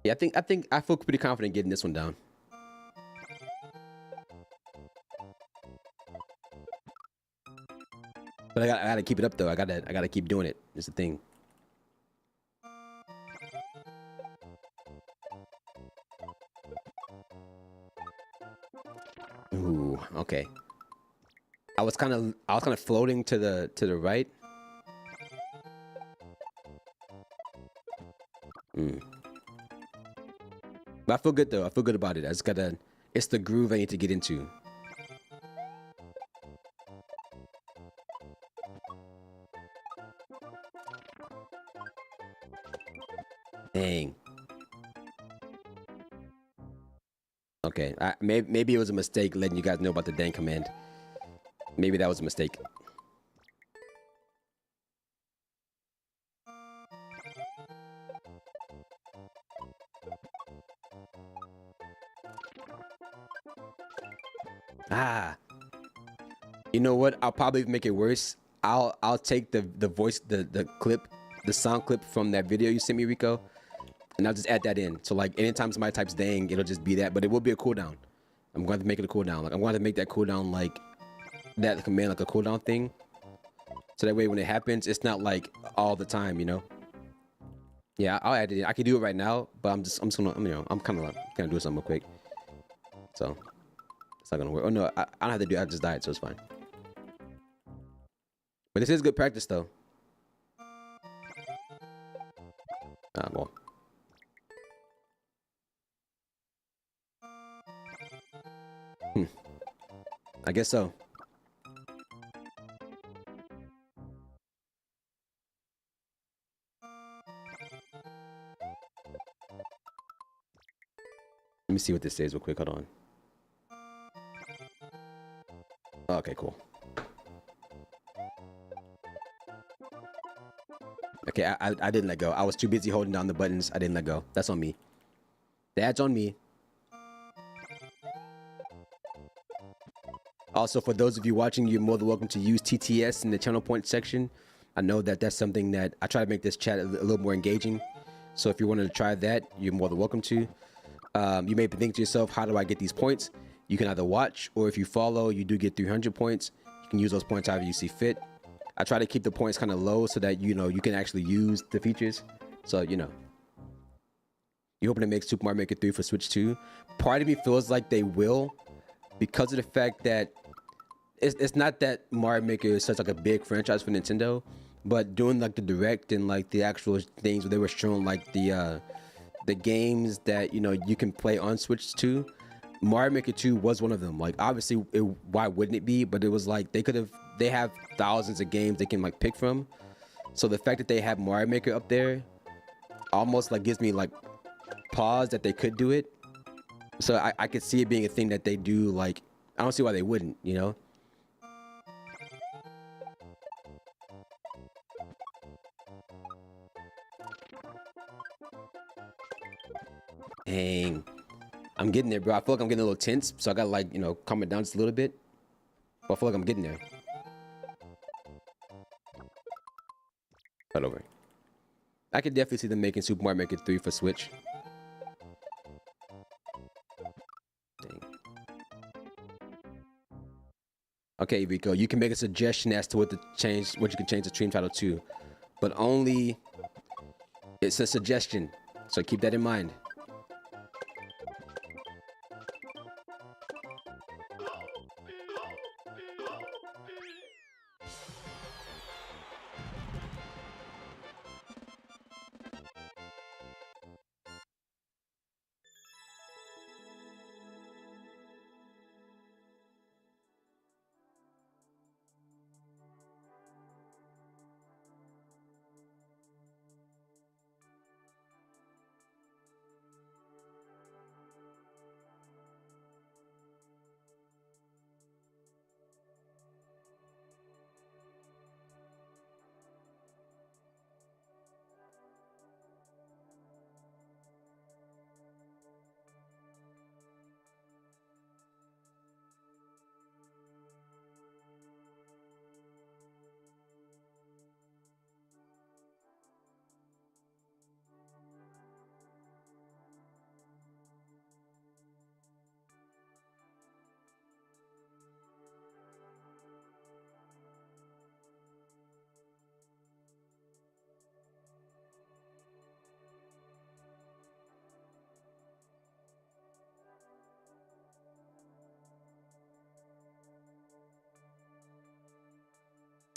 Yeah, I feel pretty confident getting this one down. But I gotta keep it up though. I gotta keep doing it. It's the thing. Ooh, okay. I was kind of floating to the right. But I feel good though. I feel good about it. I just gotta. It's the groove I need to get into. Dang. Okay. Maybe it was a mistake letting you guys know about the dang command. Maybe that was a mistake. Ah. You know what? I'll probably make it worse. I'll take the voice the clip, the sound clip from that video you sent me, Rico, and I'll just add that in. So like anytime somebody types dang, it'll just be that, but it will be a cooldown. I'm going to make it a cooldown. Like I'm going to make that cooldown like that command like a cooldown thing. So that way when it happens, it's not like all the time, you know? Yeah, I'll add it in. I can do it right now, but I'm just gonna, you know, I'm kind of gonna do something real quick. So it's not gonna work. Oh no, I don't have to do it. I just died, so it's fine. But this is good practice though. Well. I guess so. Let me see what this says real quick. Hold on. Okay, cool. Okay, I didn't let go. I was too busy holding down the buttons. I didn't let go. That's on me. That's on me. Also, for those of you watching, you're more than welcome to use TTS in the channel point section. I know that that's something that I try to make this chat a little more engaging. So if you wanted to try that, you're more than welcome to. You may be thinking to yourself, how do I get these points? You can either watch, or if you follow, you do get 300 points. You can use those points however you see fit. I try to keep the points kind of low so that, you know, you can actually use the features. So, you know. You hoping to make Super Mario Maker 3 for Switch 2? Part of me feels like they will, because of the fact that it's not that Mario Maker is such like a big franchise for Nintendo, but doing like the direct and like the actual things where they were showing like the games that, you know, you can play on Switch 2, Mario Maker 2 was one of them. Like obviously why wouldn't it be, but it was like they have thousands of games they can like pick from. So the fact that they have Mario Maker up there almost like gives me like pause that they could do it. So I could see it being a thing that they do. Like I don't see why they wouldn't, you know. Dang. I'm getting there, bro. I feel like I'm getting a little tense, so I gotta like, you know, calm it down just a little bit. But I feel like I'm getting there. Right over. I could definitely see them making Super Mario Maker 3 for Switch. Dang. Okay, Rico, you can make a suggestion as to what you can change the stream title to, but only it's a suggestion, so keep that in mind.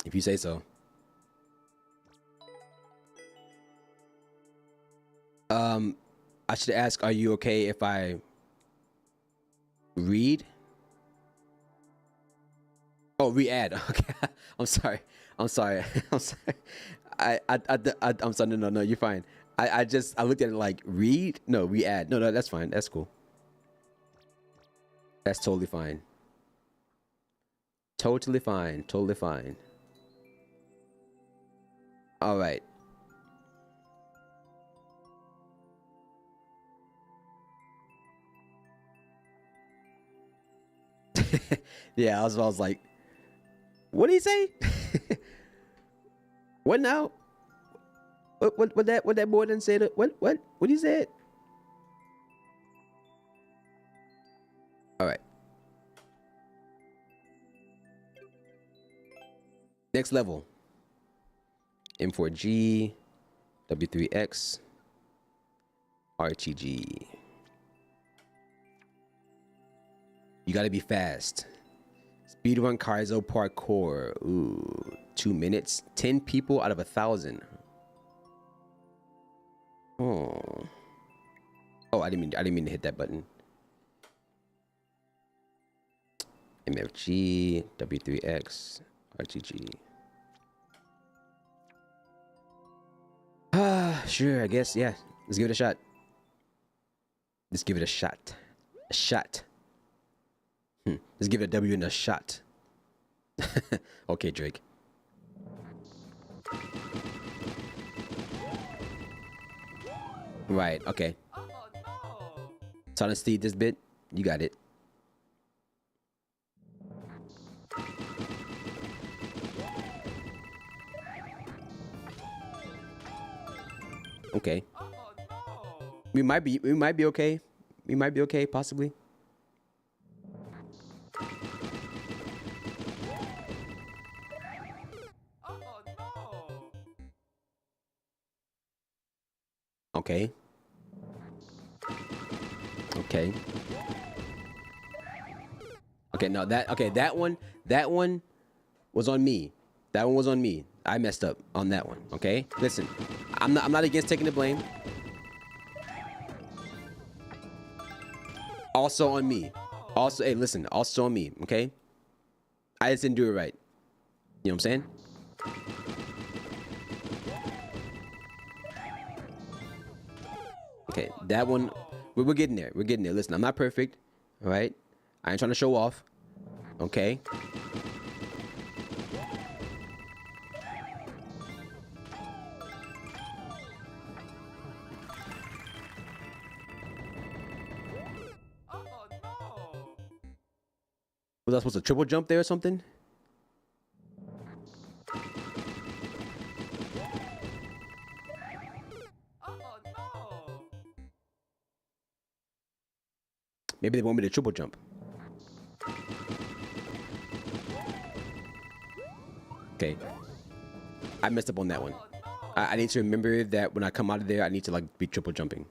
If you say so. I should ask, are you okay if I read? Oh, re-add. Okay. I'm sorry. I'm sorry. I'm sorry. I'm sorry. No, you're fine. I looked at it like read. No, re-add. No, that's fine. That's cool. That's totally fine. Totally fine. Totally fine. All right. Yeah, I was like, what did he say? What now? What that boy didn't say? What he said? All right. Next level. M4G, W3X, RTG. You gotta be fast. Speedrun Kaizo parkour. Ooh, 2 minutes. 10 people out of 1,000. Oh. Oh, I didn't mean to hit that button. MFG, W3X, RTG. Sure, I guess, yeah. Let's give it a shot. Let's give it a shot. A shot. Let's give it a W and a shot. Okay, Drake. Right, okay. Silent Steed this bit. You got it. Okay. We might be okay. We might be okay, possibly. Okay. Okay. Okay, no, that one was on me. That one was on me. I messed up on that one. Okay? Listen. I'm not against taking the blame. Also on me. Also, hey, listen, also on me, okay? I just didn't do it right. You know what I'm saying? Okay, that one, we're getting there. We're getting there. Listen, I'm not perfect, all right? I ain't trying to show off, okay? Was I supposed to triple jump there or something? Maybe they want me to triple jump. Okay. I messed up on that one. I need to remember that when I come out of there, I need to like be triple jumping.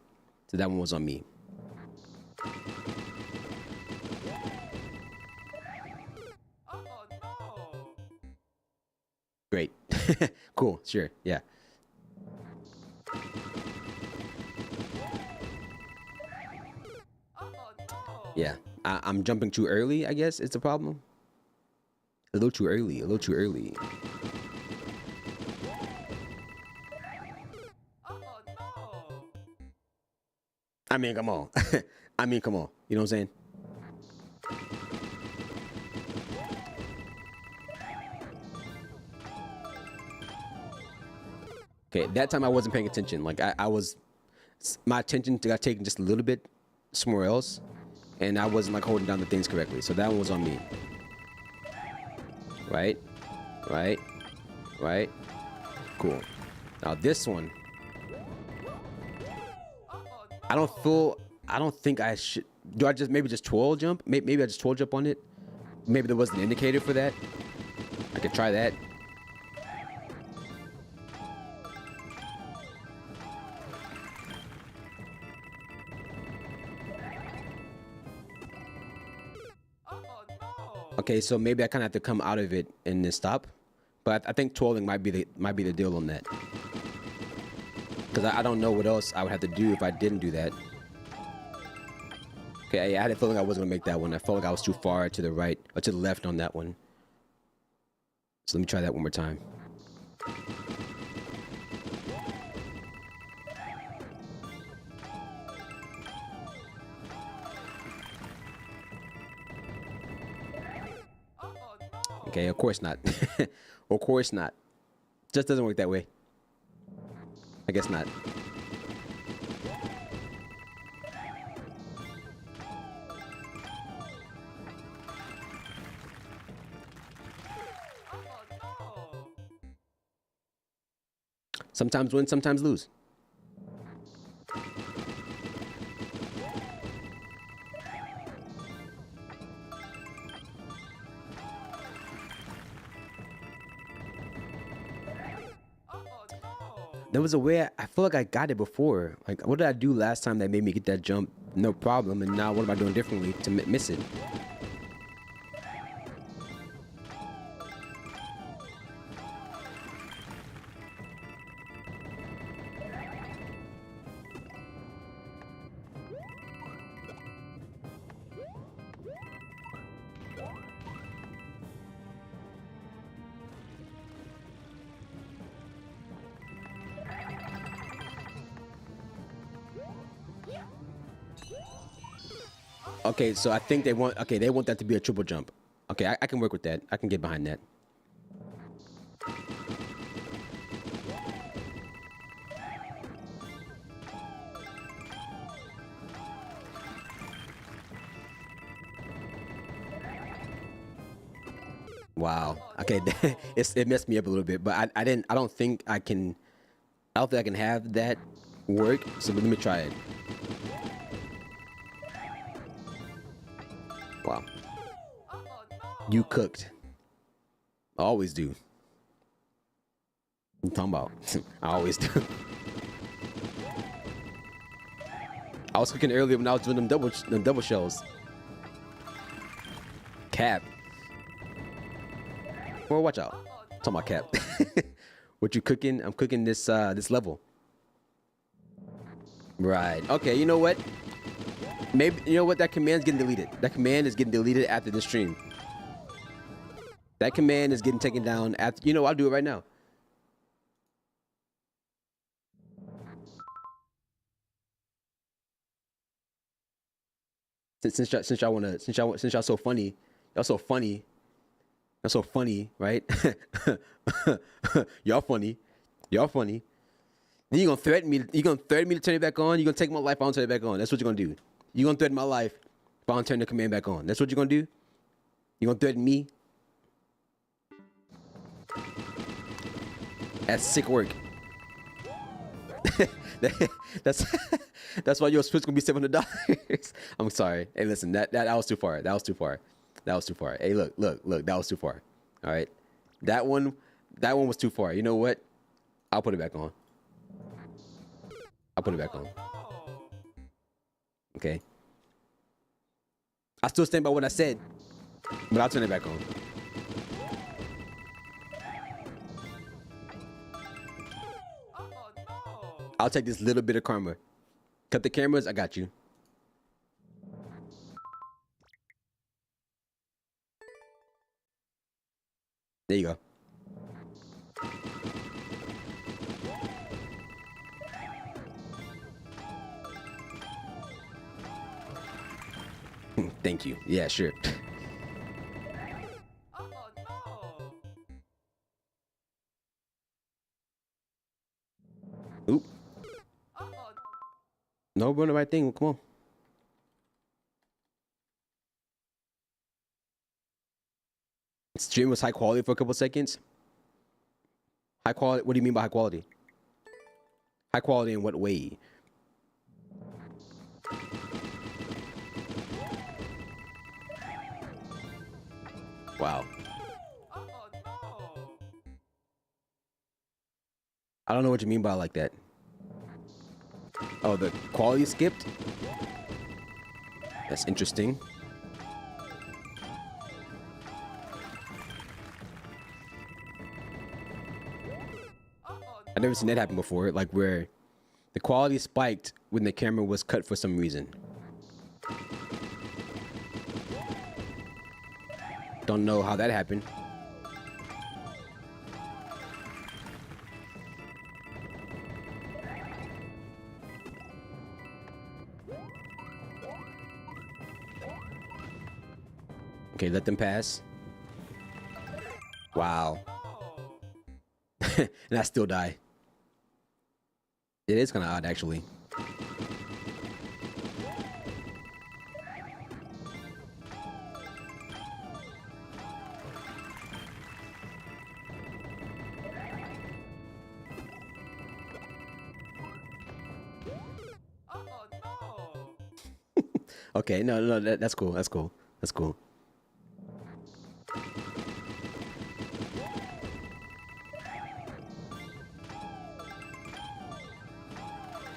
So that one was on me. Great. Cool. Sure. Yeah. Yeah. I'm jumping too early, I guess. It's a problem. A little too early. A little too early. I mean, come on. I mean, come on. You know what I'm saying? Okay, that time I wasn't paying attention. Like I was, my attention got taken just a little bit somewhere else, and I wasn't like holding down the things correctly. So that one was on me. Right, right, right. Cool. Now this one, I don't think I should. Do I just maybe just twirl jump? Maybe I just twirl jump on it. Maybe there was an indicator for that. I could try that. Okay, so maybe I kind of have to come out of it and then stop. But I think twirling might be the deal on that. Because I don't know what else I would have to do if I didn't do that. Okay, I had a feeling I wasn't gonna make that one. I felt like I was too far to the right or to the left on that one. So let me try that one more time. Okay, of course not. Of course not. Just doesn't work that way. I guess not. Sometimes win, sometimes lose. There was a way I feel like I got it before. Like, what did I do last time that made me get that jump? No problem. And now what am I doing differently to miss it? Okay, so I think they want that to be a triple jump. Okay, I can work with that. I can get behind that. Wow. Okay, it messed me up a little bit, but I don't think I can have that work. So let me try it. Wow. You cooked. I always do. What you talking about? I always do. I was cooking earlier when I was doing them double shells. Cap. Well, watch out. Talking about Cap. What you cooking? I'm cooking this level. Right. Okay, you know what? Maybe, you know what? That command's getting deleted. That command is getting deleted after the stream. That command is getting taken down after. You know, I'll do it right now. Since y'all so funny, y'all so funny, right? Y'all funny. Then you gonna threaten me. You gonna threaten me to turn it back on. You gonna take my life. I don't turn it back on. That's what you're gonna do. You gonna threaten my life if I don't turn the command back on. That's what you're gonna do. You gonna threaten me? That's sick work. that's that's why your Switch gonna be $700. I'm sorry. Hey, listen, that was too far. That was too far. That was too far. Hey, look, that was too far. All right, that one was too far. You know what? I'll put it back on. I'll put it back on. Okay. I still stand by what I said, but I'll turn it back on. I'll take this little bit of karma. Cut the cameras, I got you. There you go. Thank you. Yeah, sure. Oop. No, we're on the right thing. Come on. Stream was high quality for a couple seconds. High quality? What do you mean by high quality? High quality in what way? Wow. I don't know what you mean by like that. Oh, the quality skipped? That's interesting. I've never seen that happen before, like where the quality spiked when the camera was cut for some reason. Don't know how that happened. Okay, let them pass. Wow. And I still die. It is kind of odd, actually. Okay, no, that's cool. That's cool. That's cool.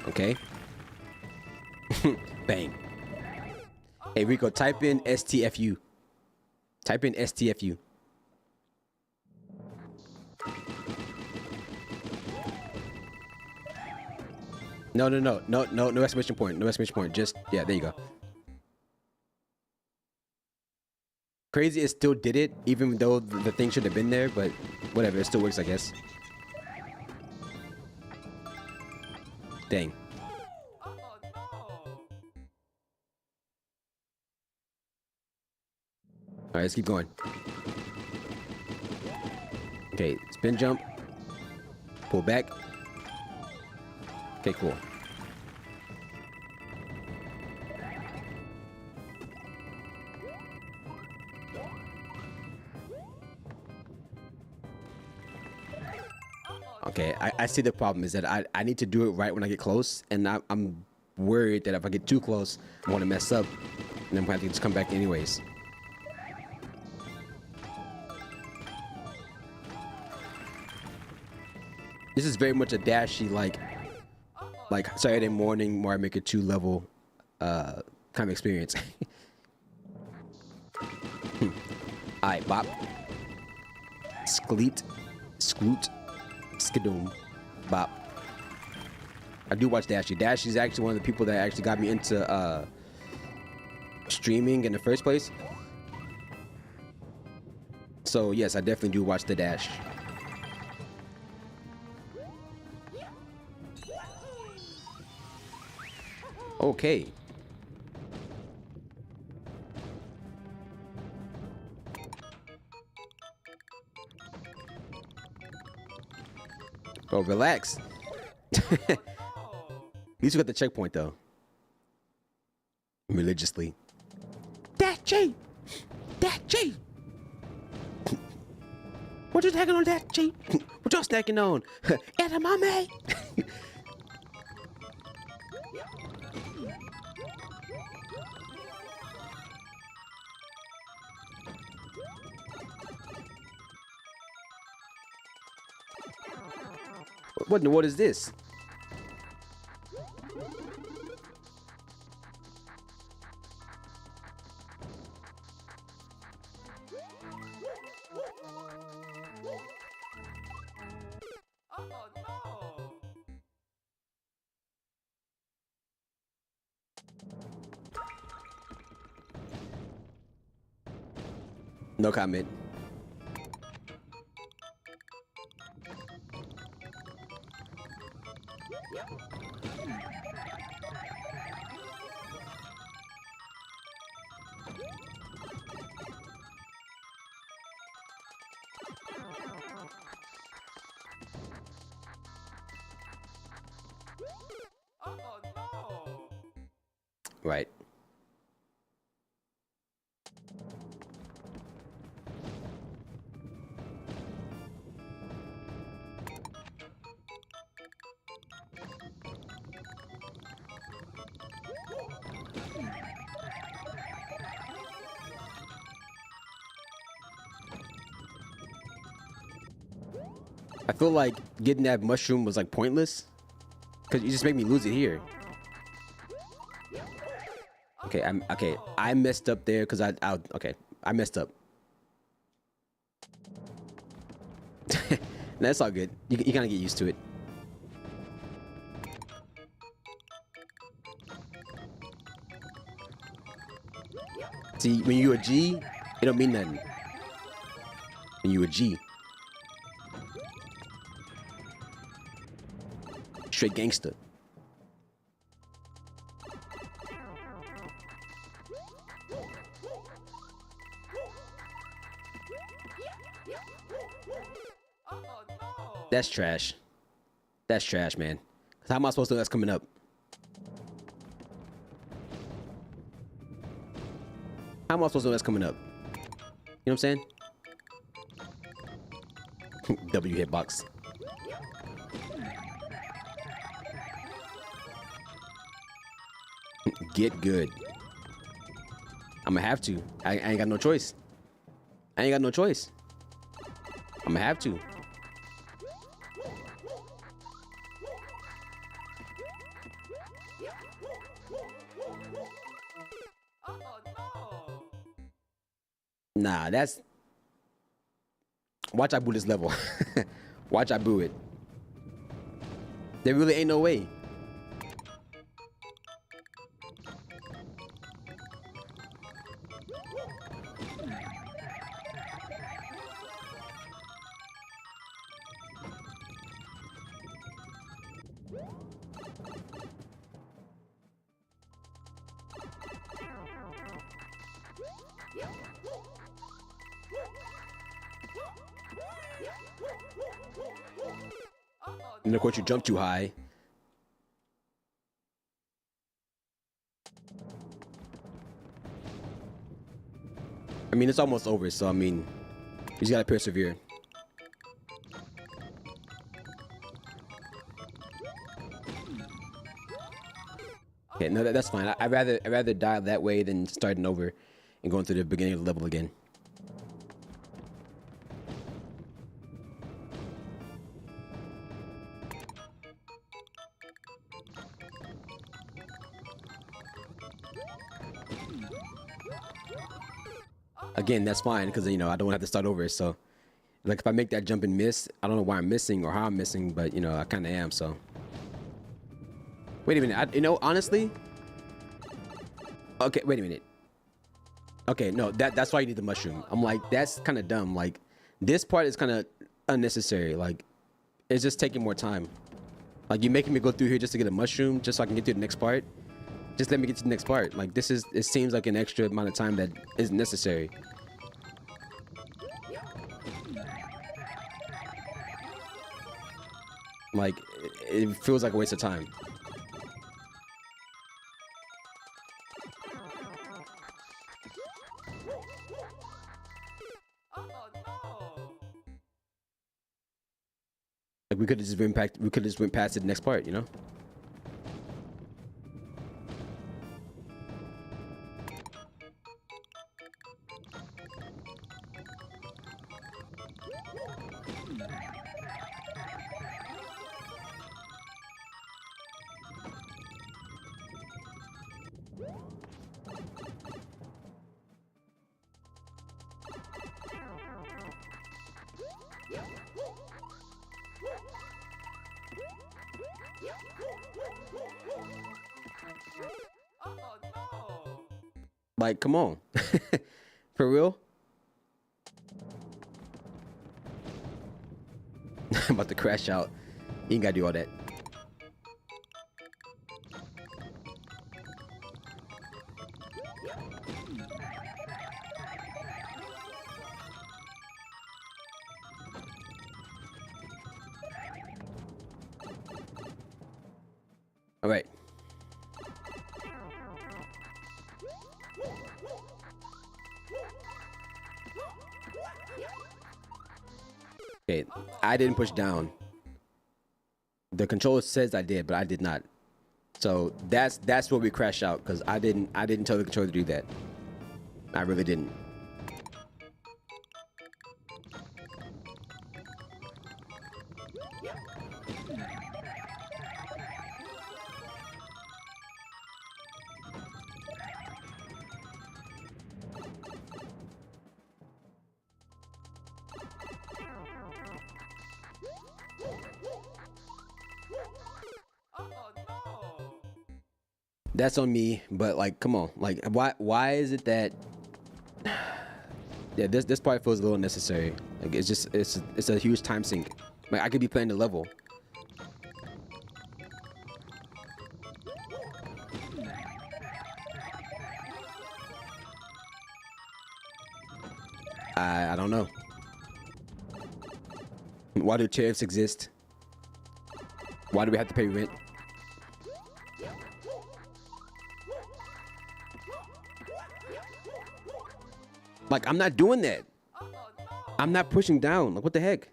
Okay. Bang. Hey, Rico, type in STFU. Type in STFU. No exclamation point. No exclamation point. Just, yeah, there you go. Crazy, it still did it, even though the thing should have been there, but whatever, it still works, I guess. Dang. Alright, let's keep going. Okay, spin jump. Pull back. Okay, cool. Okay, I see the problem is that I need to do it right when I get close, and I'm worried that if I get too close, I'm going to mess up, and I'm going to have to just come back anyways. This is very much a dashy, like Saturday morning Mario Maker 2 level kind of experience. Alright, bop. Skleet. Skloot. Skidoom. Bop. I do watch Dashy. Dashy is actually one of the people that actually got me into streaming in the first place. So yes, I definitely do watch the Dash. Okay. Oh, relax. At least we got the checkpoint, though. Religiously. That G! What you snacking on that, Chief? What y'all snacking on? Edamame. What is this? No comment. Right. I feel like getting that mushroom was like pointless, cause you just make me lose it here. Okay, I messed up there because I messed up. That's all good. You kind of get used to it. See, when you a G, it don't mean nothing. When you a G, straight gangster. That's trash. That's trash, man. How am I supposed to know that's coming up? How am I supposed to know that's coming up? You know what I'm saying? W hitbox. Get good. I'm gonna have to. I ain't got no choice. I ain't got no choice. I'm gonna have to. Nah, that's... Watch I boo this level. Watch I boo it. There really ain't no way. And of course you jump too high. I mean, it's almost over, so I mean, you just gotta persevere. Okay, no, that's fine. I'd rather die that way than starting over and going through the beginning of the level again. Again, that's fine because you know I don't have to start over. So, like if I make that jump and miss, I don't know why I'm missing or how I'm missing, but you know I kind of am. So, wait a minute. You know, honestly. Okay, wait a minute. Okay, no, that's why you need the mushroom. I'm like, that's kind of dumb. Like, this part is kind of unnecessary. Like, it's just taking more time. Like, you're making me go through here just to get a mushroom, just so I can get to the next part. Just let me get to the next part. Like, it seems like an extra amount of time that isn't necessary. Like, it feels like a waste of time. Like we could have just been back. We could have just went past to the next part, you know. Like, come on. For real? I'm about to crash out. You ain't gotta do all that. All right. Okay, I didn't push down. The controller says I did, but I did not. So that's where we crash out because I didn't tell the controller to do that. I really didn't. That's on me, but like, come on, like, why is it that? Yeah, this part feels a little unnecessary. Like, it's a huge time sink. Like, I could be playing the level. I don't know. Why do tariffs exist? Why do we have to pay rent? Like, I'm not doing that. I'm not pushing down. Like, what the heck?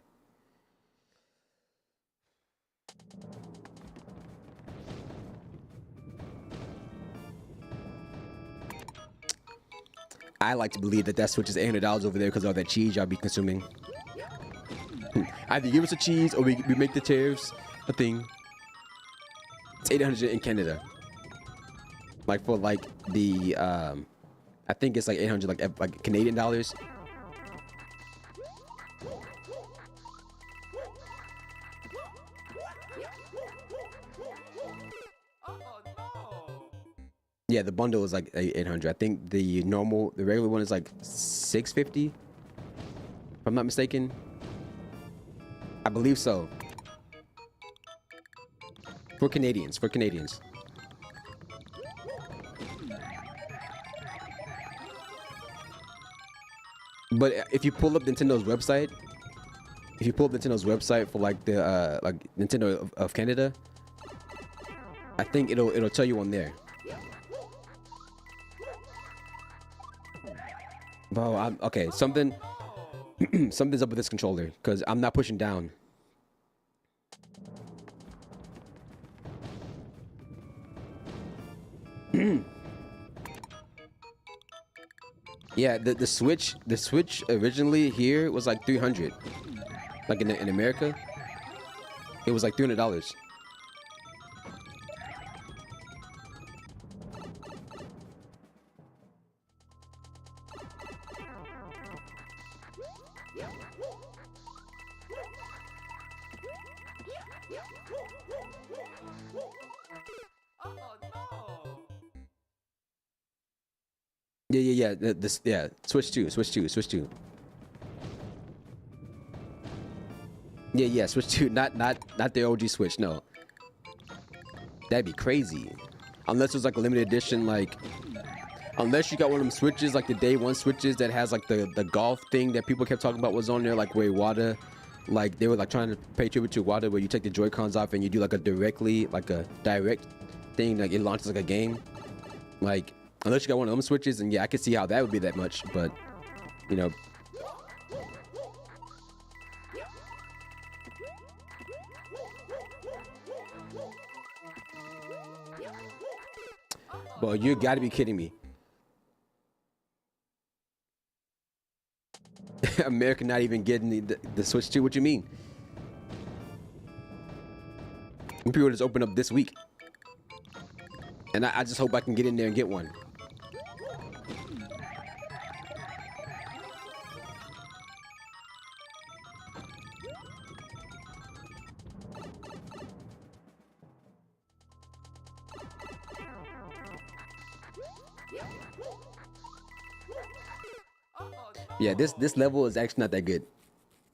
I like to believe that Switch is $800 over there because of all that cheese y'all be consuming. Either give us a cheese or we make the tariffs a thing. It's $800 in Canada. Like for like the I think it's like 800 like Canadian dollars. Yeah, the bundle is like 800. I think the regular one is like 650. If I'm not mistaken. I believe so. For Canadians. But if you pull up Nintendo's website, for like the like Nintendo of Canada, I think it'll tell you on there. Bro, okay. Something's up with this controller because I'm not pushing down. Yeah, the Switch originally here was like 300. Like in America, it was like $300. Yeah. Yeah. Switch 2. Yeah. Switch 2. Not the OG Switch. No. That'd be crazy. Unless it was like a limited edition, like. Unless you got one of them Switches, like the day one Switches that has like the golf thing that people kept talking about was on there, like where Wada, like they were like trying to pay tribute to Wada, where you take the Joy-Cons off and you do like a direct thing, like it launches like a game. Like. Unless you got one of them Switches, and yeah, I could see how that would be that much, but, you know. Well, you got to be kidding me. America not even getting the Switch 2? What you mean? Pre-orders open up this week. And I just hope I can get in there and get one. Yeah, this level is actually not that good.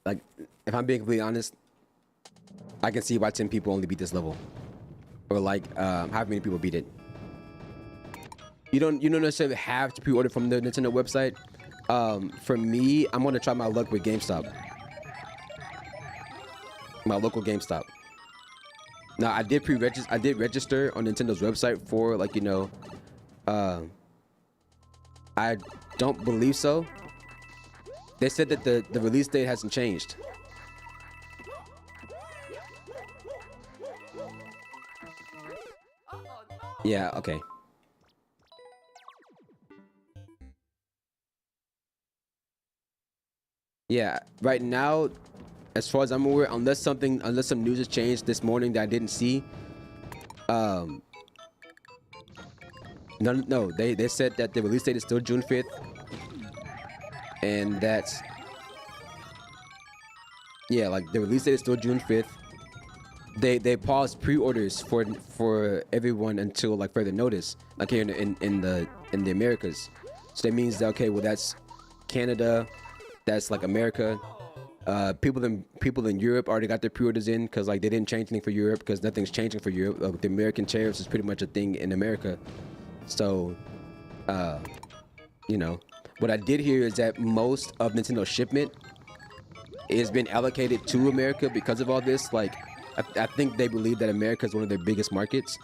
Like, if I'm being completely honest, I can see why 10 people only beat this level. Or like, how many people beat it. You don't necessarily have to pre-order from the Nintendo website. For me, I'm gonna try my luck with GameStop. My local GameStop. Now I did register on Nintendo's website for, like, you know, I don't believe so. They said that the release date hasn't changed. Yeah, okay. Yeah, right now, as far as I'm aware, unless some news has changed this morning that I didn't see, no, they said that the release date is still June 5th, and that's, yeah, like the release date is still June 5th. They paused pre-orders for everyone until, like, further notice, like here in the Americas. So that means that, okay, well, that's Canada, that's like America. People in Europe already got their pre-orders in, because, like, they didn't change anything for Europe, because nothing's changing for Europe. The American tariffs is pretty much a thing in America. So, you know, what I did hear is that most of Nintendo's shipment has been allocated to America because of all this. Like, I think they believe that America is one of their biggest markets,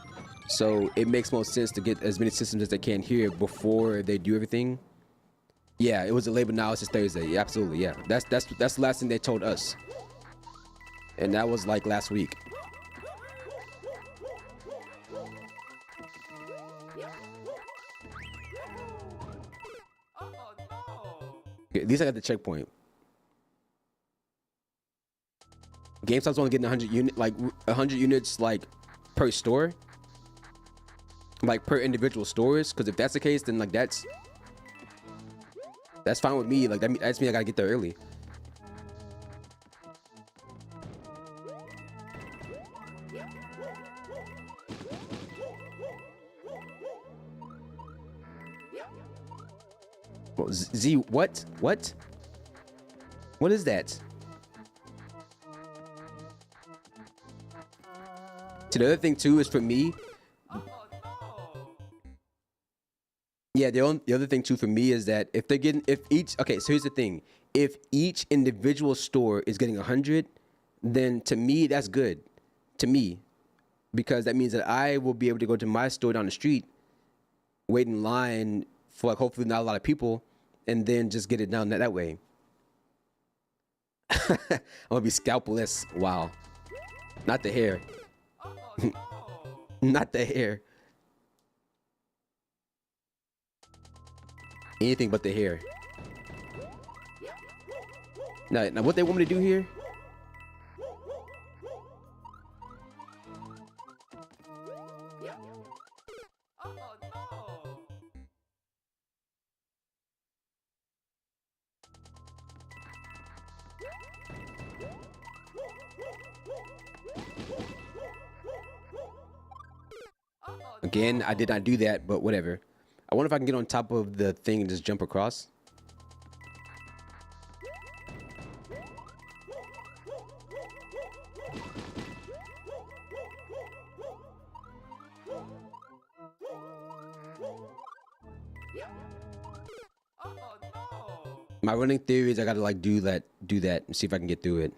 so it makes most sense to get as many systems as they can here before they do everything. Yeah, it was a labor analysis Thursday. Yeah, absolutely. Yeah, that's the last thing they told us, and that was like last week. At least I got the checkpoint. GameStop's only getting 100 units, like, per store, like per individual stores. Because if that's the case, then, like, that's fine with me. Like, that's me. I gotta get there early. Well, Z, what? What is that? So the other thing too is, for me, yeah, the other thing too for me is that if so here's the thing: if each individual store is getting 100, then to me that's good, to me, because that means that I will be able to go to my store down the street, wait in line for, like, hopefully not a lot of people, and then just get it down that way. I'm gonna be scalpeless. Wow, not the hair. Not the hair. Anything but the hair. Now what they want me to do here? Again, I did not do that, but whatever. I wonder if I can get on top of the thing and just jump across. My running theory is I gotta, like, do that and see if I can get through it.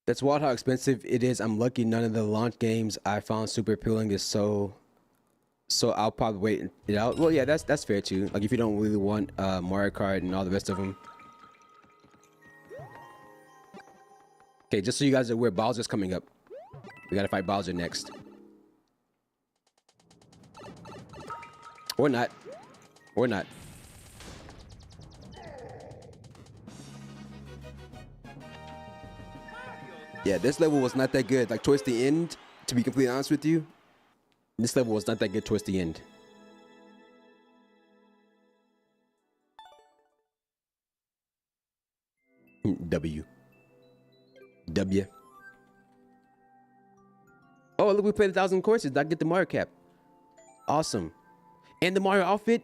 That's wild how expensive it is. I'm lucky none of the launch games I found super appealing is so I'll probably wait it out. Well, yeah, that's fair too. Like if you don't really want Mario Kart and all the rest of them. Okay, just so you guys are aware, Bowser's coming up. We gotta fight Bowser next. Or not. Or not. Yeah, this level was not that good. Like towards the end, to be completely honest with you, this level was not that good towards the end. W. W. Oh, look, we played 1,000 courses. Did I get the Mario cap? Awesome. And the Mario outfit.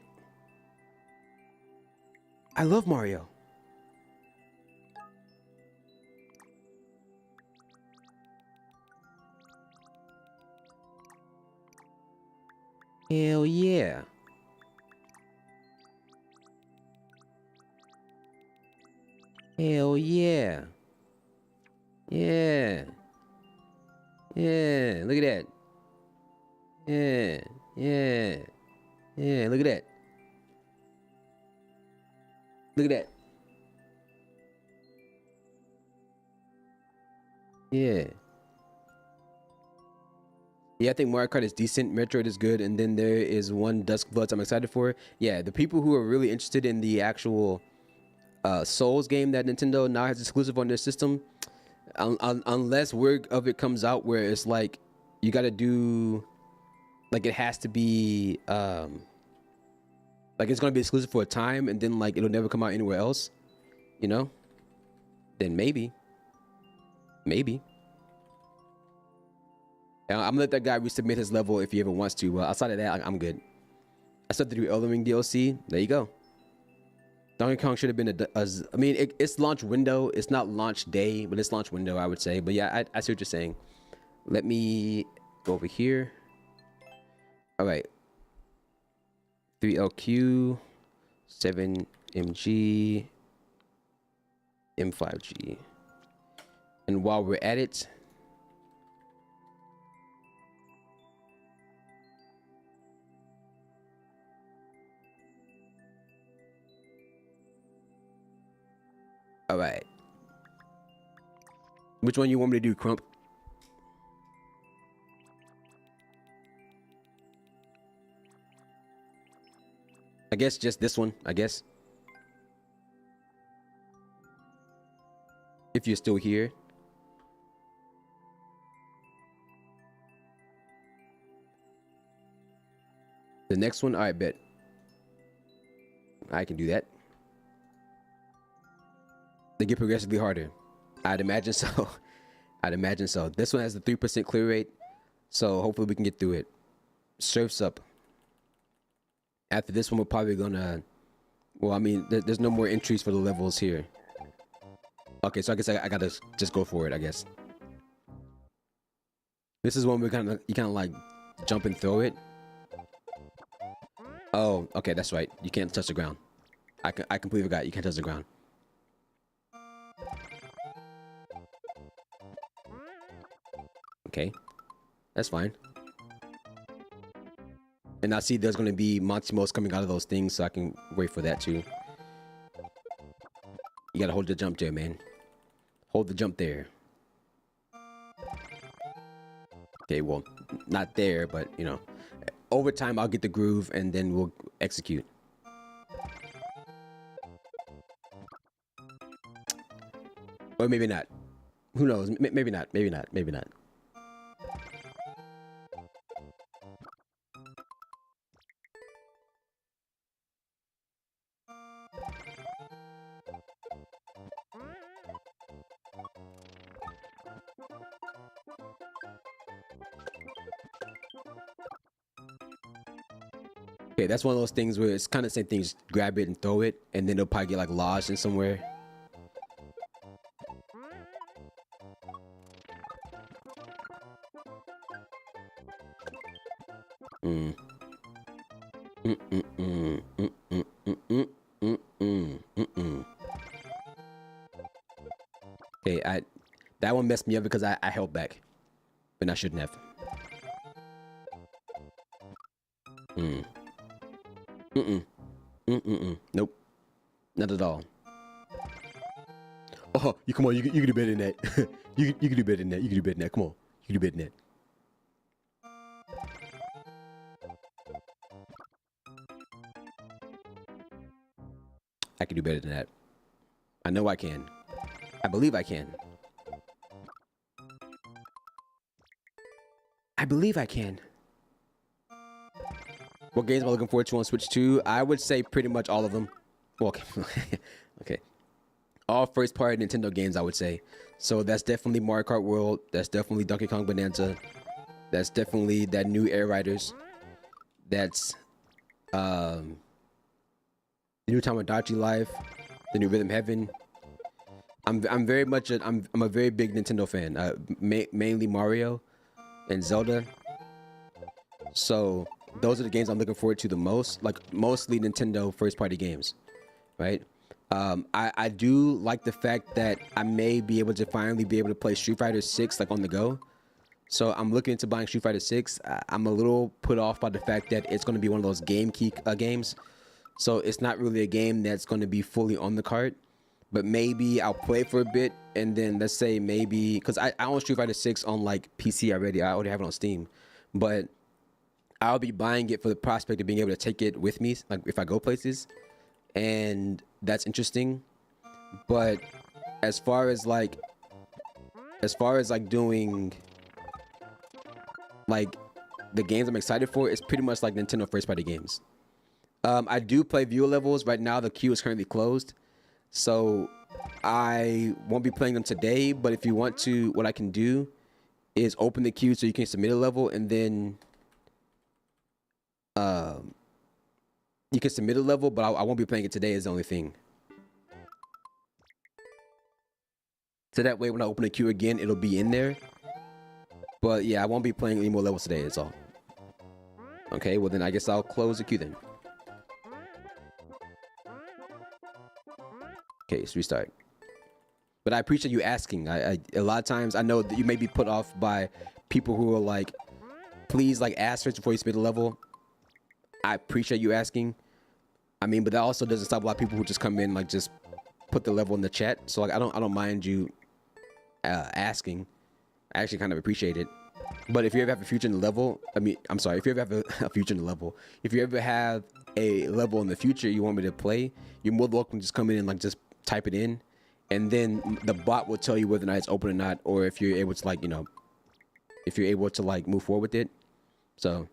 I love Mario. Hell yeah. Hell yeah. Yeah. Yeah. Look at that. Yeah. Yeah. Yeah. Look at that. Look at that. Yeah. Yeah, I think Mario Kart is decent. Metroid is good, and then there is one Dusk Bloods I'm excited for. Yeah, the people who are really interested in the actual Souls game that Nintendo now has exclusive on their system, unless word of it comes out where it's like you got to do, like it has to be, like it's gonna be exclusive for a time, and then like it'll never come out anywhere else, you know? Then maybe. I'm gonna let that guy resubmit his level if he ever wants to. Outside of that, I'm good. I still have to do Elden Ring DLC. There you go. Donkey Kong should have been I mean, it's launch window. It's not launch day, but it's launch window, I would say. But yeah, I see what you're saying. Let me go over here. All right. 3LQ, 7MG, M5G. And while we're at it, all right. Which one you want me to do, Crump? I guess just this one, I guess. If you're still here. The next one, all right, bet. I can do that. They get progressively harder. I'd imagine so. I'd imagine so. This one has the 3% clear rate, so hopefully we can get through it. Surf's up. After this one, we're probably gonna... Well, I mean, there's no more entries for the levels here. Okay, so I guess I gotta just go for it, I guess. This is one where you kind of like jump and throw it. Oh, okay, that's right. You can't touch the ground. I completely forgot. You can't touch the ground. Okay, that's fine. And I see there's going to be Montimos coming out of those things, so I can wait for that too. You got to hold the jump there, man. Hold the jump there. Okay, well, not there, but, you know. Over time, I'll get the groove, and then we'll execute. Or maybe not. Who knows? Maybe not. Maybe not. Maybe not. Okay, that's one of those things where it's kind of the same thing. Just grab it and throw it, and then it'll probably get like lodged in somewhere. Okay, that one one messed me up because I held back, but I shouldn't have. Nope, not at all. Oh, you come on, you can do better than that. you can do better than that. You can do better than that. Come on, you can do better than that. I can do better than that. I know I can. I believe I can. I believe I can. What games am I looking forward to on Switch 2? I would say pretty much all of them. Well, okay. Okay. All first-party Nintendo games, I would say. So that's definitely Mario Kart World. That's definitely Donkey Kong Bonanza. That's definitely that new Air Riders. That's the new Tamagotchi Life. The new Rhythm Heaven. I'm very much I'm a very big Nintendo fan. Mainly Mario and Zelda. So those are the games I'm looking forward to the most. Like mostly Nintendo first-party games, right? I do like the fact that I may be able to finally be able to play Street Fighter 6 like on the go. So I'm looking into buying Street Fighter 6. I'm a little put off by the fact that it's going to be one of those game key games. So it's not really a game that's going to be fully on the cart. But maybe I'll play for a bit and then let's say maybe because I own Street Fighter 6 on like PC already. I already have it on Steam, but I'll be buying it for the prospect of being able to take it with me, like if I go places, and that's interesting. But as far as like doing like the games I'm excited for, it's pretty much like Nintendo first party games. I do play viewer levels right now. The queue is currently closed, so I won't be playing them today. But if you want to, what I can do is open the queue so you can submit a level, and then you can submit a level, but I won't be playing it today is the only thing. So that way when I open the queue again, it'll be in there. But yeah, I won't be playing any more levels today, that's all. Okay, well then I guess I'll close the queue then. Okay, let's restart. But I appreciate you asking. A lot of times I know that you may be put off by people who are like, please like ask first before you submit a level. I appreciate you asking. I mean, but that also doesn't stop a lot of people who just come in like just put the level in the chat. So like I don't mind you asking. I actually kind of appreciate it. But if you ever have a future in the level, if you ever have a future in the level, if you ever have a level in the future you want me to play, you're more than welcome to just come in and like just type it in, and then the bot will tell you whether or not it's open or not, or if you're able to like, you know, if you're able to like move forward with it. So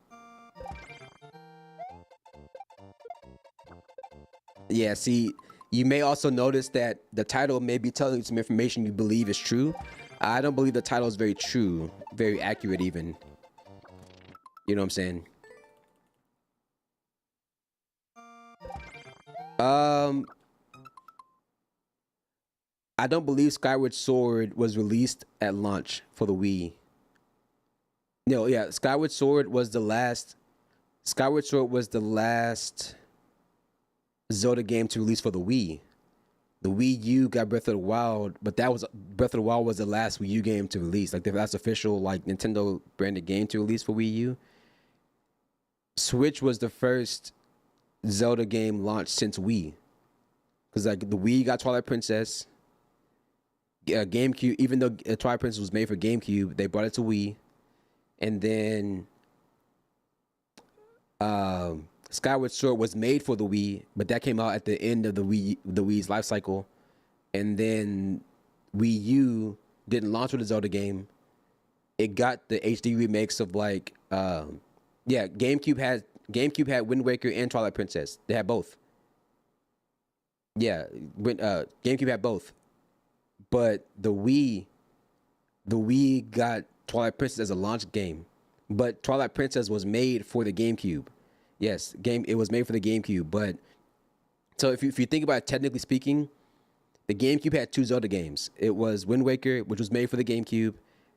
yeah, see, you may also notice that the title may be telling you some information you believe is true. I don't believe the title is very true, very accurate even. You know what I'm saying? I don't believe Skyward Sword was released at launch for the Wii. No, yeah, Skyward Sword was the last Zelda game to release for the Wii. The Wii U got Breath of the Wild, but Breath of the Wild was the last Wii U game to release, like the last official like Nintendo branded game to release for Wii U. Switch was the first Zelda game launched since Wii, because like the Wii got Twilight Princess. GameCube, even though Twilight Princess was made for GameCube, they brought it to Wii, and then Skyward Sword was made for the Wii, but that came out at the end of the Wii's life cycle, and then Wii U didn't launch with a Zelda game. It got the HD remakes of like GameCube had Wind Waker and Twilight Princess. They had both. Yeah, GameCube had both. But the Wii got Twilight Princess as a launch game. But Twilight Princess was made for the GameCube. Yes, it was made for the GameCube. But so if you think about it, technically speaking, the GameCube had two Zelda games. It was Wind Waker, which was made for the GameCube.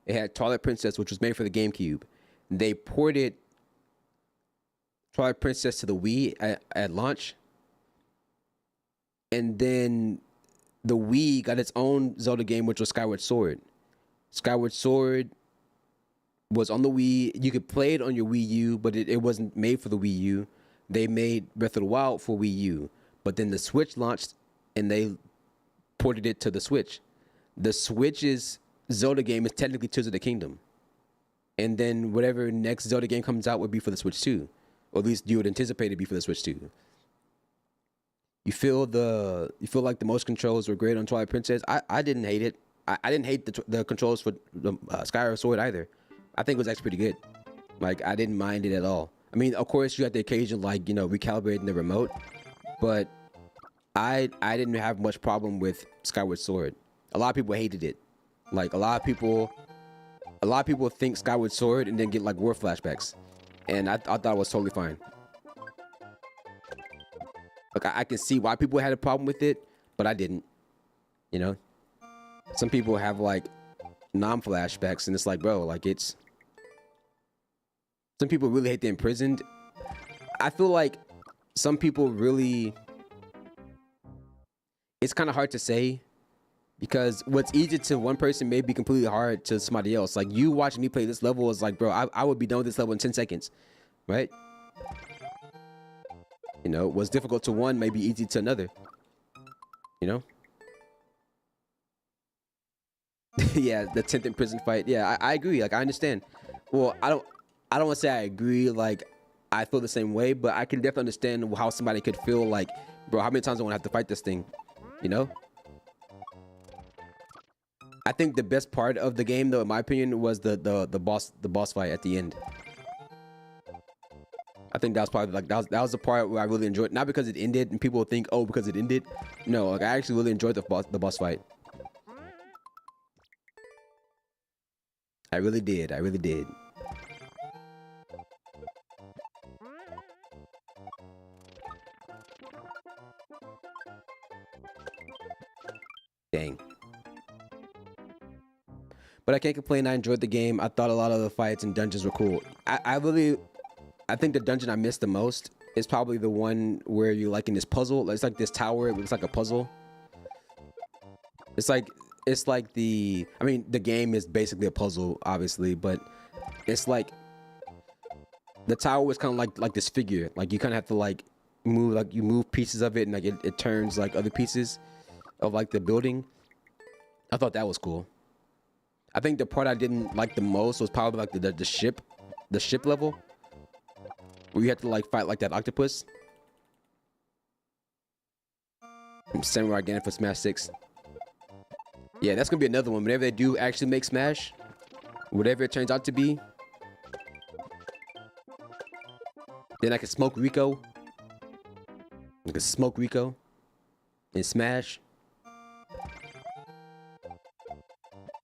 It had Twilight Princess, which was made for the GameCube. They ported Twilight Princess to the Wii at launch. And then the Wii got its own Zelda game, which was Skyward Sword. Skyward Sword was on the Wii. You could play it on your Wii U, but it wasn't made for the Wii U. They made Breath of the Wild for Wii U, but then the Switch launched and they ported it to the Switch. The Switch's Zelda game is technically Tears of the Kingdom. And then whatever next Zelda game comes out would be for the Switch too. Or at least you would anticipate it to be for the Switch too. You feel like the motion controls were great on Twilight Princess. I didn't hate it. I didn't hate the controls for the Skyward Sword either. I think it was actually pretty good. Like, I didn't mind it at all. I mean, of course, you had the occasion, like, you know, recalibrating the remote. But I didn't have much problem with Skyward Sword. A lot of people hated it. Like, a lot of people think Skyward Sword and then get, like, war flashbacks. And I thought it was totally fine. Like, I can see why people had a problem with it, but I didn't. You know? Some people have, like, non-flashbacks, and it's like, bro, like, it's... Some people really hate the imprisoned. I feel like some people really... It's kind of hard to say, because what's easy to one person may be completely hard to somebody else. Like, you watching me play this level is like, bro, I would be done with this level in 10 seconds, right? You know, what's difficult to one may be easy to another. You know? Yeah, the 10th in prison fight. Yeah, I agree. Like, I understand. Well, I don't want to say I agree. Like, I feel the same way, but I can definitely understand how somebody could feel like, bro, how many times I want to have to fight this thing? You know? I think the best part of the game, though, in my opinion, was the boss fight at the end. I think that was probably like that was the part where I really enjoyed. Not because it ended and people think, oh, because it ended. No, like, I actually really enjoyed the boss fight. I really did. I really did. Dang. But I can't complain. I enjoyed the game. I thought a lot of the fights and dungeons were cool. I think the dungeon I missed the most is probably the one where you're like in this puzzle. It's like this tower. It looks like a puzzle. It's like the... I mean, the game is basically a puzzle, obviously, but it's like... The tower was kind of like this figure. Like, you kind of have to, like, move... Like, you move pieces of it, and, like, it turns, like, other pieces of, like, the building. I thought that was cool. I think the part I didn't like the most was probably, like, the ship level. Where you have to, like, fight, like, that octopus. Samurai again for Smash 6. Yeah, that's gonna be another one. Whenever they do actually make Smash, whatever it turns out to be, then I can smoke Rico. I can smoke Rico in Smash.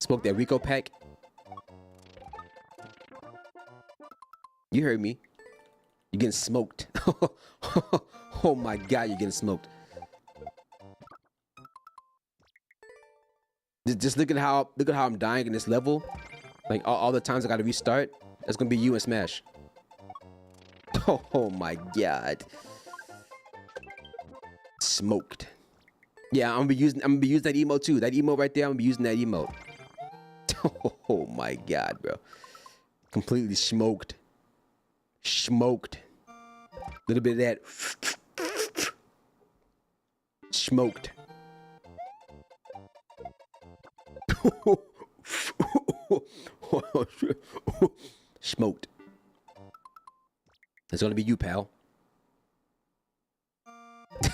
Smoke that Rico pack. You heard me. You're getting smoked. Oh my god, you're getting smoked. Just look at how I'm dying in this level. Like, all the times I gotta restart. That's gonna be you in Smash. Oh my god. Smoked. Yeah, I'm gonna be using that emote too. That emote right there, I'm gonna be using that emote. Oh my god, bro. Completely smoked. Smoked. Little bit of that. Smoked. Smoked. It's gonna be you, pal.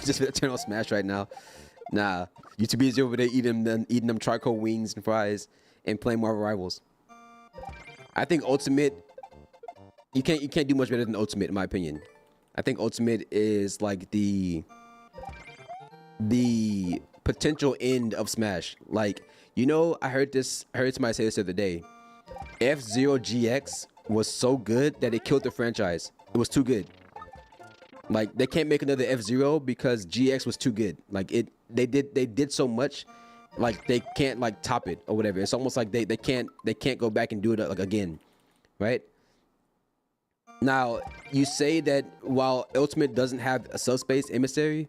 Just turn on Smash right now. Nah, you too busy over there eating them charcoal wings and fries and playing Marvel Rivals. I think Ultimate. You can't do much better than Ultimate, in my opinion. I think Ultimate is like the potential end of Smash. Like, you know, I heard somebody say this the other day. F-Zero GX was so good that it killed the franchise. It was too good. Like, they can't make another F-Zero because GX was too good. Like, they did so much, like, they can't, like, top it or whatever. It's almost like they can't go back and do it, like, again, right? Now, you say that while Ultimate doesn't have a subspace emissary,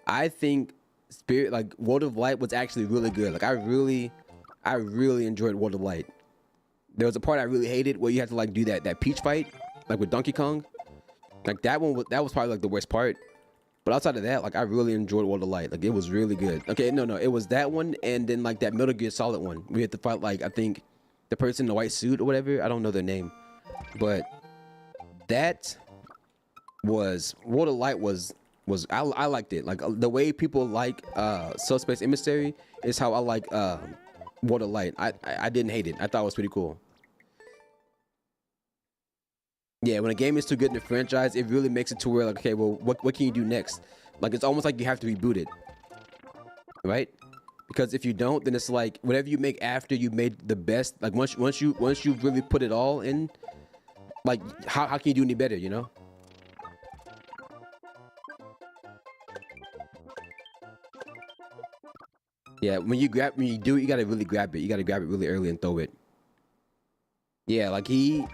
I think World of Light was actually really good. Like, I really I really enjoyed World of Light. There was a part I really hated where you had to like do that peach fight, like with Donkey Kong. Like that was probably like the worst part. But outside of that, like I really enjoyed World of Light. Like it was really good. Okay, no, it was that one and then like that Metal Gear Solid one. We had to fight like I think the person in the white suit or whatever. I don't know their name, but that was World of Light was I liked it. Like the way people like Subspace Emissary is how I like World of Light. I didn't hate it. I thought it was pretty cool. Yeah, when a game is too good in the franchise, it really makes it to where like, okay, well, what can you do next? Like it's almost like you have to reboot it, right? Because if you don't, then it's like whatever you make after you made the best. Like once you really put it all in, like how can you do any better? You know? Yeah, when you do it, you gotta really grab it. You gotta grab it really early and throw it. Yeah, like he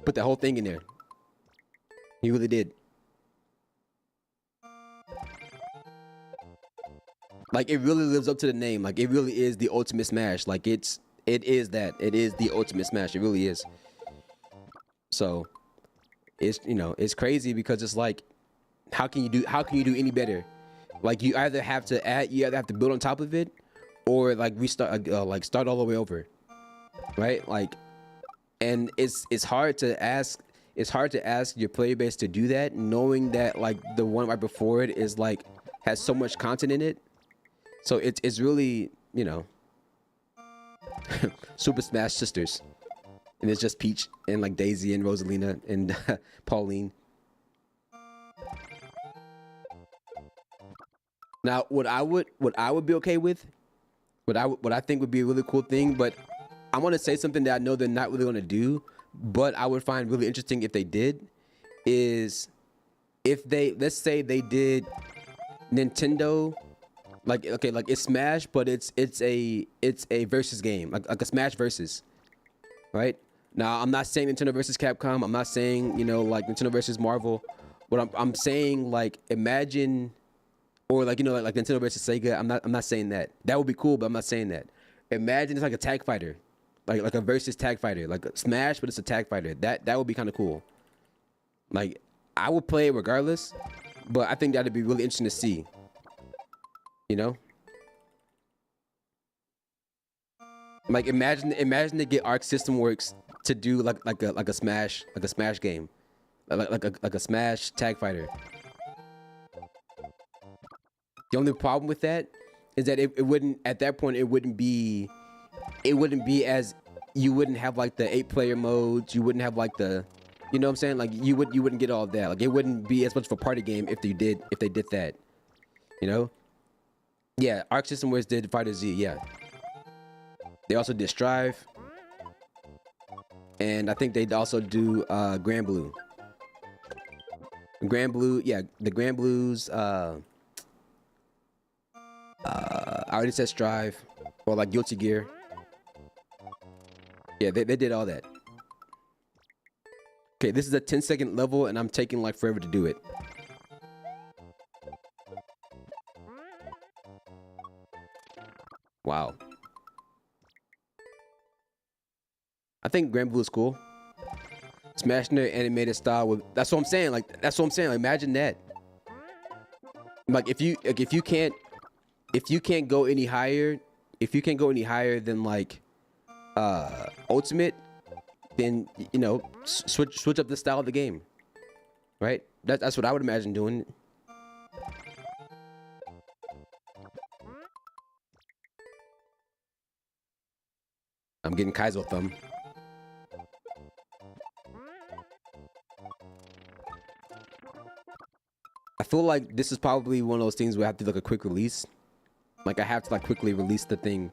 put the whole thing in there. He really did. Like it really lives up to the name. Like it really is the ultimate Smash. Like it is that. It is the ultimate Smash. It really is. So it's it's crazy because it's like how can you do any better? Like you either have to build on top of it, or like restart like start all the way over, right? Like, and it's hard to ask your player base to do that, knowing that like the one right before it is like has so much content in it. So it's really Super Smash Sisters, and it's just Peach and like Daisy and Rosalina and Pauline. Now, what I would be okay with, what I think would be a really cool thing, but I want to say something that I know they're not really going to do, but I would find really interesting if they did, is if let's say they did Nintendo, like okay, like it's Smash, but it's a versus game, like a Smash versus, right? Now, I'm not saying Nintendo versus Capcom. I'm not saying like Nintendo versus Marvel. What I'm saying, like imagine. Or like like Nintendo versus Sega. I'm not saying that. That would be cool, but I'm not saying that. Imagine it's like a tag fighter, like a versus tag fighter, like a Smash, but it's a tag fighter. That would be kind of cool. Like I would play it regardless, but I think that'd be really interesting to see. Like imagine to get Arc System Works to do like a Smash game, like a Smash tag fighter. The only problem with that is that it wouldn't, at that point, it wouldn't be as, you wouldn't have like the 8-player modes, you wouldn't have like the, you know what I'm saying? Like you wouldn't get all of that. Like it wouldn't be as much of a party game if they did that, Yeah, Arc System Works did Fighter Z, yeah. They also did Strive. And I think they'd also do Grand Blue. Grand Blue, yeah, the Grand Blues, I already said Strive, or like Guilty Gear. Yeah, they did all that. Okay, this is a 10-second level, and I'm taking like forever to do it. Wow. I think Grand Blue is cool. Smashing their animated style with, that's what I'm saying. Like imagine that. Like if you can't go any higher, than like Ultimate, then switch up the style of the game, right? That's what I would imagine doing. I'm getting Kaizo thumb. I feel like this is probably one of those things where I have to do like a quick release. Like I have to like quickly release the thing.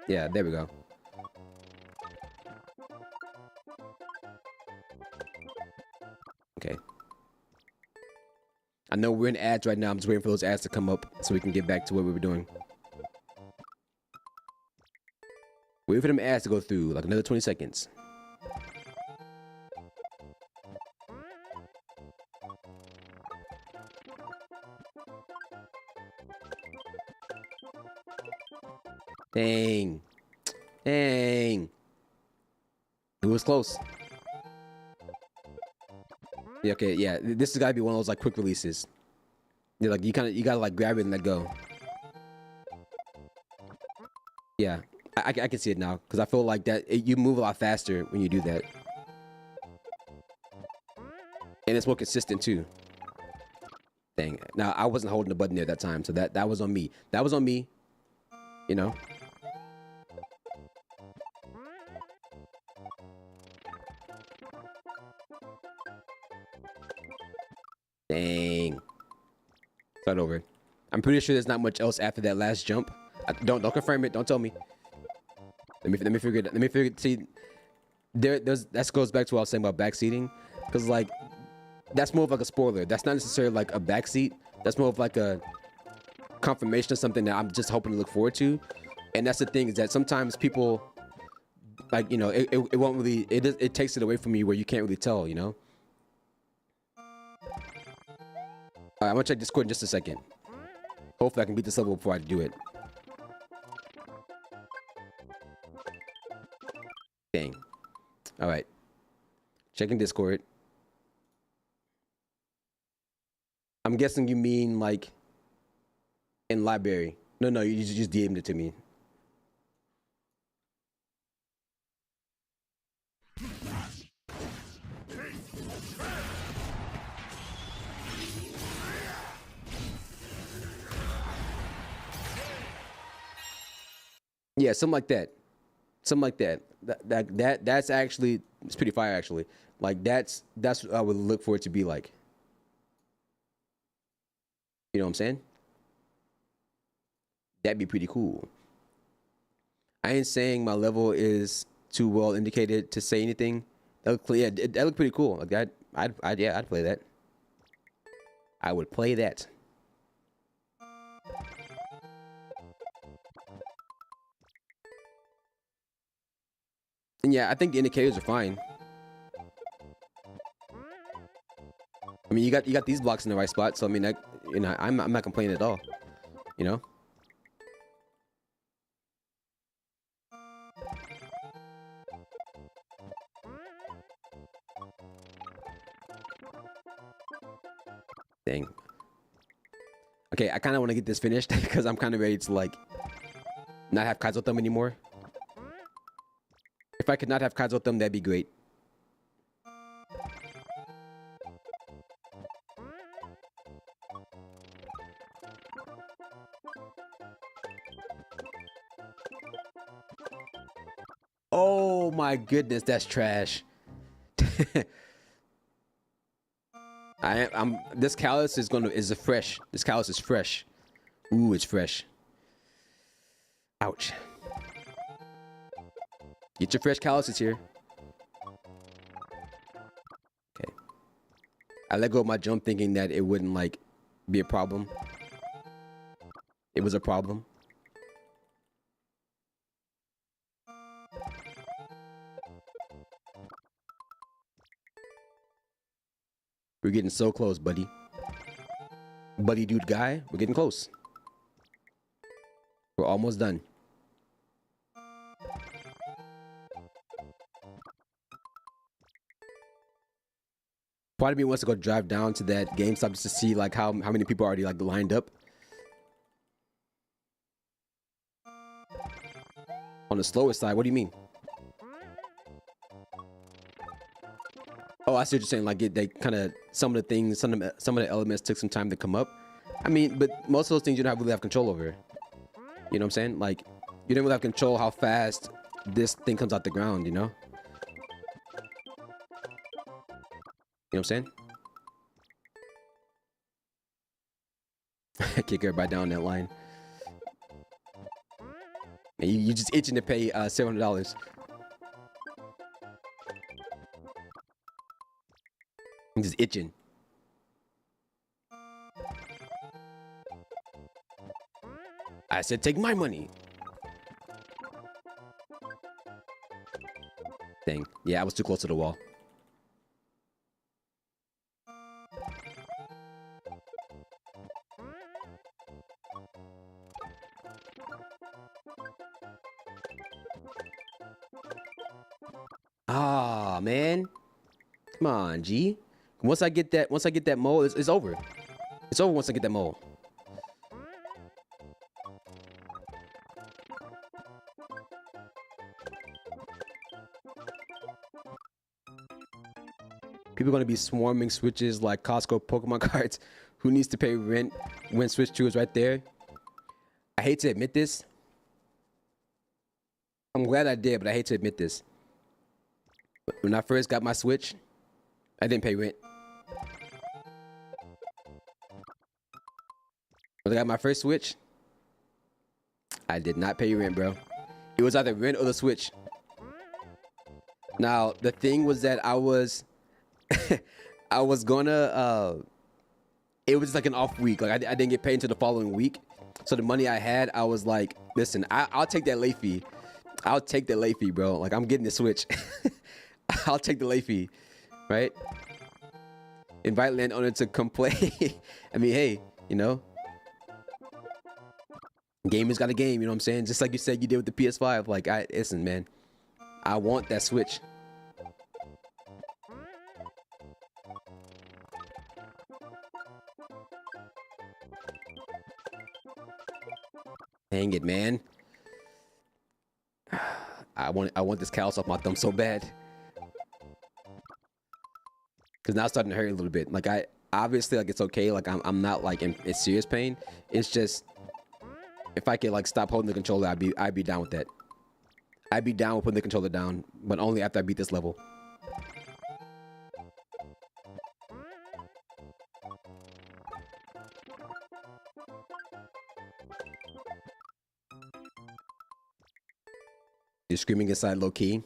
Yeah, there we go. Okay. I know we're in ads right now. I'm just waiting for those ads to come up so we can get back to what we were doing. Wait for them ads to go through, like another 20 seconds. Dang. Dang. It was close. Yeah, okay, yeah. This has gotta be one of those like quick releases. Yeah, like you gotta like grab it and let go. Yeah, I can see it now because I feel like that you move a lot faster when you do that, and it's more consistent too. Dang. Now I wasn't holding the button there that time, so that was on me. That was on me. You know. Dang. Start over. I'm pretty sure there's not much else after that last jump. Don't confirm it. Don't tell me. Let me figure it. Let me figure. See, that goes back to what I was saying about backseating, because like that's more of like a spoiler. That's not necessarily like a backseat. That's more of like a confirmation of something that I'm just hoping to look forward to. And that's the thing, is that sometimes people like, you know, it won't really, it takes it away from you where you can't really tell, you know. All right, I'm gonna check Discord in just a second. Hopefully I can beat this level before I do it. Dang. All right. Checking Discord. I'm guessing you mean like in library. No, you just DM'd it to me. Yeah, something like that. Something like that. That's actually, it's pretty fire actually. Like that's what I would look for it to be like. You know what I'm saying? That'd be pretty cool. I ain't saying my level is too well indicated to say anything. That look, yeah, that looked pretty cool. Like that, I'd play that. I would play that. And yeah, I think the indicators are fine. I mean, you got these blocks in the right spot, so I mean, that, you know, I'm not complaining at all. You know. Dang. Okay, I kind of want to get this finished because I'm kind of ready to like not have Kaizo Thumb anymore. If I could not have Kaizo Thumb, that'd be great. Oh my goodness, that's trash. I'm this callus is fresh. This callus is fresh. Ooh, it's fresh. Ouch. Get your fresh calluses here. Okay. I let go of my jump thinking that it wouldn't like be a problem. It was a problem. We're getting so close, buddy. Buddy dude guy, we're getting close. We're almost done. Part of me wants to go drive down to that GameStop just to see like how many people are already like lined up. On the slower side, what do you mean? Oh, I see what you're saying. Like they kind of some of the things, some of the elements took some time to come up. I mean, but most of those things you don't really have control over. You know what I'm saying? Like you don't really have control how fast this thing comes out the ground. You know? You know what I'm saying? Kick everybody down that line. And you just itching to pay $700. I'm just itching. I said, take my money. Dang. Yeah, I was too close to the wall. Ah, man. Come on, G. Once I get that mole, it's over. It's over once I get that mole. People are gonna be swarming switches like Costco Pokemon cards. Who needs to pay rent when Switch 2 is right there? I hate to admit this. I'm glad I did, but I hate to admit this. When I first got my Switch, I didn't pay rent. When I got my first Switch, I did not pay rent, bro. It was either rent or the Switch. Now, the thing was that I was gonna it was like an off week. Like I didn't get paid until the following week. So the money I had, I was like, listen, I'll take that late fee. I'll take the late fee, bro. Like I'm getting the Switch. I'll take the late fee, right? Invite landowner to come play. I mean, hey, you know, gaming's got a game. You know what I'm saying? Just like you said you did with the PS5. Like listen, man, I want that Switch. Dang it, man. I want this callus off my thumb so bad. Cause now it's starting to hurt a little bit. Like I obviously like it's okay. Like I'm not like in serious pain. It's just if I could like stop holding the controller, I'd be down with that. I'd be down with putting the controller down, but only after I beat this level. You're screaming inside low key.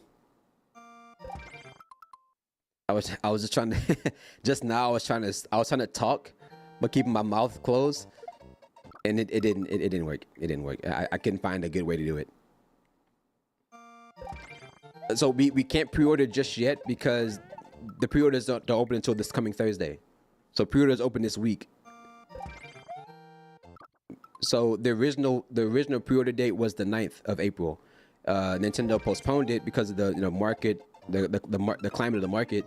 I was just trying to just now I was trying to talk but keeping my mouth closed, and it didn't work. It didn't work. I couldn't find a good way to do it. So we can't pre-order just yet because the pre-orders don't open until this coming Thursday. So pre-orders open this week. So the original pre-order date was the 9th of April. Nintendo postponed it because of the market, the climate of the market,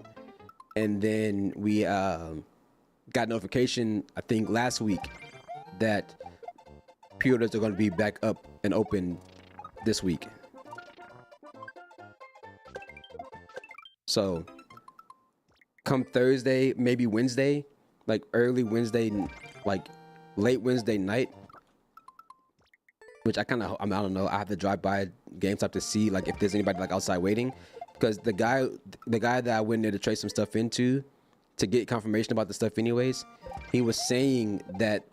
and then we got notification I think last week that pre-orders are going to be back up and open this week. So come Thursday, maybe Wednesday, like early Wednesday, like late Wednesday night, which I don't know. I have to drive by GameStop to see like if there's anybody like outside waiting, because the guy that I went there to trade some stuff into to get confirmation about the stuff anyways, he was saying that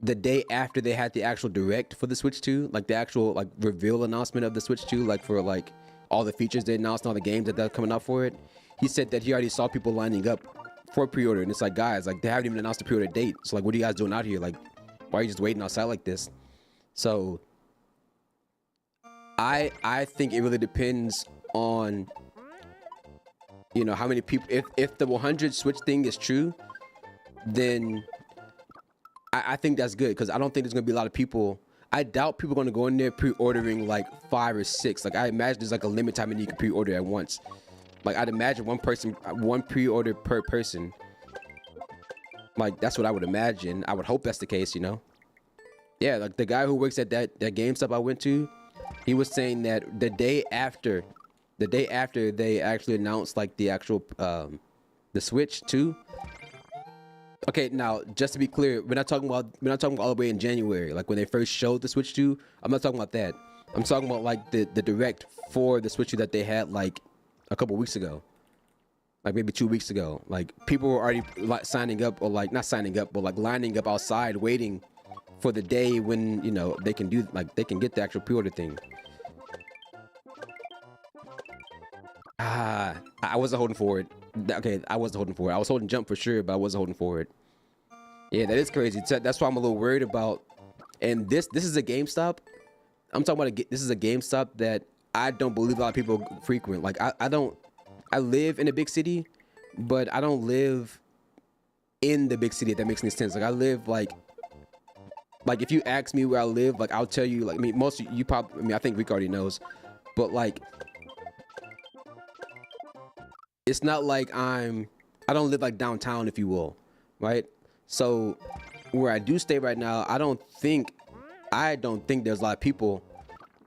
the day after they had the actual direct for the Switch 2, like the actual like reveal announcement of the Switch 2, like for like all the features they announced and all the games that they're coming out for it, he said that he already saw people lining up for pre-order, and it's like, guys, like they haven't even announced the pre-order date, so like what are you guys doing out here? Like why are you just waiting outside like this? So I think it really depends on, you know, how many people. If the 100 Switch thing is true, then I think that's good, because I don't think there's gonna be a lot of people. I doubt people are gonna go in there pre-ordering like 5 or 6. Like I imagine there's like a limit time and you can pre-order at once. Like I'd imagine one pre-order per person. Like that's what I would imagine. I would hope that's the case, you know. Yeah, like the guy who works at that GameStop I went to, he was saying that the day after they actually announced like the actual the Switch 2. Okay, now just to be clear, we're not talking about all the way in January, like when they first showed the Switch 2. I'm not talking about that. I'm talking about like the direct for the Switch 2 that they had like a couple weeks ago, like maybe 2 weeks ago. Like people were already like signing up, or like not signing up, but like lining up outside waiting for the day when, you know, they can do like they can get the actual pre-order thing. I wasn't holding for it. Okay, I wasn't holding for it. I was holding jump for sure, but I wasn't holding for it. Yeah, that is crazy. That's why I'm a little worried about. And this is a GameStop. I'm talking about this is a GameStop that I don't believe a lot of people frequent. Like I live in a big city, but I don't live in the big city, if that makes any sense. Like I live like if you ask me where I live, like I'll tell you, like, I mean, most of you probably, I mean, I think Rick already knows, but like it's not like I don't live like downtown, if you will, right? So where I do stay right now, I don't think there's a lot of people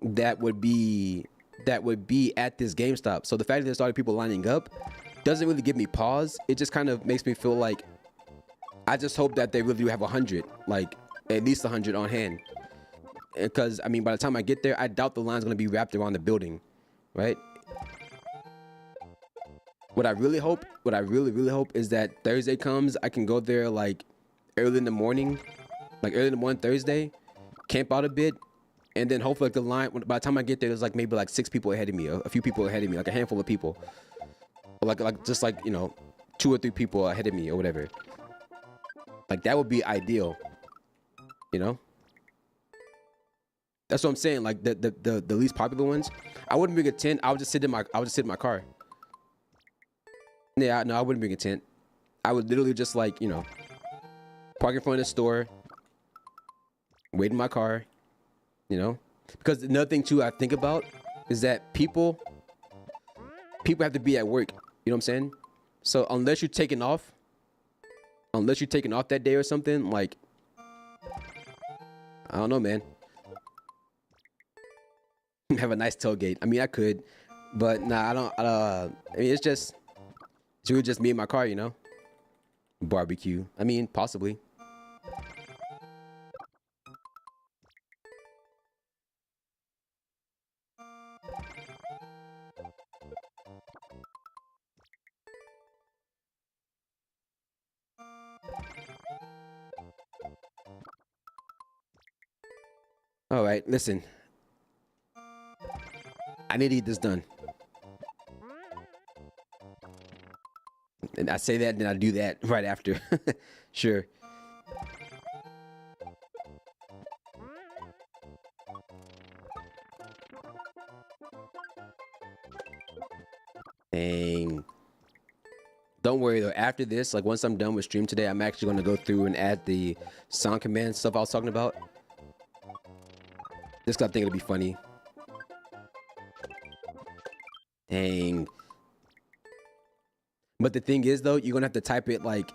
that would be at this GameStop. So the fact that there's a lot of people lining up doesn't really give me pause. It just kind of makes me feel like I just hope that they really do have 100, like at least 100 on hand. Because I mean, by the time I get there, I doubt the line's gonna be wrapped around the building, right? What I really hope is that Thursday comes, I can go there like early in the morning Thursday, camp out a bit, and then hopefully like the line, by the time I get there, there's like maybe like 6 people ahead of me, a few people ahead of me, like a handful of people, like just like, you know, 2 or 3 people ahead of me or whatever. Like that would be ideal, you know. That's what I'm saying. Like the least popular ones, I wouldn't bring a tent. I would just sit in my car. Yeah, no, I wouldn't bring a tent. I would literally just, like, you know, park in front of the store, wait in my car, you know. Because another thing too I think about is that people have to be at work. You know what I'm saying? So unless you're taking off that day or something, like, I don't know, man. Have a nice tailgate. I mean, I could, but nah, I don't. I mean, it's really just me and my car, you know. Barbecue. I mean, possibly. All right, listen. I need to eat this done. And I say that, and then I do that right after. Sure. Dang. Don't worry though. After this, like once I'm done with stream today, I'm actually going to go through and add the sound command stuff I was talking about. Just 'cause I think it'll be funny. Dang. But the thing is though, you're gonna have to type it like,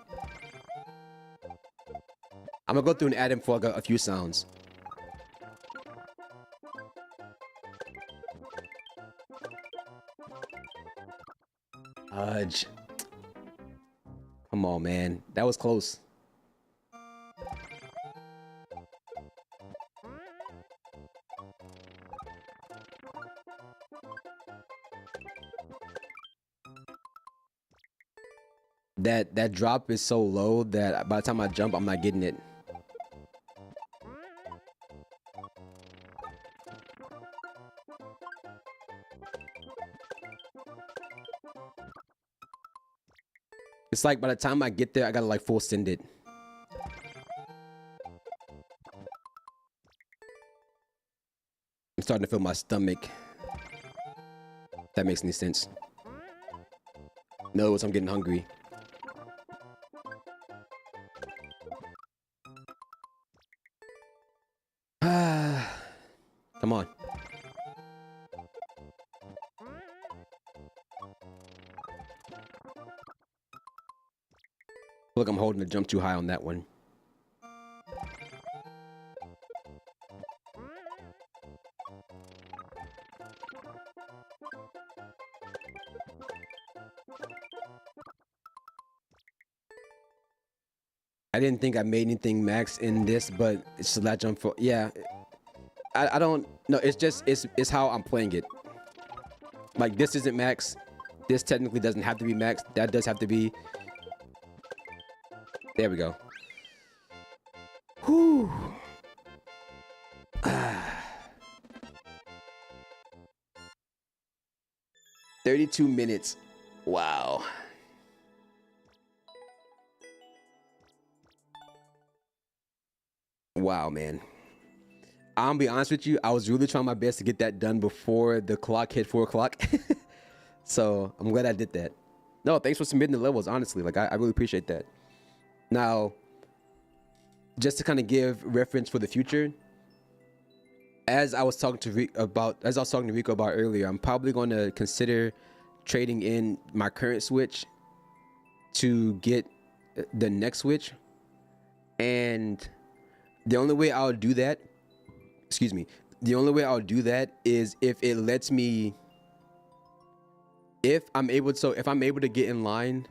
I'm gonna go through and add in for like a few sounds. Udge. Come on, man. That was close. That drop is so low that by the time I jump, I'm not getting it. It's like by the time I get there, I gotta like full send it. I'm starting to feel my stomach. If that makes any sense. No, I'm getting hungry. Come on. Look, I'm holding the jump too high on that one. I didn't think I made anything max in this, but it's a lat jump for, yeah. I don't know. It's just, it's how I'm playing it. Like this isn't max. This technically doesn't have to be max. That does have to be. There we go. Whew. 32 minutes. Wow. Wow, man. I'm gonna be honest with you. I was really trying my best to get that done before the clock hit 4 o'clock. So I'm glad I did that. No, thanks for submitting the levels. Honestly, like I really appreciate that. Now, just to kind of give reference for the future, as I was talking to Rico about earlier, I'm probably going to consider trading in my current Switch to get the next Switch, and the only way I'll do that, excuse me, the only way I'll do that is if it lets me, if I'm able to get in line,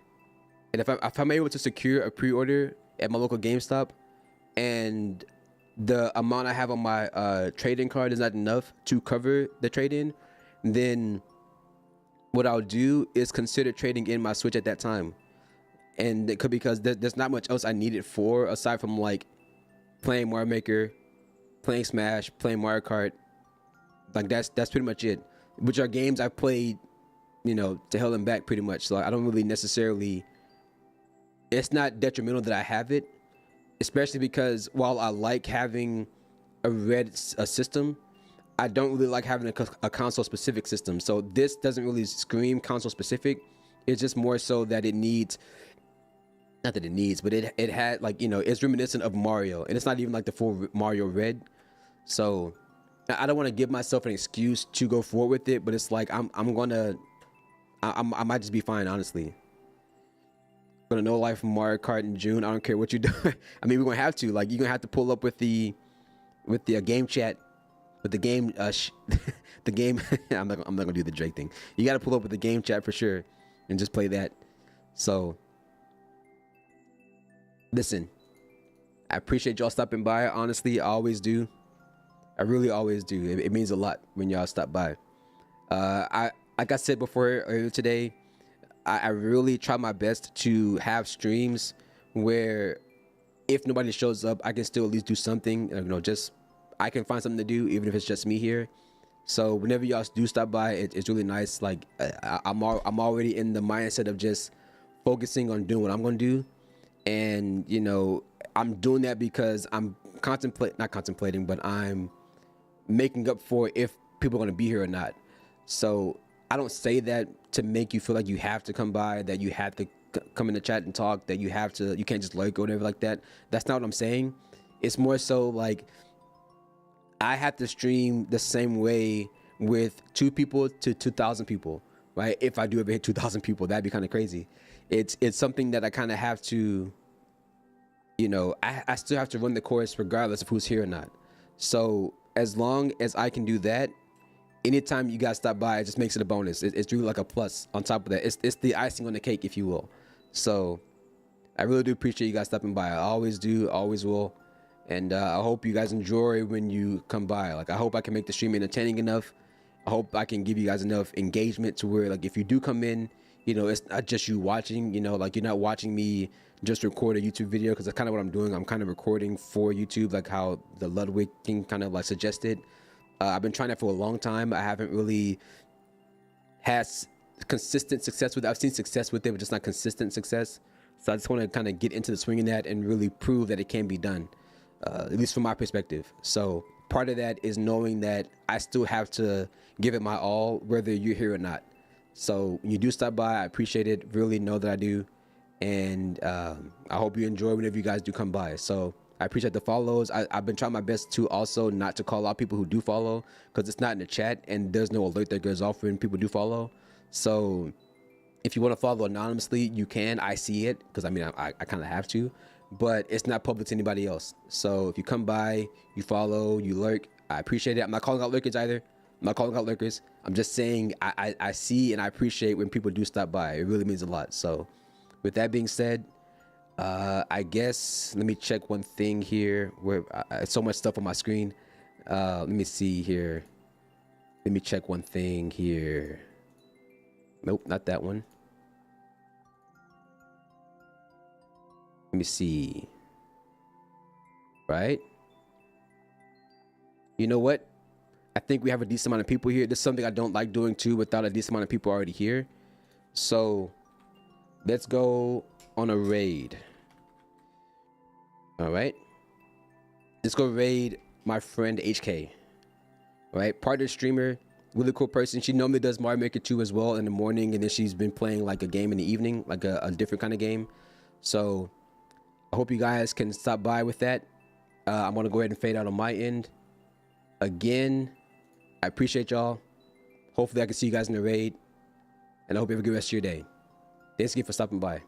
and if I'm able to secure a pre-order at my local GameStop, and the amount I have on my trade-in card is not enough to cover the trade-in, then what I'll do is consider trading in my Switch at that time. And it could, because there's not much else I need it for aside from like playing Mario Maker, playing Smash, playing Mario Kart. Like that's pretty much it. Which are games I've played, you know, to hell and back pretty much. So I don't really necessarily, it's not detrimental that I have it, especially because while I like having a system, I don't really like having a console specific system. So this doesn't really scream console specific. It's just more so that it needs, not that it needs, but it had, like, you know, it's reminiscent of Mario, and it's not even like the full Mario Red. So I don't want to give myself an excuse to go forward with it, but it's like I might just be fine, honestly. Gonna know life from Mario Kart in June. I don't care what you do. I mean, we're gonna have to, like, you're gonna have to pull up with the game chat, with the game the game. I'm not gonna do the Drake thing. You got to pull up with the game chat for sure and just play that. So listen, I appreciate y'all stopping by. Honestly, I always do. I really always do. It means a lot when y'all stop by. Like I said before earlier today, I really try my best to have streams where if nobody shows up, I can still at least do something. You know, just I can find something to do, even if it's just me here. So whenever y'all do stop by, it's really nice. Like I'm already in the mindset of just focusing on doing what I'm gonna do. And, you know, I'm doing that because I'm not contemplating, but I'm making up for if people are going to be here or not. So I don't say that to make you feel like you have to come by, that you have to come in the chat and talk, that you can't just lurk or whatever like that. That's not what I'm saying. It's more so like I have to stream the same way with 2 people to 2,000 people, right? If I do ever hit 2,000 people, that'd be kind of crazy. It's something that I kind of have to, you know, I still have to run the course regardless of who's here or not. So as long as I can do that, anytime you guys stop by, it just makes it a bonus. It's really like a plus on top of that. It's the icing on the cake, if you will. So I really do appreciate you guys stopping by. I always do, always will. And I hope you guys enjoy when you come by. Like, I hope I can make the stream entertaining enough. I hope I can give you guys enough engagement to where, like, if you do come in, you know, it's not just you watching, you know, like you're not watching me just record a YouTube video, because that's kind of what I'm doing. I'm kind of recording for YouTube, like how the Ludwig thing kind of like suggested. I've been trying that for a long time. I haven't really had consistent success with it. I've seen success with it, but just not consistent success. So I just want to kind of get into the swing of that and really prove that it can be done, at least from my perspective. So part of that is knowing that I still have to give it my all, whether you're here or not. So when you do stop by, I appreciate it. Really know that I do. And I hope you enjoy whenever you guys do come by. So I appreciate the follows. I've been trying my best to also not to call out people who do follow, because it's not in the chat and there's no alert that goes off when people do follow. So if you want to follow anonymously, you can. I see it, because I mean, I kind of have to, but it's not public to anybody else. So if you come by, you follow, you lurk, I appreciate it. I'm not calling out lurkers either. I'm not calling out lurkers. I'm just saying I see and I appreciate when people do stop by. It really means a lot. So with that being said, I guess let me check one thing here, where so much stuff on my screen. Let me see here. Let me check one thing here. Nope, not that one. Let me see. Right? You know what? I think we have a decent amount of people here. This is something I don't like doing too without a decent amount of people already here. So let's go on a raid. All right. Let's go raid my friend HK. All right. Partner streamer, really cool person. She normally does Mario Maker 2 as well in the morning, and then she's been playing like a game in the evening, like a different kind of game. So I hope you guys can stop by with that. I'm going to go ahead and fade out on my end. Again, I appreciate y'all. Hopefully I can see you guys in the raid. And I hope you have a good rest of your day. Thanks again for stopping by.